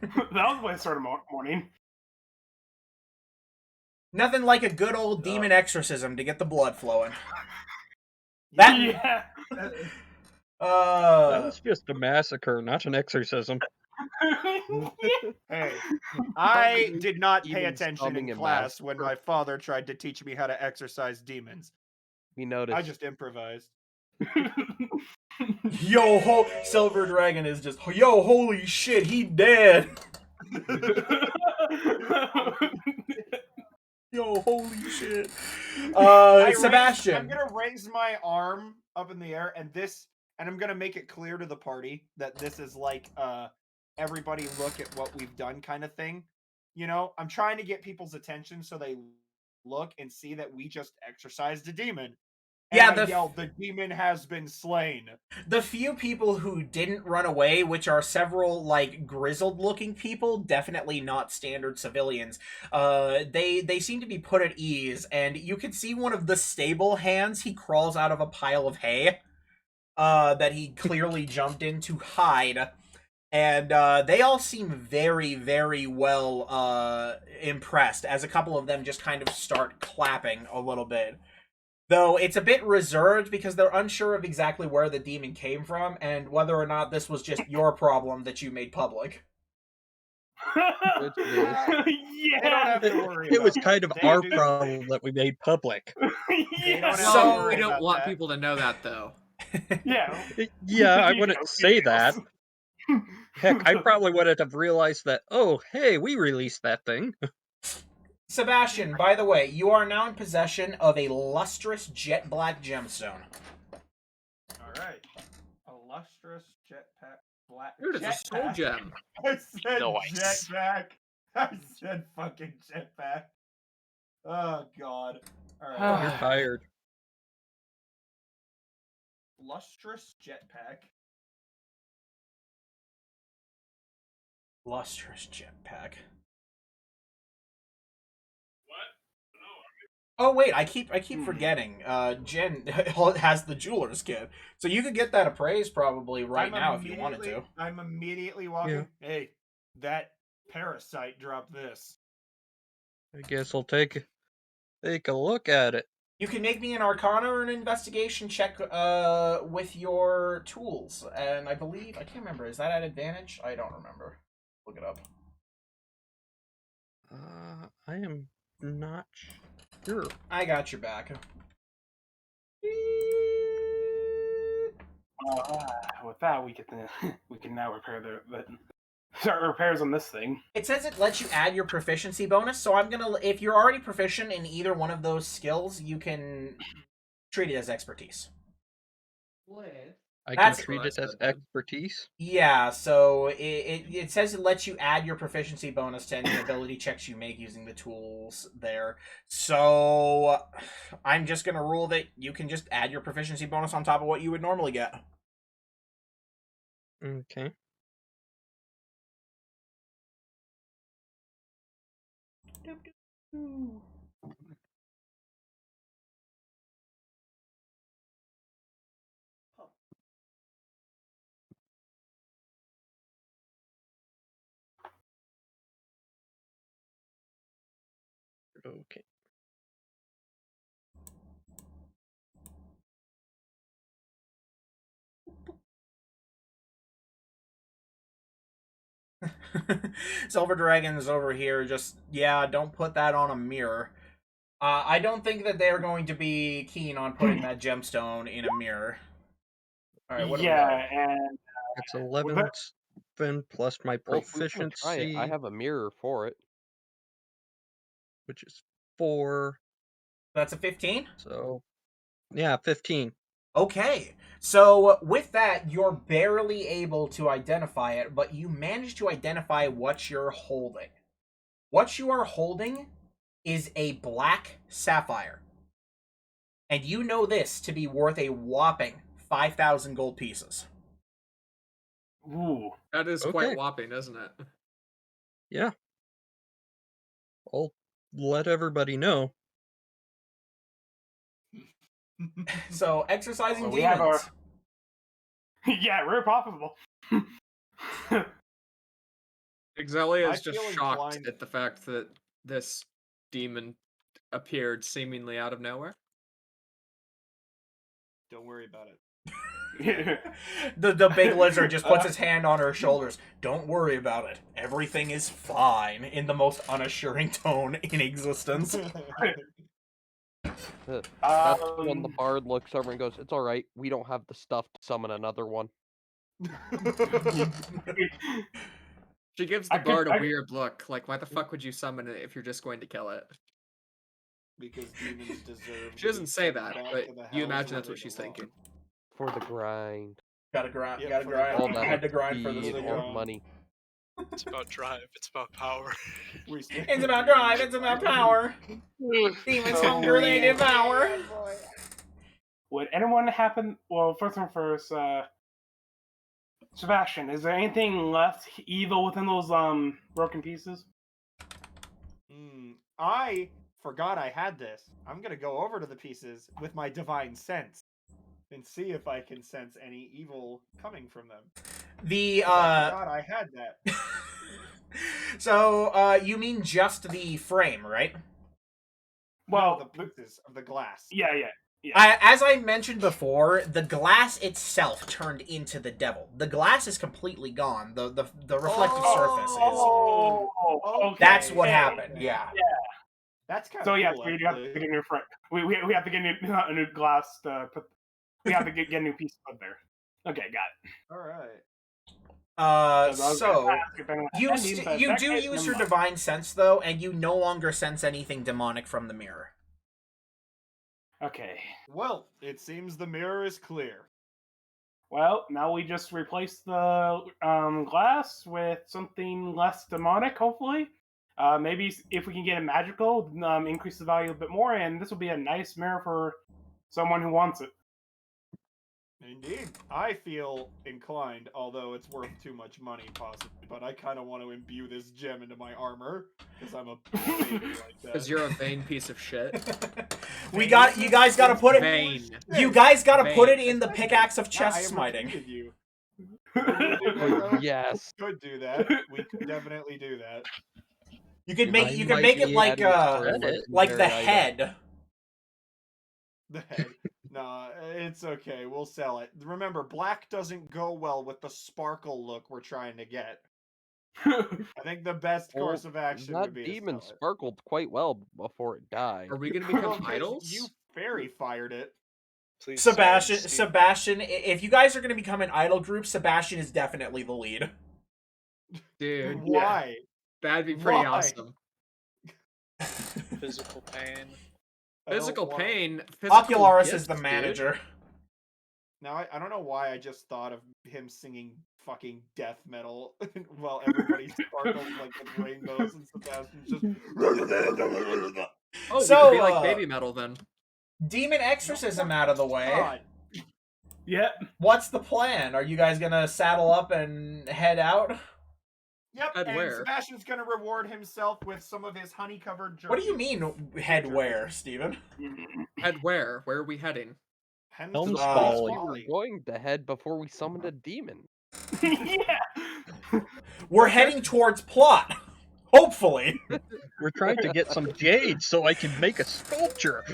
That was a way to start a morning. Nothing like a good old demon exorcism to get the blood flowing. Yeah. That was just a massacre, not an exorcism. Hey, I did not pay Demons attention coming in in class when massacre. my father tried to teach me how to exorcise demons. We noticed. I just improvised. Silver Dragon is just, yo, holy shit, he dead. Yo, holy shit. Sebastian. I'm gonna raise my arm up in the air, and I'm gonna make it clear to the party that this is like everybody look at what we've done kind of thing. You know, I'm trying to get people's attention so they look and see that we just exorcised a demon. And I yelled, "The demon has been slain." The few people who didn't run away, which are several like grizzled-looking people, definitely not standard civilians. They seem to be put at ease, and you can see one of the stable hands. He crawls out of a pile of hay that he clearly jumped in to hide. And they all seem very, very well impressed, as a couple of them just kind of start clapping a little bit. Though it's a bit reserved because they're unsure of exactly where the demon came from and whether or not this was just your problem that you made public. Which it is. They don't have to worry It was about kind of that. They our do- problem that we made public. They don't have to So- worry we don't about want that. people to know that though. Yeah. Yeah, I You wouldn't know, say that. details. Heck, I probably wouldn't have realized that, oh, hey, we released that thing. Sebastian, by the way, you are now in possession of a lustrous jet black gemstone. All right. A lustrous jetpack black. Dude, it's a soul jetpack. gem. I said Nice. jetpack. I said fucking jetpack. Oh god. All right. You're tired. Lustrous jetpack. Lustrous jetpack. Oh wait, I keep forgetting. Jen has the jeweler's kit, so you could get that appraised probably right I'm now if you wanted to. immediately- I'm immediately walking. Hey, that parasite dropped this. I guess I'll take a look at it. You can make me an Arcana or an Investigation check with your tools, and I believe I can't remember. Is that at advantage? I don't remember. Look it up. I am not sure. I got your back. With that, we can now repair the start repairs on this thing. It says it lets you add your proficiency bonus, so I'm gonna. If you're already proficient in either one of those skills, you can treat it as expertise. I can That's- treat it as That's good. expertise. Yeah, so it says it lets you add your proficiency bonus to any ability checks you make using the tools there. So I'm just gonna rule that you can just add your proficiency bonus on top of what you would normally get. Okay. Okay. Silver Dragon's over here. Just don't put that on a mirror. I don't think that they're going to be keen on putting that gemstone in a mirror. All right, what do we got? And It's 11 plus my Well, if we can try it, proficiency, I have a mirror for it. which is 4. That's a 15. So, yeah, 15. Okay, so with that, you're barely able to identify it, but you manage to identify what you're holding. What you are holding is a black sapphire. And you know this to be worth a whopping 5,000 gold pieces. ooh, That is Okay. quite whopping, isn't it? Yeah. I'll let everybody know. So, exercising So we have demons. yeah, very profitable. I Exelia is just feel shocked inclined- at the fact that this demon appeared seemingly out of nowhere. Don't worry about it. The big lizard just puts his hand on her shoulders. Don't worry about it. Everything is fine, in the most unassuring tone in existence. That's when the Um, bard looks over and goes, "It's all right. We don't have the stuff to summon another one." She gives the I could- bard a I- weird look, like, why the fuck would you summon it if you're just going to kill it? Because demons deserve. She doesn't to be say sent that, back but to the you hells imagine where that's what they she's belong. thinking. For the grind. Gotta grind. Yeah, Gotta for the grind. All that Had to grind for the speed the or grind. money. It's about drive. It's about power. We stand It's with about demons. drive. It's about power. Demons So hunger, they devour. would anyone happen? Well, first thing first, Sebastian, is there anything left evil within those broken pieces? I forgot I had this. I'm gonna go over to the pieces with my divine sense and see if I can sense any evil coming from them. The I forgot I had that. So you mean just the frame, right? Well, No, the pieces of the glass. yeah. As I mentioned before, the glass itself turned into the devil. The glass is completely gone. The reflective surface is. Oh, okay. That's what happened. Yeah. That's kind of So yeah, cool, we have to get a new frame. We have to get a new glass to put. We have to get a new piece put there. Okay, got it. All right. So you you do use your divine sense though, and you no longer sense anything demonic from the mirror. Okay. Well, it seems the mirror is clear. Well, now we just replace the glass with something less demonic, hopefully. Maybe if we can get it magical, increase the value a bit more, and this will be a nice mirror for someone who wants it. Indeed. I feel inclined, although it's worth too much money, possibly, but I kind of want to imbue this gem into my armor, because I'm a baby like that. Because you're a vain piece of shit. You guys gotta put it. Vain. You guys gotta put it Vain. in the pickaxe of I chest have smiting. repeated you. Yes. We could do that. We could definitely do that. You could I make might it be like adding it. like the legendary item. head. The head. Nah, it's okay. We'll sell it. Remember, black doesn't go well with the sparkle look we're trying to get. I think the best course of action would That be demon to sell it. sparkled quite well before it died. Are we gonna Well, become 'cause idols? You fairy fired it. Please, Sebastian, if you guys are gonna become an idol group, Sebastian is definitely the lead. Dude, Why? that'd be pretty Why? awesome. Physical pain. I don't Physical want- pain. Physical Ocularis gifts, is the dude. manager. Now, I don't know why I just thought of him singing fucking death metal while everybody sparkles like with rainbows and Sebastian's just. Oh, So, we could be like baby metal then. Demon exorcism out of the way. God. Yep. What's the plan? Are you guys gonna saddle up and head out? Yep, Head and where? Sebastian's gonna reward himself with some of his honey-covered jerky. What do you mean head where, Steven? Head where? Where are we heading? Hence Helm's the Folly. We were going to head before we summoned a demon. Yeah. We're heading towards plot. Hopefully. We're trying to get some jade so I can make a sculpture.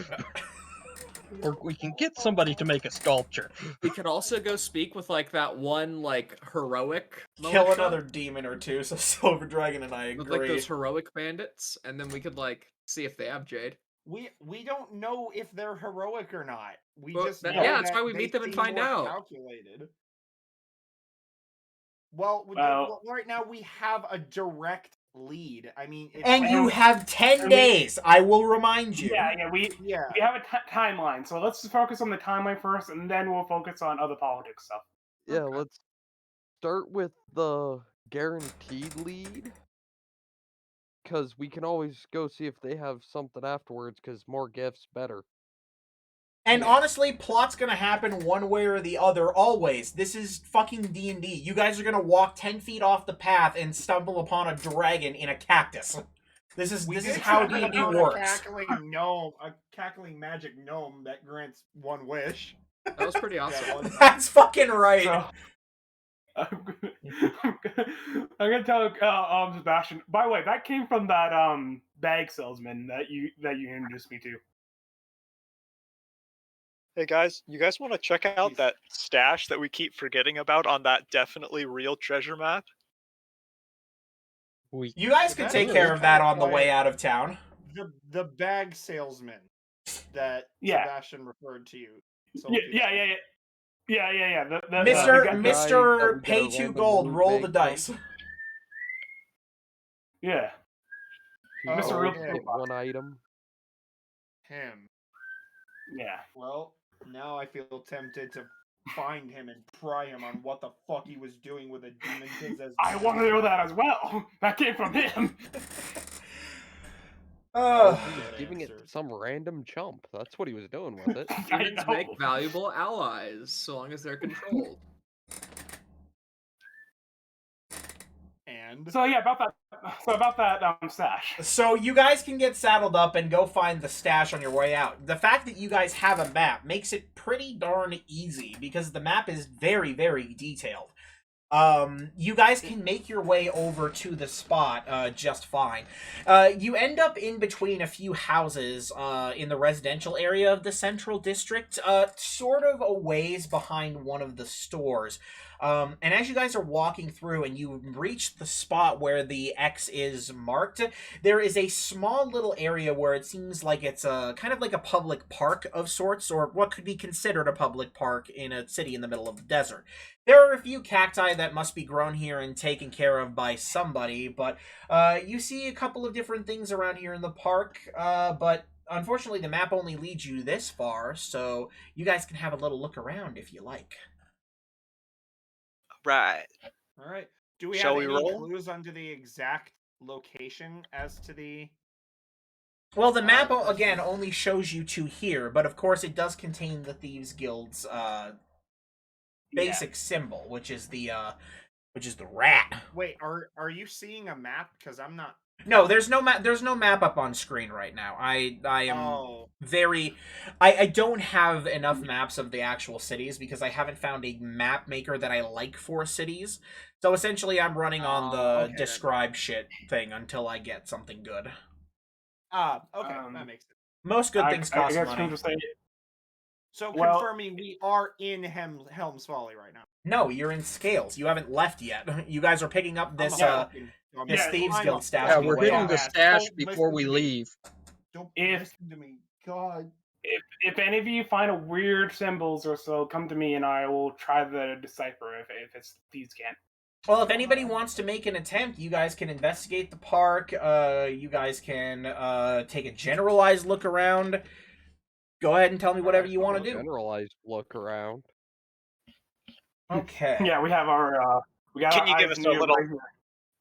Or we can get somebody to make a sculpture. We could also go speak with like that one like heroic Kill militia, another demon or two, so Silver Dragon and I with like agree. those heroic bandits, and then we could like see if they have jade. We don't know if they're heroic or not. We Well, just that- know yeah, that's that why we they meet them and seem find more out. Calculated. Well, Well- right now we have a direct lead. I mean, it's And like- you have 10 days, I will remind you. Yeah, we yeah. have a timeline, so let's focus on the timeline first, and then we'll focus on other politics stuff. Yeah, Okay. let's start with the guaranteed lead. Because we can always go see if they have something afterwards, because more gifts, better. And Yeah. honestly, plot's gonna happen one way or the other, always. This is fucking D&D. You guys are gonna walk 10 feet off the path and stumble upon a dragon in a cactus. This is did how stumble D&D upon works. a cackling magic gnome that grants one wish. That was pretty awesome. Yeah, one- That's fucking right. So, I'm gonna tell Sebastian. By the way, that came from that bag salesman that you introduced me to. Hey guys, you guys want to check out Please. that stash that we keep forgetting about on that definitely real treasure map? You guys could take care of that on the way out of town. The bag salesman that Yeah. Sebastian referred to you. Yeah. Mr. guy that Mr. we Pay get a 2 random gold, loot roll the bag dice. Yeah. Oh, Mr. Real okay. Get one item. Him. Yeah. Well, now I feel tempted to find him and pry him on what the fuck he was doing with a demon possessed. I want to know that as well. That came from him. He was Good giving it answers. to some random chump. That's what he was doing with it. I Humans know. make valuable allies so long as they're controlled. And So yeah, about that stash. So you guys can get saddled up and go find the stash on your way out. The fact that you guys have a map makes it pretty darn easy because the map is very, very detailed. You guys can make your way over to the spot just fine. You end up in between a few houses in the residential area of the central district, sort of a ways behind one of the stores. And as you guys are walking through and you reach the spot where the X is marked, there is a small little area where it seems like it's a kind of like a public park of sorts, or what could be considered a public park in a city in the middle of the desert. There are a few cacti that must be grown here and taken care of by somebody, but you see a couple of different things around here in the park, but unfortunately the map only leads you this far, so you guys can have a little look around if you like. Right. All right. Do we Shall have we any roll? clues onto the exact location as to the... Well, the map, again, only shows you to here, but of course it does contain the Thieves Guild's basic symbol, which is the rat. Wait, are you seeing a map? Because I'm not... No, there's no map. There's no map up on screen right now. I am very. I don't have enough maps of the actual cities because I haven't found a map maker that I like for cities. So essentially, I'm running on the describe shit thing until I get something good. Okay, that makes sense. Most good things cost money. So confirming we are in Helm's Folly right now. No, you're in Scales. You haven't left yet. You guys are picking up this this Thieves Guild stash. Yeah, we're hitting the stash before we leave. Don't listen to me, God. If any of you find a weird symbols or so, come to me and I will try to decipher if it's these can't. Well, if anybody wants to make an attempt, you guys can investigate the park. You guys can take a generalized look around. Go ahead and tell me whatever you want to do. Generalized look around. Okay. Yeah, we have our. We got. Can you give us a little?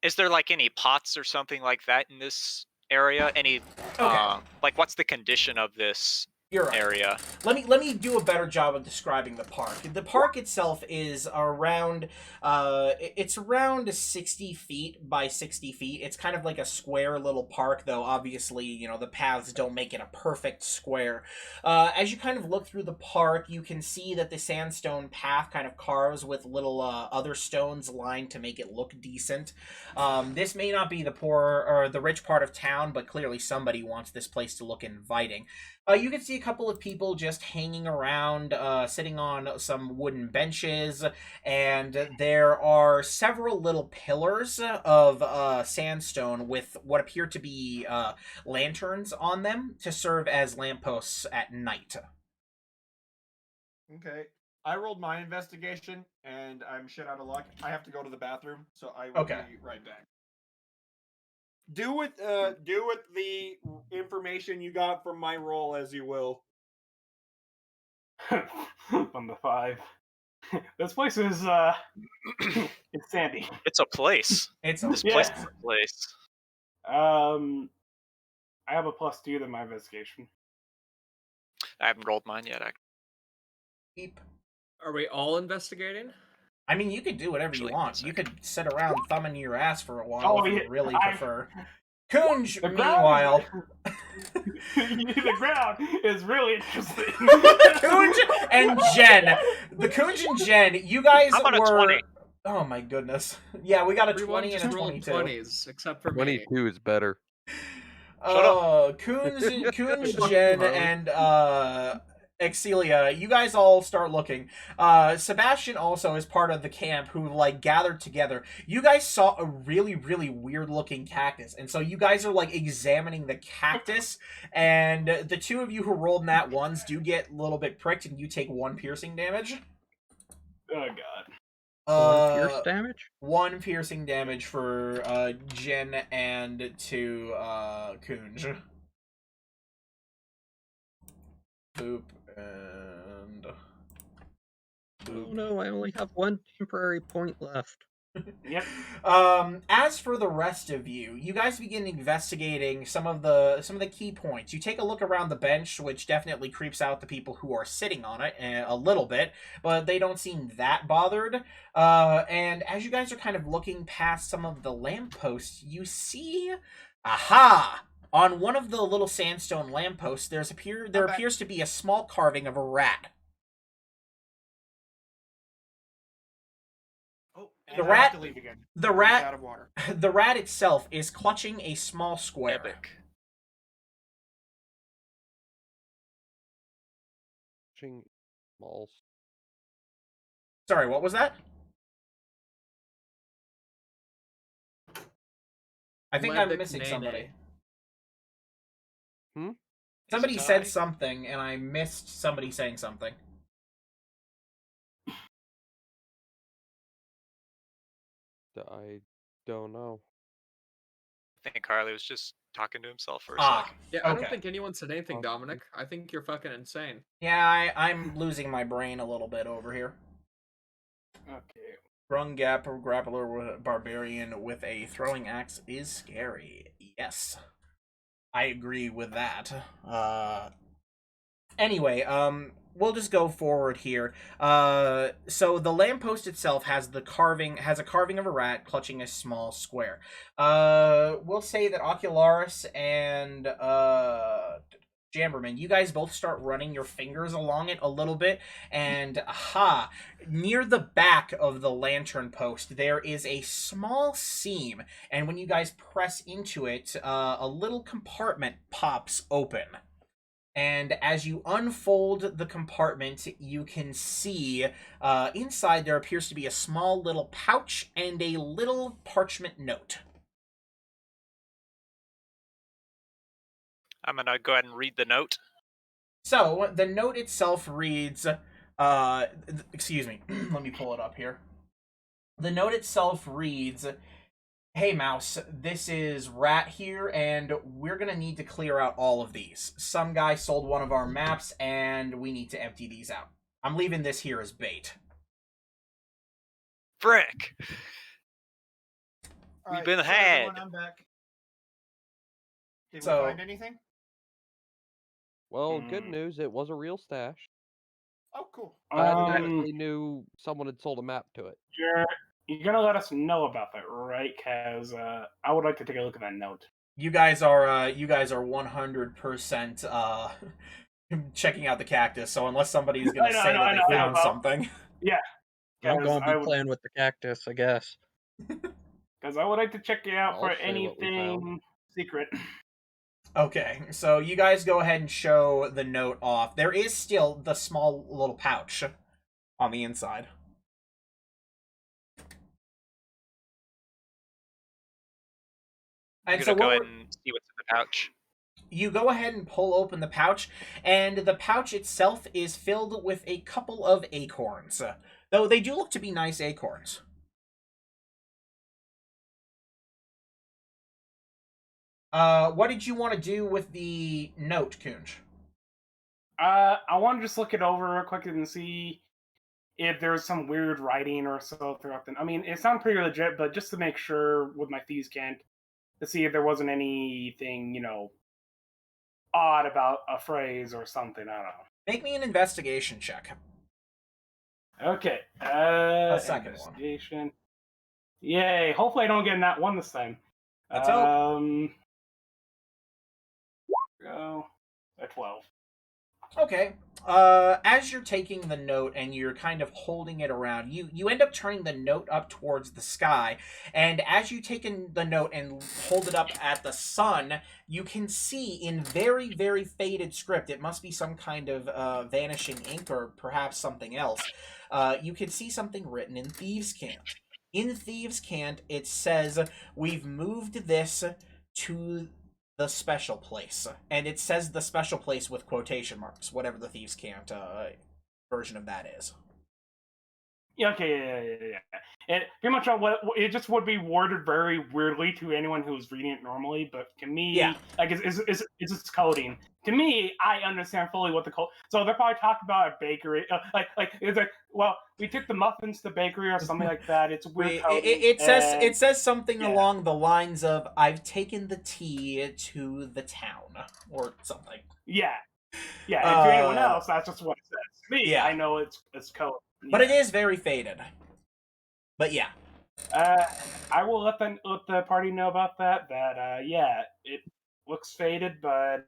Is there like any pots or something like that in this area? Any? Like, what's the condition of this area? Let me do a better job of describing the park. The park itself is around it's around 60 feet by 60 feet. It's kind of like a square little park, though obviously, you know, the paths don't make it a perfect square. As you kind of look through the park, you can see that the sandstone path kind of carves with little other stones lined to make it look decent. This may not be the poor or the rich part of town, but clearly somebody wants this place to look inviting. You can see a couple of people just hanging around, sitting on some wooden benches, and there are several little pillars of sandstone with what appear to be lanterns on them to serve as lampposts at night. Okay. I rolled my investigation, and I'm shit out of luck. I have to go to the bathroom, so I will be right back. Do with the information you got from my roll as you will. On the 5. This place is it's sandy. It's a place. This place is a place. I have a +2 to my investigation. I haven't rolled mine yet. Are we all investigating? I mean, you could do whatever you want. You could sit around thumbing your ass for a while if you really prefer. Kunj, meanwhile... The ground is really interesting. Kunj and Jen. The Kunj and Jen, you guys were... 20. Oh my goodness. Yeah, we got a Everyone 20 and a just rolled 22. 20s, except for 22 is better. Kunj, Jen, and Excelia, you guys all start looking. Sebastian also is part of the camp who like gathered together. You guys saw a really, really weird looking cactus, and so you guys are like examining the cactus, and the two of you who rolled nat ones do get a little bit pricked, and you take 1 piercing damage. Oh god. 1 pierce damage? 1 piercing damage for Jen and to Kunj. Boop and Oh no, I only have 1 temporary point left. Yep. As for the rest of you, you guys begin investigating some of the key points. You take a look around the bench, which definitely creeps out the people who are sitting on it a little bit, but they don't seem that bothered. And as you guys are kind of looking past some of the lampposts, you see, aha! On one of the little sandstone lampposts, there appears to be a small carving of a rat. And The I have rat- to leave again. the Everything's rat- out of water. The rat itself is clutching a small square. Epic. Balls. Sorry, what was that? I think I'm Levic missing Nene. somebody. It's a Somebody tie. said something, and I missed somebody saying something. I don't know. I think Harley was just talking to himself for a Ah, sec. Yeah, I okay. don't think anyone said anything, Possibly. Dominic. I think you're fucking insane. Yeah, I'm losing my brain a little bit over here. Okay. Sprung grappler with barbarian with a throwing axe is scary. Yes, I agree with that. Anyway, we'll just go forward here. So the lamppost itself has a carving of a rat clutching a small square. We'll say that Ocularis and Jamberman, you guys both start running your fingers along it a little bit, and aha, near the back of the lantern post, there is a small seam, and when you guys press into it, a little compartment pops open. And as you unfold the compartment, you can see inside there appears to be a small little pouch and a little parchment note. I'm gonna go ahead and read the note. So the note itself reads, excuse me, let me pull it up here. The note itself reads, "Hey Mouse, this is Rat here, and we're gonna need to clear out all of these. Some guy sold one of our maps, and we need to empty these out. I'm leaving this here as bait." Frick! All We've right, been so had. everyone, I'm back. Did So- we find anything? Well, good news, it was a real stash. Oh, cool. Bad news, they knew someone had sold a map to it. You're gonna let us know about that, right? Because I would like to take a look at that note. You guys are 100% checking out the cactus. So unless somebody's gonna say that they found something, Yeah, I'm because gonna be playing with the cactus, I guess. Because I would like to check it out I'll for say what we found. anything secret. okay. So you guys go ahead and show the note off. There is still the small little pouch on the inside. I'm And gonna so go ahead and see what's in the pouch. you go ahead and pull open the pouch, and the pouch itself is filled with a couple of acorns. Though they do look to be nice acorns. What did you want to do with the note, Kunj? I want to just look it over real quick and see if there's some weird writing or so throughout the. I mean, it sounds pretty legit, but just to make sure with my thieves' cant, to see if there wasn't anything, odd about a phrase or something. I don't know. Make me an investigation check. Okay. A second one. Investigation. Yay! Hopefully, I don't get in that one this time. Let's hope. Go. A 12. Okay. As you're taking the note and you're kind of holding it around, you end up turning the note up towards the sky, and as you take in the note and hold it up at the sun, you can see in very, very faded script, it must be some kind of vanishing ink or perhaps something else, you can see something written in Thieves' Cant. In Thieves' Cant, it says, "We've moved this to the special place," and it says the special place with quotation marks, whatever the Thieves' Cant version of that is. Yeah, okay, yeah. And pretty much what it just would be worded very weirdly to anyone who's reading it normally, but to me, Yeah. like it's its coding. To me, I understand fully what the code. So they're probably talking about a bakery, like it's like, well, we took the muffins to the bakery or something like that. It's weird coding. It says something along the lines of, "I've taken the tea to the town," or something. Yeah. And to anyone else, that's just what it says. To me, yeah. I know it's code. But it is very faded. But yeah. I will let the party know about that. That yeah, it looks faded, but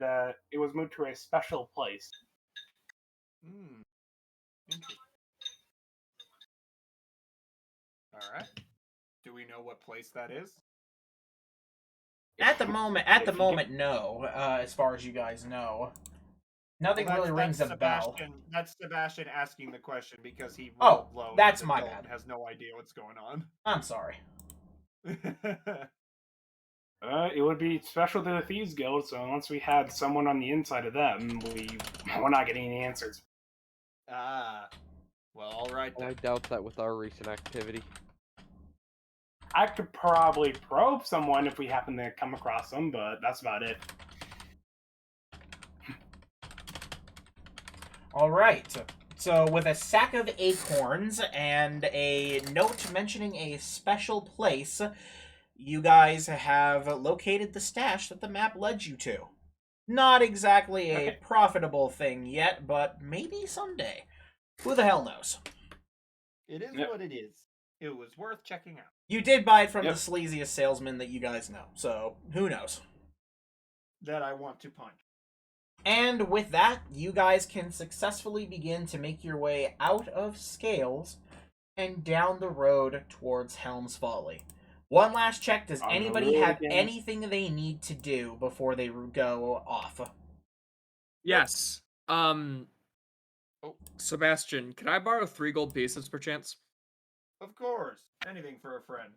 it was moved to a special place. Interesting. All right. Do we know what place that is? At the moment, no. As far as you guys know, nothing really rings a bell. That's Sebastian asking the question because he Oh, rolled low. that's and my adult bad. Has no idea what's going on. I'm sorry. It would be special to the Thieves Guild, so once we had someone on the inside of them, we're not getting any answers. Ah. Well, all right I then. doubt that with our recent activity. I could probably probe someone if we happen to come across them, but that's about it. All right. So, with a sack of acorns and a note mentioning a special place, you guys have located the stash that the map led you to. Not exactly a Okay. profitable thing yet, but maybe someday. Who the hell knows? It is Yep. what it is. It was worth checking out. You did buy it from Yep. the sleaziest salesman that you guys know, so who knows? That I want to punch. And with that, you guys can successfully begin to make your way out of Scales and down the road towards Helm's Folly. One last check. Does On the anybody road have again. anything they need to do before they go off? Yes. Sebastian, can I borrow 3 gold pieces perchance? Of course. Anything for a friend.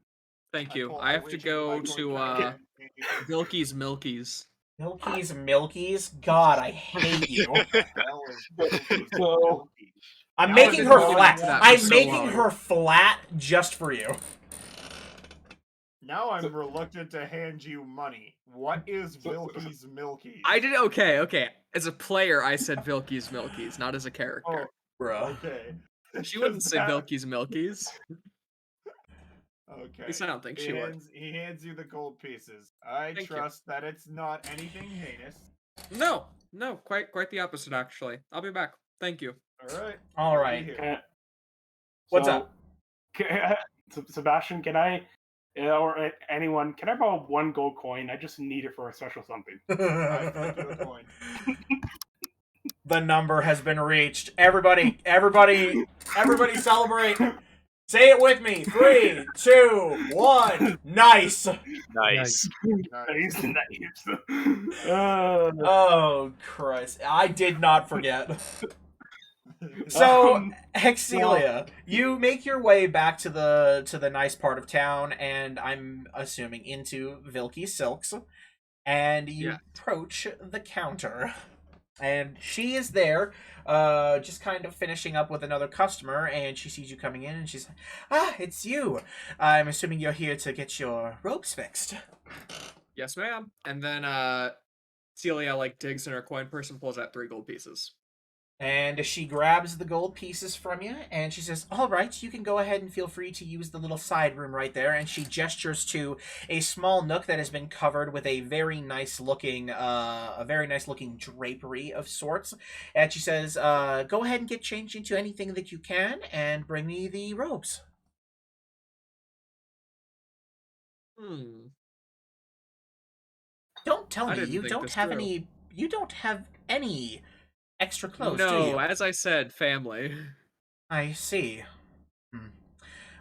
Thank you. pull I out have to reach into my go coin to bag. Vilky's Milkies. Milkies? God, I hate you. What the hell is Vilky's So- Milky? I'm Now making I've her been holding flat. on to that for I'm so making long. her flat just for you. Now I'm reluctant to hand you money. What is Vilky's Milky? I did okay. As a player, I said Vilky's Milkies, not as a character. Bruh. Okay. She wouldn't say That- Vilky's Milkies. Okay. At least I don't think she would. He hands you the gold pieces. I Thank you. trust that it's not anything heinous. No, quite the opposite actually. I'll be back. Thank you. All right. Alright. We'll be here. What's up? Sebastian, can I, or anyone, can I borrow 1 gold coin? I just need it for a special something. I flip you a coin. The number has been reached. Everybody celebrate. Say it with me. 3, 2, 1. Nice. Nice. Nice. Oh, Christ. I did not forget. So, Hexelia, you make your way back to the nice part of town, and I'm assuming into Vilky Silks, and you approach the counter. And she is there, just kind of finishing up with another customer, and she sees you coming in, and she's like, "Ah, it's you. I'm assuming you're here to get your ropes fixed." Yes, ma'am. And then Celia digs in her coin purse and pulls out 3 gold pieces. And she grabs the gold pieces from you, and she says, "All right, you can go ahead and feel free to use the little side room right there." And she gestures to a small nook that has been covered with a very nice looking drapery of sorts. And she says, "Go ahead and get changed into anything that you can, and bring me the robes." Don't tell I me didn't you think don't this have through. any. You don't have any extra clothes, do No, you? as I said, family. I see.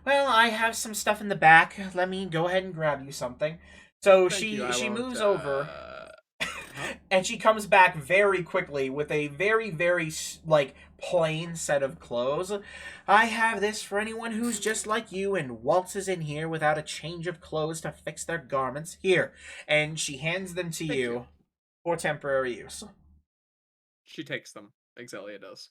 Well, I have some stuff in the back. Let me go ahead and grab you something. So Thank you, I she won't, moves over, huh? and she comes back very quickly with a very, very, plain set of clothes. "I have this for anyone who's just like you and waltzes in here without a change of clothes to fix their garments. Here." And she hands them to Thank you. for temporary use. She takes them. Exelia does.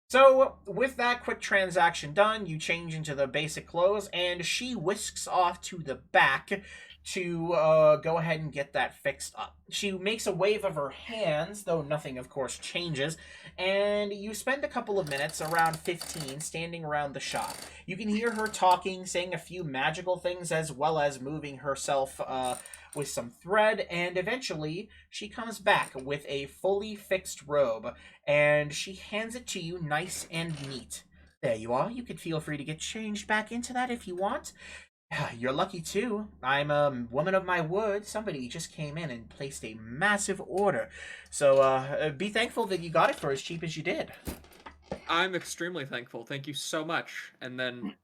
So, with that quick transaction done, you change into the basic clothes, and she whisks off to the back to go ahead and get that fixed up. She makes a wave of her hands, though nothing, of course, changes, and you spend a couple of minutes, around 15, standing around the shop. You can hear her talking, saying a few magical things, as well as moving herself with some thread, and eventually she comes back with a fully fixed robe, and she hands it to you nice and neat. There you are. You can feel free to get changed back into that if you want. You're lucky too. I'm a woman of my word. Somebody just came in and placed a massive order. So be thankful that you got it for as cheap as you did. I'm extremely thankful. Thank you so much. And then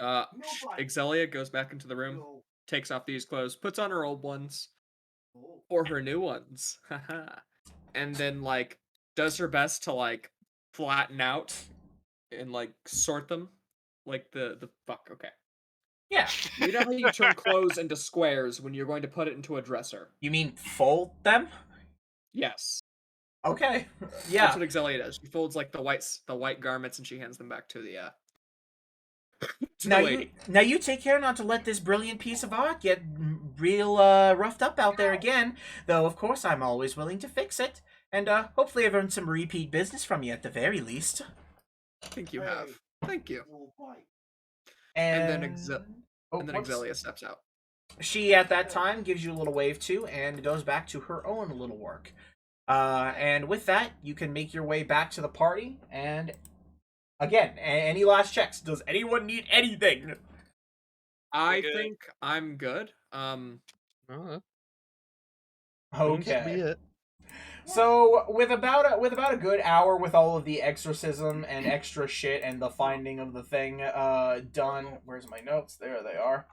Exelia goes back into the room, takes off these clothes, puts on her old ones, or her new ones, and then like does her best to like flatten out and like sort them, like the fuck. Okay, Yeah. you know how you turn clothes into squares when you're going to put it into a dresser? You mean fold them? Yes. Okay. That's Yeah. what Exelia does. She folds like the white garments and she hands them back to the to the lady. Now you take care not to let this brilliant piece of art get real roughed up out there again. Though of course I'm always willing to fix it, and hopefully I've earned some repeat business from you at the very least. I think you have. Thank you. And, then Exelia steps out. She at that time gives you a little wave too, and goes back to her own little work. And with that, you can make your way back to the party. And again, any last checks? Does anyone need anything? I good. think I'm good. Seems to be Okay. it. So with about a good hour with all of the exorcism and extra shit and the finding of the thing done. Where's my notes? There they are.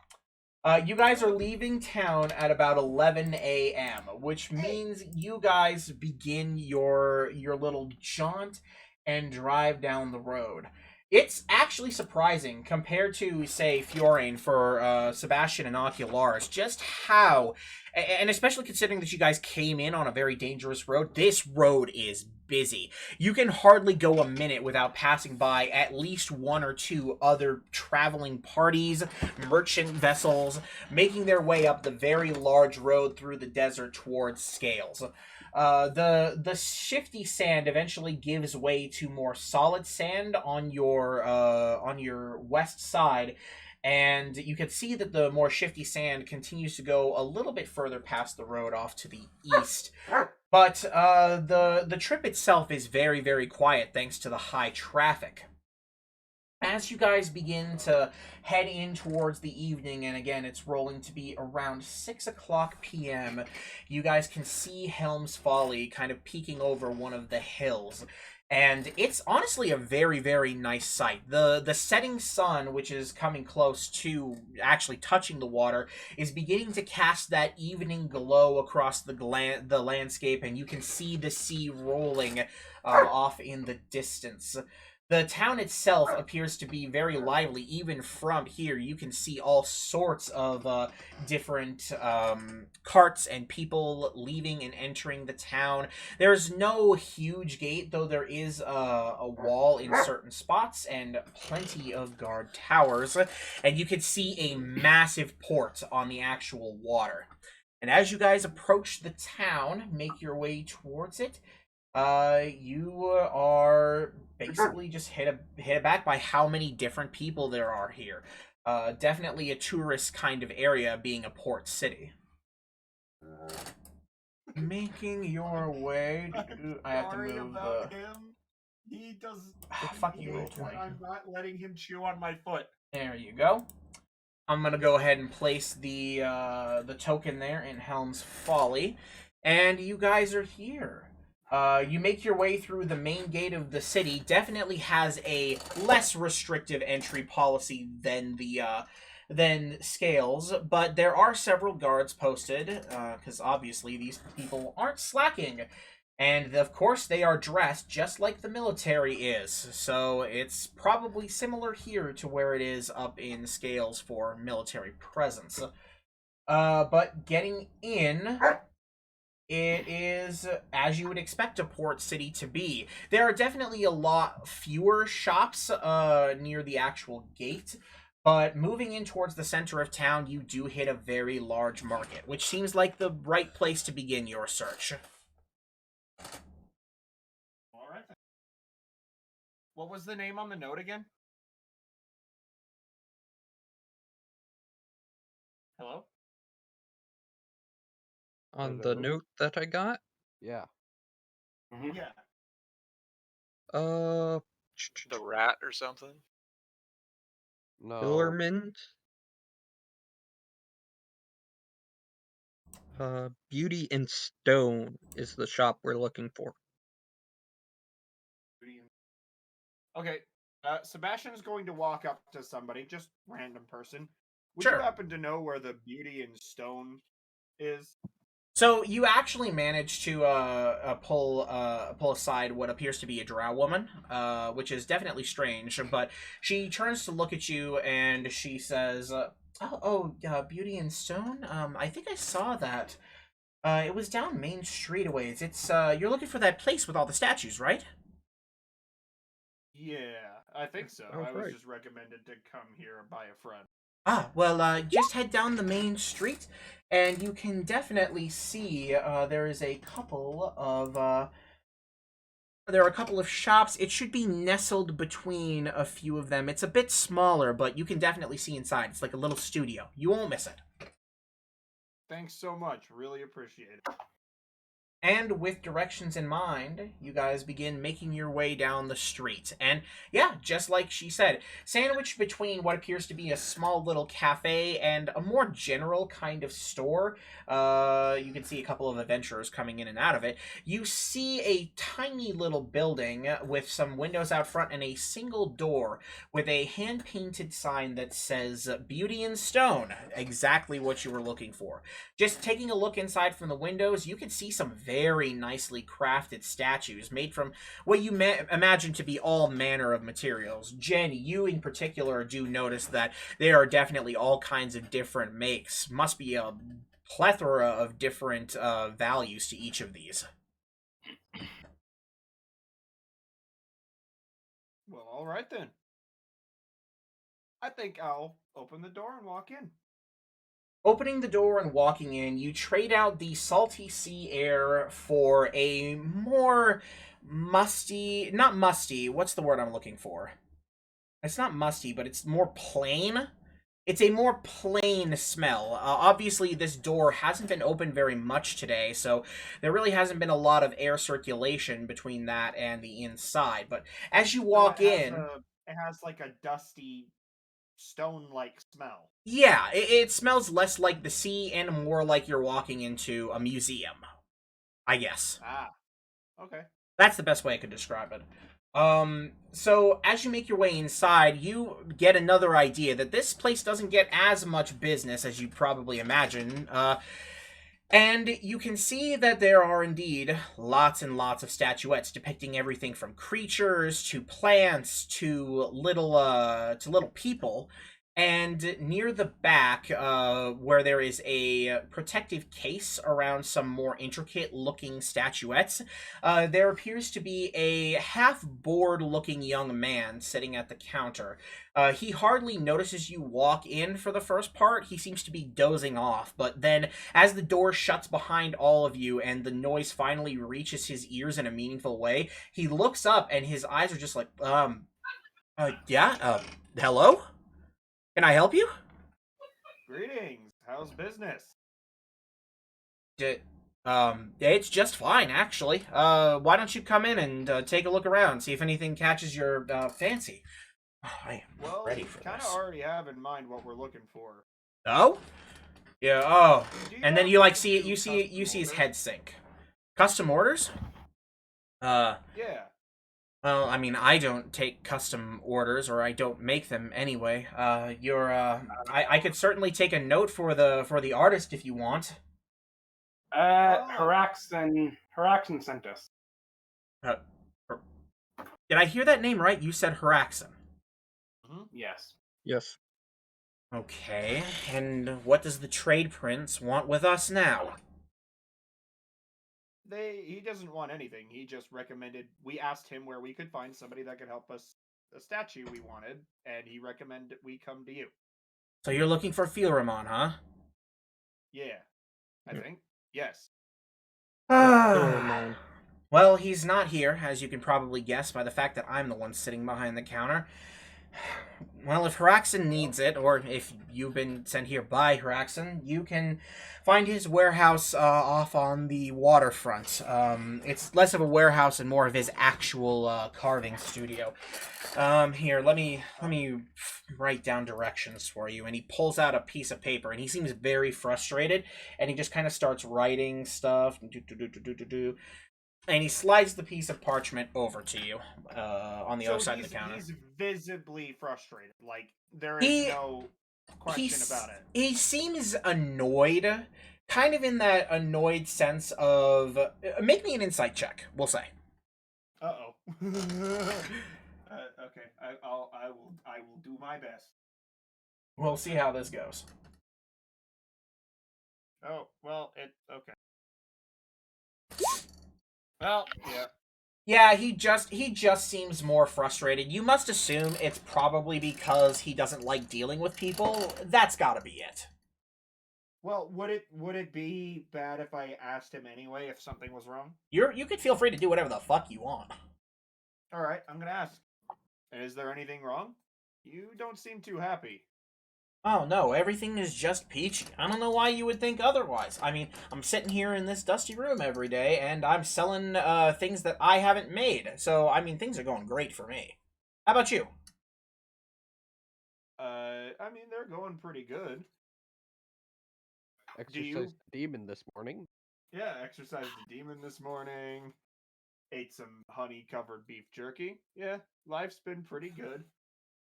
You guys are leaving town at about 11 a.m., which means you guys begin your little jaunt and drive down the road. It's actually surprising compared to, say, Fiorane for Sebastian and Ocularis, just how, and especially considering that you guys came in on a very dangerous road, this road is busy. You can hardly go a minute without passing by at least one or two other traveling parties, merchant vessels, making their way up the very large road through the desert towards Scales. The shifty sand eventually gives way to more solid sand on your west side, and you can see that the more shifty sand continues to go a little bit further past the road off to the east. But the trip itself is very, very quiet thanks to the high traffic. As you guys begin to head in towards the evening, and again, it's rolling to be around 6 o'clock p.m., you guys can see Helm's Folly kind of peeking over one of the hills. And it's honestly a very, very nice sight. The setting sun, which is coming close to actually touching the water, is beginning to cast that evening glow across the landscape, and you can see the sea rolling off in the distance. The town itself appears to be very lively. Even from here, you can see all sorts of different carts and people leaving and entering the town. There's no huge gate, though there is a wall in certain spots and plenty of guard towers. And you can see a massive port on the actual water. And as you guys approach the town, make your way towards it, you are basically just hit back by how many different people there are here. Definitely a tourist kind of area, being a port city. Making your way. I have to move the. him. He does. Fuck you, roll 20. I'm not letting him chew on my foot. There you go. I'm gonna go ahead and place the token there in Helm's Folly, and you guys are here. You make your way through the main gate of the city. Definitely has a less restrictive entry policy than than Scales, but there are several guards posted because obviously these people aren't slacking. And of course, they are dressed just like the military is, so it's probably similar here to where it is up in Scales for military presence. But getting in, it is as you would expect a port city to be. There are definitely a lot fewer shops near the actual gate, but moving in towards the center of town, you do hit a very large market, which seems like the right place to begin your search. All right. What was the name on the note again? Hello? On the the note? note that I got, Yeah. Yeah. uh, The rat or something. No. Hillerman, Beauty and Stone is the shop we're looking for. Okay. Sebastian's going to walk up to somebody, just random person. Would Sure. you happen to know where the Beauty in Stone is? So you actually managed to pull aside what appears to be a drow woman, which is definitely strange. But she turns to look at you and she says, Beauty in Stone. I think I saw that. It was down Main Street a ways. It's you're looking for that place with all the statues, right? Yeah, I think so. Oh, I was right. just recommended to come here by a friend. Just head down the main street, and you can definitely see there is a couple of there are a couple of shops. It should be nestled between a few of them. It's a bit smaller, but you can definitely see inside. It's like a little studio. You won't miss it. Thanks so much. Really appreciate it. And with directions in mind, you guys begin making your way down the street. And yeah, just like she said, sandwiched between what appears to be a small little cafe and a more general kind of store, you can see a couple of adventurers coming in and out of it. You see a tiny little building with some windows out front and a single door with a hand-painted sign that says Beauty in Stone, exactly what you were looking for. Just taking a look inside from the windows, you can see some very nicely crafted statues made from what you imagine to be all manner of materials. Jen, you in particular do notice that there are definitely all kinds of different makes. Must be a plethora of different values to each of these. Well, all right then. I think I'll open the door and walk in. Opening the door and walking in, you trade out the salty sea air for a more musty, not musty, what's the word I'm looking for? It's not musty, but it's more plain. It's a more plain smell. Obviously, this door hasn't been opened very much today, so there really hasn't been a lot of air circulation between that and the inside. But as you walk in... It has like a dusty, stone-like smell. Yeah, it smells less like the sea and more like you're walking into a museum, I guess. Ah, okay. That's the best way I could describe it. So as you make your way inside, you get another idea that this place doesn't get as much business as you'd probably imagine. And you can see that there are indeed lots and lots of statuettes depicting everything from creatures to plants to little people. And near the back, where there is a protective case around some more intricate-looking statuettes, there appears to be a half-bored-looking young man sitting at the counter. He hardly notices you walk in for the first part. He seems to be dozing off, but then as the door shuts behind all of you and the noise finally reaches his ears in a meaningful way, he looks up and his eyes are just like, hello? Can I help you? Greetings. How's business? It's just fine, actually. Why don't you come in and take a look around, see if anything catches your fancy? I am ready for kind of this. already have in mind what we're looking for. Oh? Yeah, oh. And then you like happen see it, to you do see custom his orders? head sink. Custom orders? Yeah. Well, I mean, I don't take custom orders, or I don't make them anyway. I could certainly take a note for the artist if you want. Haraxin sent us. Did I hear that name right? You said Haraxin. Yes. Yes. Okay, and what does the trade prince want with us now? He doesn't want anything. He just recommended we asked him where we could find somebody that could help us a statue we wanted, and he recommended we come to you. So you're looking for Filramon, huh? Yeah. I think. Yes. Filramon. Well, he's not here, as you can probably guess by the fact that I'm the one sitting behind the counter. Well, if Haraxin needs it, or if you've been sent here by Haraxin, you can find his warehouse off on the waterfront. It's less of a warehouse and more of his actual carving studio. Here, let me write down directions for you. And he pulls out a piece of paper, and he seems very frustrated, and he just kind of starts writing stuff. And he slides the piece of parchment over to you on the So other side of the counter. He's visibly frustrated. Like there is He- no question about it. He seems annoyed, kind of in that annoyed sense of make me an insight check. We'll say. Uh-oh. Okay, I will do my best. We'll see how this goes. Oh, well, okay. Well, yeah. Yeah, he just seems more frustrated. You must assume it's probably because he doesn't like dealing with people. That's got to be it. Well, would it be bad if I asked him anyway if something was wrong? You could feel free to do whatever the fuck you want. All right, I'm gonna ask. Is there anything wrong? You don't seem too happy. Oh no, everything is just peachy. I don't know why you would think otherwise. I mean, I'm sitting here in this dusty room every day, and I'm selling things that I haven't made. So, I mean, things are going great for me. How about you? I mean, they're going pretty good. Exercised the demon this morning. Yeah, exercised the demon this morning. Ate some honey-covered beef jerky. Yeah, life's been pretty good.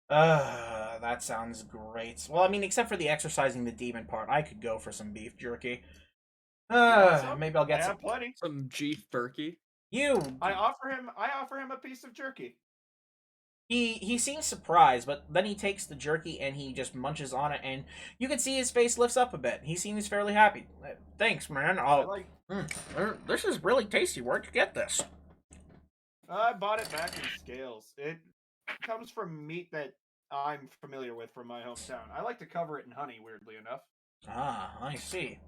That sounds great. Well, I mean, except for the exercising the demon part, I could go for some beef jerky. Maybe I'll get I some. have plenty. Some G Furky. I offer him a piece of jerky. He seems surprised, but then he takes the jerky and he just munches on it, and you can see his face lifts up a bit. He seems fairly happy. Thanks, man. This is really tasty. Where'd you get this? I bought it back in Scales. It comes from meat that I'm familiar with from my hometown. I like to cover it in honey, weirdly enough. Ah, I see.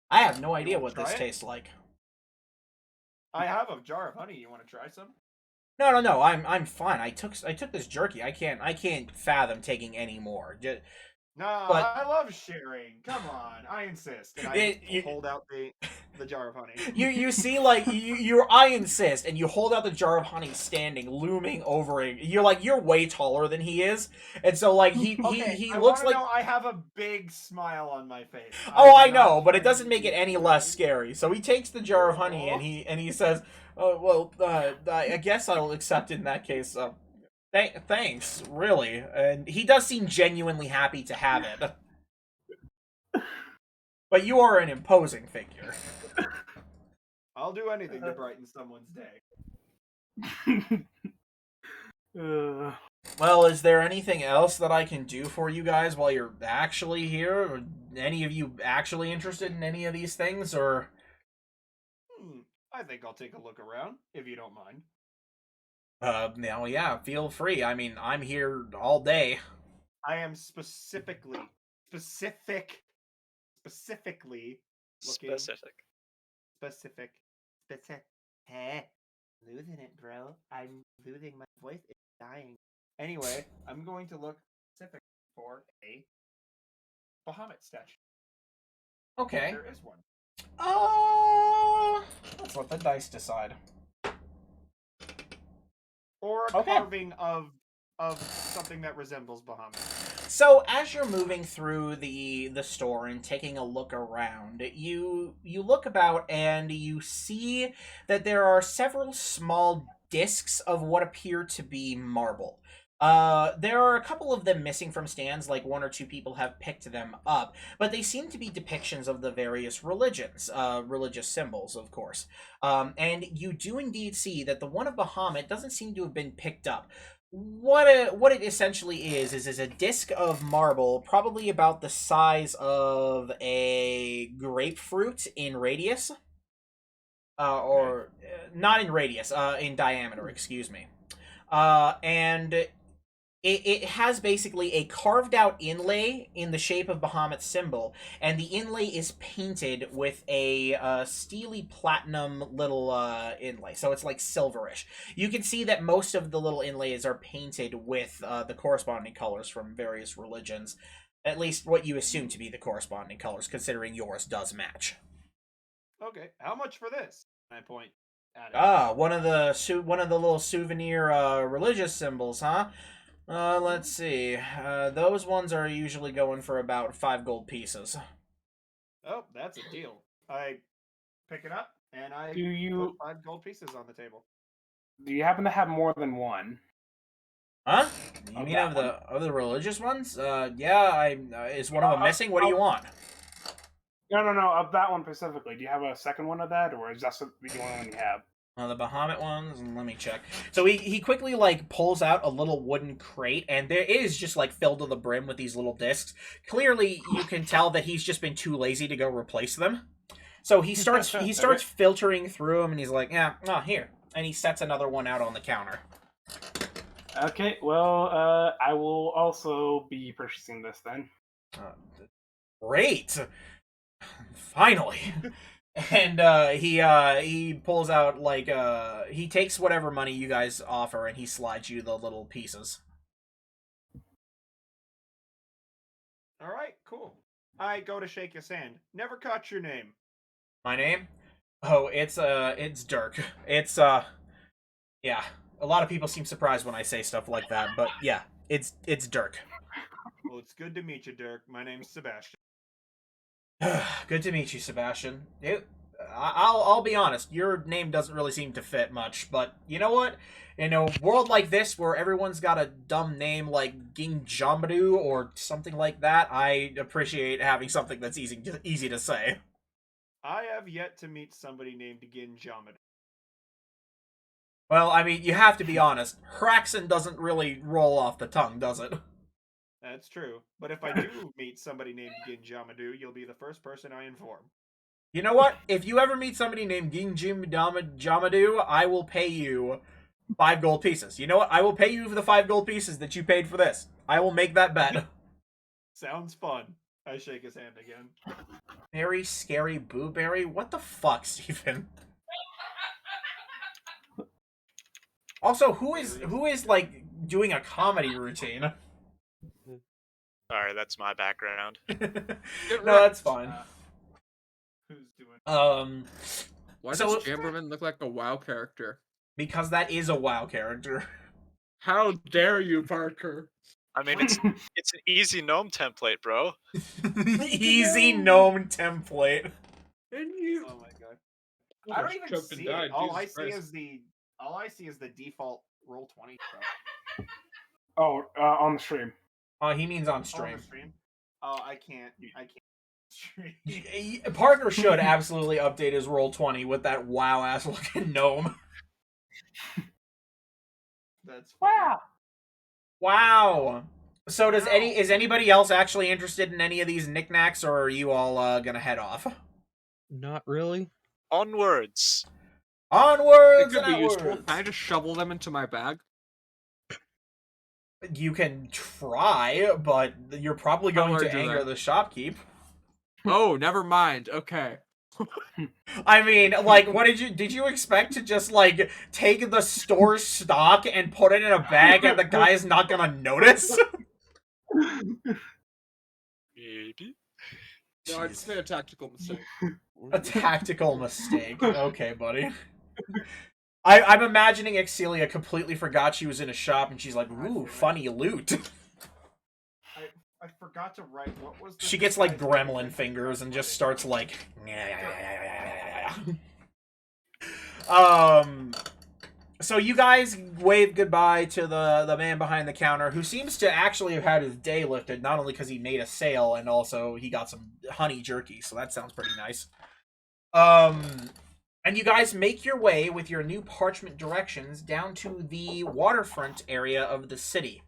I have no idea wanna what this try it? tastes like. I have a jar of honey. You want to try some? No. I'm fine. I took this jerky. I can't fathom taking any more. No, But- I love sharing. Come on, I insist. And I hold out the jar of honey. You see, like I insist, and you hold out the jar of honey, standing, looming over it. You're way taller than he is, and so like he looks like. I have a big smile on my face. Oh, I'm I know, not but it trying doesn't to make be it any scary. less scary. So he takes the jar of honey and he says, "Oh well, I guess I'll accept it in that case. Thanks, really." And he does seem genuinely happy to have it. But you are an imposing figure. I'll do anything to brighten someone's day. Well, is there anything else that I can do for you guys while you're actually here? Or any of you actually interested in any of these things, or? I think I'll take a look around, if you don't mind. No, yeah, feel free. I mean, I'm here all day. I am specifically looking Specific. Losing it, bro. I'm losing my voice. It's dying. Anyway, I'm going to look specific for a Bahamut statue. Okay. There is one. Let's let the dice decide. Or a Okay. carving of something that resembles Bahamut. So as you're moving through the store and taking a look around, you look about and you see that there are several small discs of what appear to be marble. There are a couple of them missing from stands, like one or two people have picked them up, but they seem to be depictions of the various religions, religious symbols, of course. And you do indeed see that the one of Bahamut doesn't seem to have been picked up. What it essentially is a disc of marble, probably about the size of a grapefruit in radius, or not in radius, in diameter. Excuse me. And it has basically a carved out inlay in the shape of Bahamut's symbol, and the inlay is painted with a steely platinum little inlay, so it's like silverish. You can see that most of the little inlays are painted with the corresponding colors from various religions, at least what you assume to be the corresponding colors, considering yours does match. Okay, how much for this? I point at it. One of the little souvenir religious symbols, huh? Let's see. Those ones are usually going for about 5 gold pieces. Oh, that's a deal. I pick it up, and I Do you put 5 gold pieces on the table. happen to have more than one? Huh? You Of mean that of the religious ones? Yeah. Is one of them missing? What do you want? No, of that one specifically. Do you have a second one of that, or is that the only one you have? The Bahamut ones, let me check. So he quickly like pulls out a little wooden crate, and there is just like filled to the brim with these little discs. Clearly, you can tell that he's just been too lazy to go replace them. So he starts filtering through them, and he's like, "Yeah, here," and he sets another one out on the counter. Okay, well, I will also be purchasing this then. Great, finally. And he pulls out like he takes whatever money you guys offer and he slides you the little pieces. All right, cool. I go to shake his hand. Never caught your name. My name? Oh, it's Dirk. It's yeah. A lot of people seem surprised when I say stuff like that, but yeah, it's Dirk. Well, it's good to meet you, Dirk. My name's Sebastian. Good to meet you, Sebastian. I'll be honest, your name doesn't really seem to fit much, but you know what? In a world like this where everyone's got a dumb name like Gingjamadu or something like that, I appreciate having something that's easy to say. I have yet to meet somebody named Gingjamadu. Well, I mean, you have to be honest. Hraxen doesn't really roll off the tongue, does it? That's true. But if I do meet somebody named Gingjamadu, you'll be the first person I inform. You know what? If you ever meet somebody named Gingjamadu, I will pay you 5 gold pieces. You know what? I will pay you for the 5 gold pieces that you paid for this. I will make that bet. Sounds fun. I shake his hand again. Very scary blueberry? What the fuck, Stephen? Also, who is like doing a comedy routine? Sorry, that's my background. No, that's fine. Who's doing? Why So- does Chamberlain look like a WoW character? Because that is a WoW character. How dare you, Parker? I mean, it's an easy gnome template, bro. Easy gnome template. And you. Oh my god. I don't even see it. All I see is the default roll 20 stuff. Oh, on the stream. He means on Oh, stream. on stream? Oh, I can't stream. Parker should absolutely update his roll 20 with that wow ass looking gnome. That's funny. Wow. Wow. So is anybody else actually interested in any of these knickknacks, or are you all gonna head off? Not really. Onwards. Onwards It could and be useful. outwards. Can I just shovel them into my bag? You can try, but you're probably How going hard to do anger they? the shopkeep. Oh, never mind. Okay. I mean, like, what did you expect to just, like, take the store stock and put it in a bag and the guy's not gonna notice? Maybe. No, I just made a tactical mistake. A tactical mistake. Okay, buddy. I'm imagining Excelia completely forgot she was in a shop and she's like, ooh, funny loot. I forgot to write what was the She gets, like, size gremlin of the- fingers and just starts, like... So you guys wave goodbye to the man behind the counter, who seems to actually have had his day lifted, not only because he made a sale, and also he got some honey jerky, so that sounds pretty nice. And you guys make your way with your new parchment directions down to the waterfront area of the city.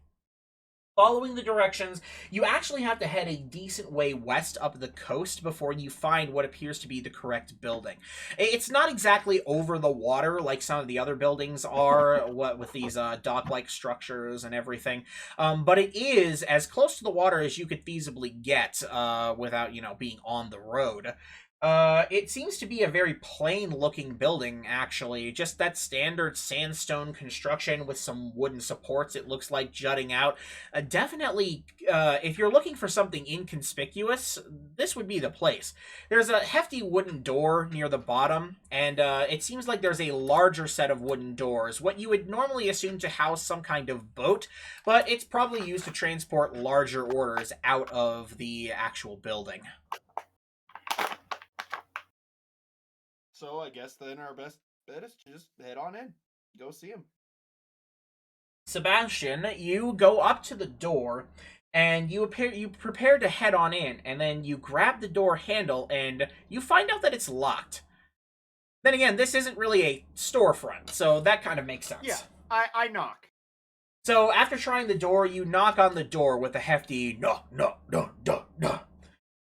Following the directions, you actually have to head a decent way west up the coast before you find what appears to be the correct building. It's not exactly over the water like some of the other buildings are, what with these dock-like structures and everything, but it is as close to the water as you could feasibly get without, being on the road. It seems to be a very plain-looking building, actually. Just that standard sandstone construction with some wooden supports, it looks like, jutting out. Definitely, if you're looking for something inconspicuous, this would be the place. There's a hefty wooden door near the bottom, and it seems like there's a larger set of wooden doors, what you would normally assume to house some kind of boat, but it's probably used to transport larger orders out of the actual building. So I guess then our best bet is to just head on in, go see him. Sebastian, you go up to the door, and you prepare to head on in, and then you grab the door handle, and you find out that it's locked. Then again, this isn't really a storefront, so that kind of makes sense. Yeah, I knock. So after trying the door, you knock on the door with a hefty no, no, no, no, no.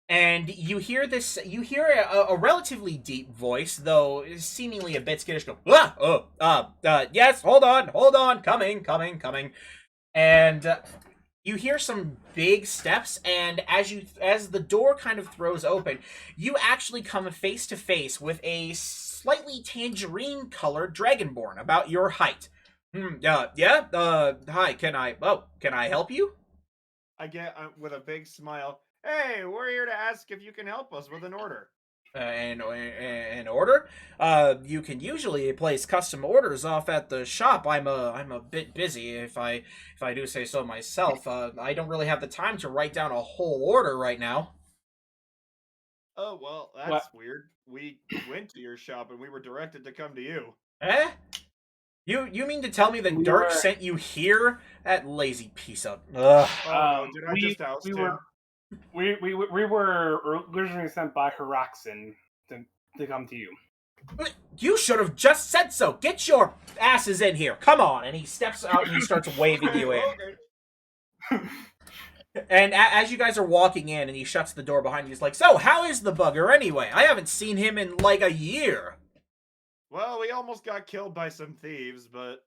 And you hear this, a relatively deep voice, though seemingly a bit skittish, go, yes, hold on, coming. And you hear some big steps, and as the door kind of throws open, you actually come face to face with a slightly tangerine-colored dragonborn about your height. Hi, can I help you? I get with a big smile. Hey, we're here to ask if you can help us with an order. An order? You can usually place custom orders off at the shop. I'm a bit busy, if I do say so myself. I don't really have the time to write down a whole order right now. Oh, well, that's weird. We went to your shop and we were directed to come to you. Eh? You mean to tell me that Dirk sent you here? That lazy piece of... Ugh. Oh, no, did I just oust him? We were originally sent by Haraxin to come to you. You should have just said so. Get your asses in here. Come on. And he steps out and he starts waving you in. Okay. And as you guys are walking in and he shuts the door behind you, he's like, so, how is the bugger anyway? I haven't seen him in like a year. Well, we almost got killed by some thieves, but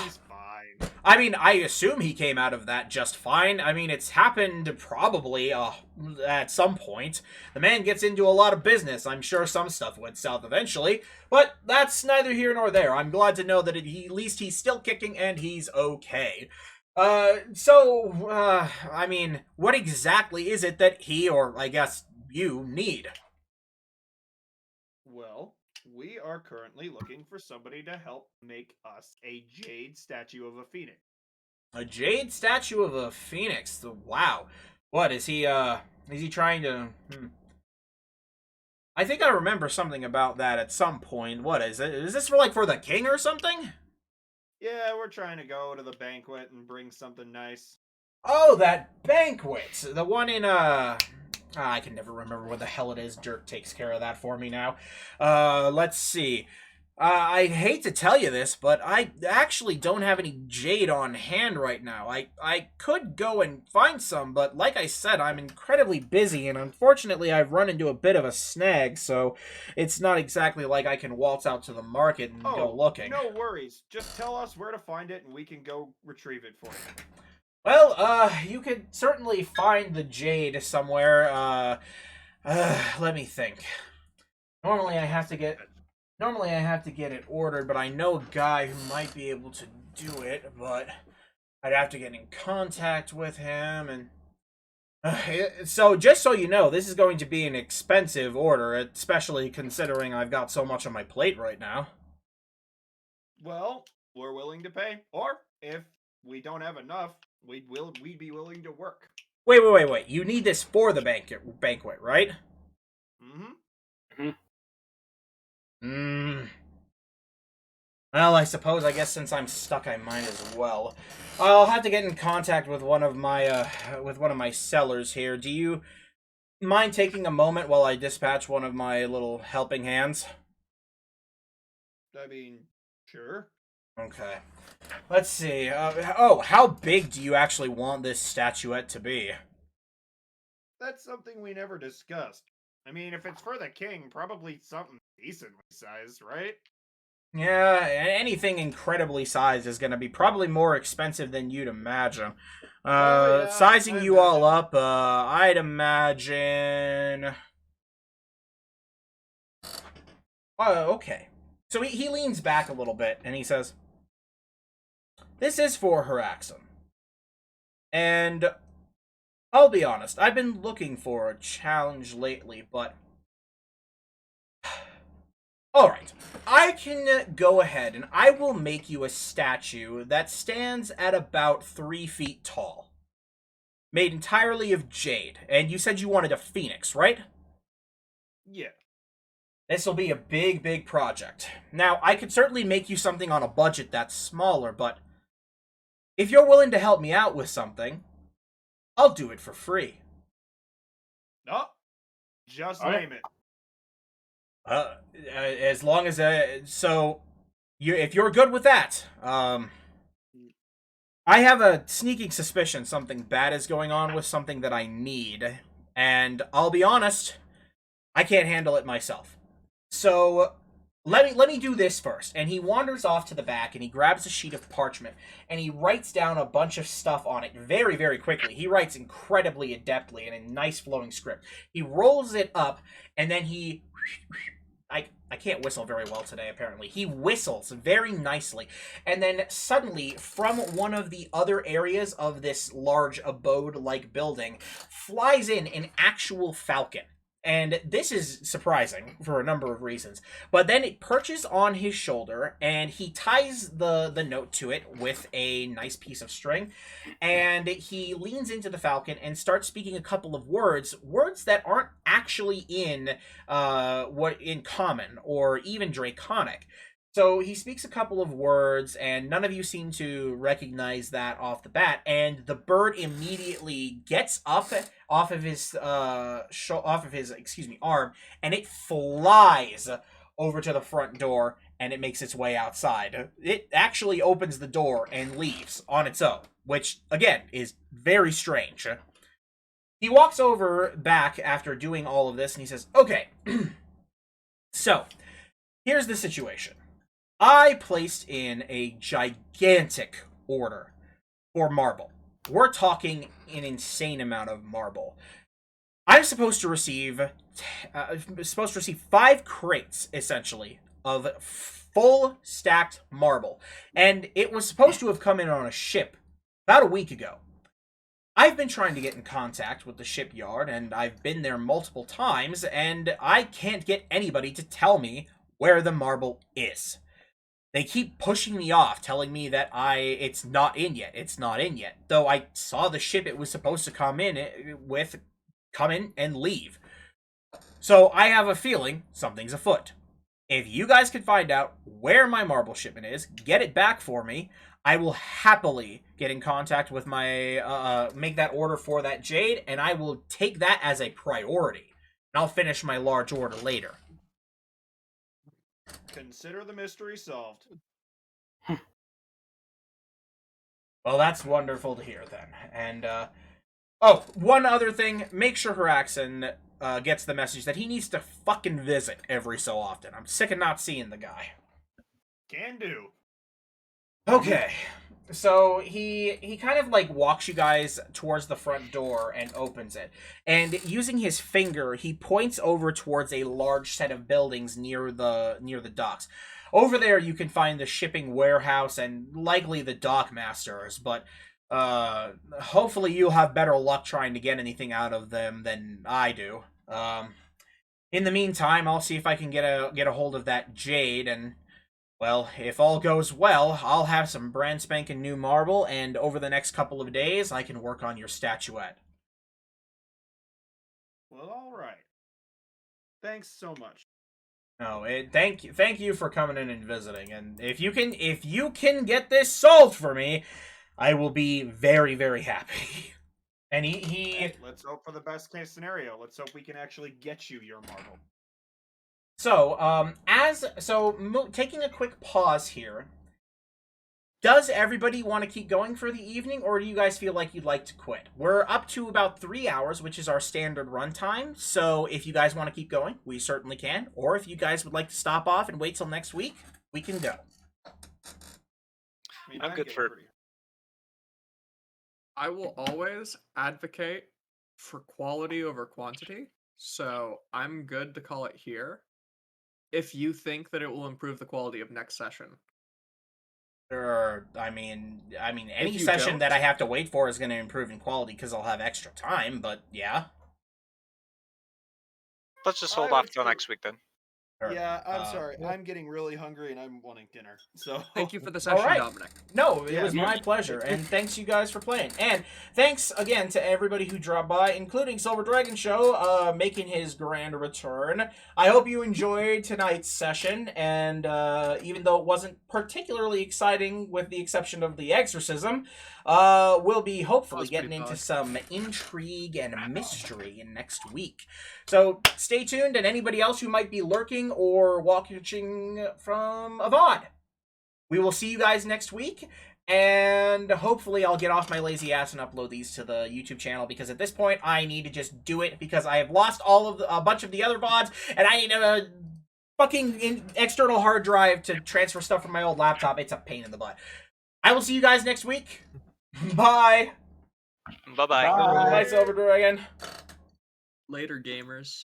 he's fine. I mean, I assume he came out of that just fine. I mean, it's happened probably at some point. The man gets into a lot of business. I'm sure some stuff went south eventually, but that's neither here nor there. I'm glad to know that at least he's still kicking and he's okay. I mean, what exactly is it that he, or I guess you, need? Well, we are currently looking for somebody to help make us a jade statue of a phoenix. A jade statue of a phoenix? Wow. What, is he trying to... I think I remember something about that at some point. What is it? Is this for the king or something? Yeah, we're trying to go to the banquet and bring something nice. Oh, that banquet! The one in, I can never remember what the hell it is. Dirk takes care of that for me now. Let's see. I hate to tell you this, but I actually don't have any jade on hand right now. I could go and find some, but like I said, I'm incredibly busy, and unfortunately I've run into a bit of a snag, so it's not exactly like I can waltz out to the market and go looking. No worries. Just tell us where to find it, and we can go retrieve it for you. Well, you could certainly find the jade somewhere. Let me think. Normally I have to get it ordered, but I know a guy who might be able to do it, but I'd have to get in contact with him, and... so, just so you know, this is going to be an expensive order, especially considering I've got so much on my plate right now. Well, we're willing to pay, or if we don't have enough, we'd be willing to work. Wait. You need this for the banquet, right? Mm-hmm. Well, I guess since I'm stuck, I might as well. I'll have to get in contact with one of my sellers here. Do you mind taking a moment while I dispatch one of my little helping hands? I mean, sure. Okay. Let's see. How big do you actually want this statuette to be? That's something we never discussed. I mean, if it's for the king, probably something decently sized, right? Yeah, anything incredibly sized is going to be probably more expensive than you'd imagine. Sizing you all up, I'd imagine... okay. So he leans back a little bit, and he says, this is for Haraxin. And I'll be honest, I've been looking for a challenge lately, but... Alright, I can go ahead and I will make you a statue that stands at about 3 feet tall. Made entirely of jade. And you said you wanted a phoenix, right? Yeah. This will be a big, big project. Now, I could certainly make you something on a budget that's smaller, but if you're willing to help me out with something, I'll do it for free. No, just Okay. name it. As long as if you're good with that, I have a sneaking suspicion something bad is going on with something that I need, and I'll be honest, I can't handle it myself. So let me do this first. And he wanders off to the back and he grabs a sheet of parchment and he writes down a bunch of stuff on it very, very quickly. He writes incredibly adeptly and in nice flowing script. He rolls it up and then I can't whistle very well today, apparently. He whistles very nicely. And then suddenly, from one of the other areas of this large abode-like building, flies in an actual falcon. And this is surprising for a number of reasons. But then it perches on his shoulder, and he ties the note to it with a nice piece of string. And he leans into the falcon and starts speaking a couple of words that aren't actually in common or even Draconic. So he speaks a couple of words, and none of you seem to recognize that off the bat. And the bird immediately gets up off of his arm, and it flies over to the front door, and it makes its way outside. It actually opens the door and leaves on its own, which again is very strange. He walks over back after doing all of this, and he says, "Okay, so here's the situation. I placed in a gigantic order for marble. We're talking an insane amount of marble. I'm supposed to receive 5 crates, essentially, of full stacked marble. And it was supposed to have come in on a ship about a week ago. I've been trying to get in contact with the shipyard, and I've been there multiple times, and I can't get anybody to tell me where the marble is. They keep pushing me off, telling me that it's not in yet. It's not in yet. Though I saw the ship it was supposed to come in and leave. So I have a feeling something's afoot. If you guys can find out where my marble shipment is, get it back for me, I will happily get in contact with make that order for that jade, and I will take that as a priority. And I'll finish my large order later." Consider the mystery solved. Well, that's wonderful to hear then. And, one other thing. Make sure Haraxon gets the message that he needs to fucking visit every so often. I'm sick of not seeing the guy. Can do. Okay. So he kind of like walks you guys towards the front door and opens it. And using his finger, he points over towards a large set of buildings near the docks. Over there you can find the shipping warehouse and likely the dockmasters, but hopefully you'll have better luck trying to get anything out of them than I do. In the meantime, I'll see if I can get a hold of that jade, and well, if all goes well, I'll have some brand spanking new marble, and over the next couple of days, I can work on your statuette. Well, all right. Thanks so much. No, thank you for coming in and visiting. And if you can get this solved for me, I will be very, very happy. And he Let's hope for the best case scenario. Let's hope we can actually get you your marble. So, taking a quick pause here, does everybody want to keep going for the evening, or do you guys feel like you'd like to quit? We're up to about 3 hours, which is our standard runtime, so if you guys want to keep going, we certainly can, or if you guys would like to stop off and wait till next week, we can go. I'm good for... I will always advocate for quality over quantity, so I'm good to call it here if you think that it will improve the quality of next session. I mean, any session that I have to wait for is going to improve in quality because I'll have extra time, but yeah. Let's just hold off till next week then. Or, Yeah, I'm sorry. yeah. I'm getting really hungry and I'm wanting dinner. So Thank you for the All session, right. Dominic. No, it Yeah, was yeah. my pleasure, and thanks you guys for playing. And thanks again to everybody who dropped by, including Silver Dragon Show, making his grand return. I hope you enjoyed tonight's session, and even though it wasn't particularly exciting, with the exception of the exorcism, we'll be hopefully was getting pretty into fun. some intrigue and mystery next week. So stay tuned, and anybody else who might be lurking or watching from Avod. We will see you guys next week, and hopefully I'll get off my lazy ass and upload these to the YouTube channel, because at this point I need to just do it, because I have lost a bunch of the other VODs, and I need a fucking external hard drive to transfer stuff from my old laptop. It's a pain in the butt. I will see you guys next week. Bye. Bye bye. Bye. Bye, Silver Dragon. Later, gamers.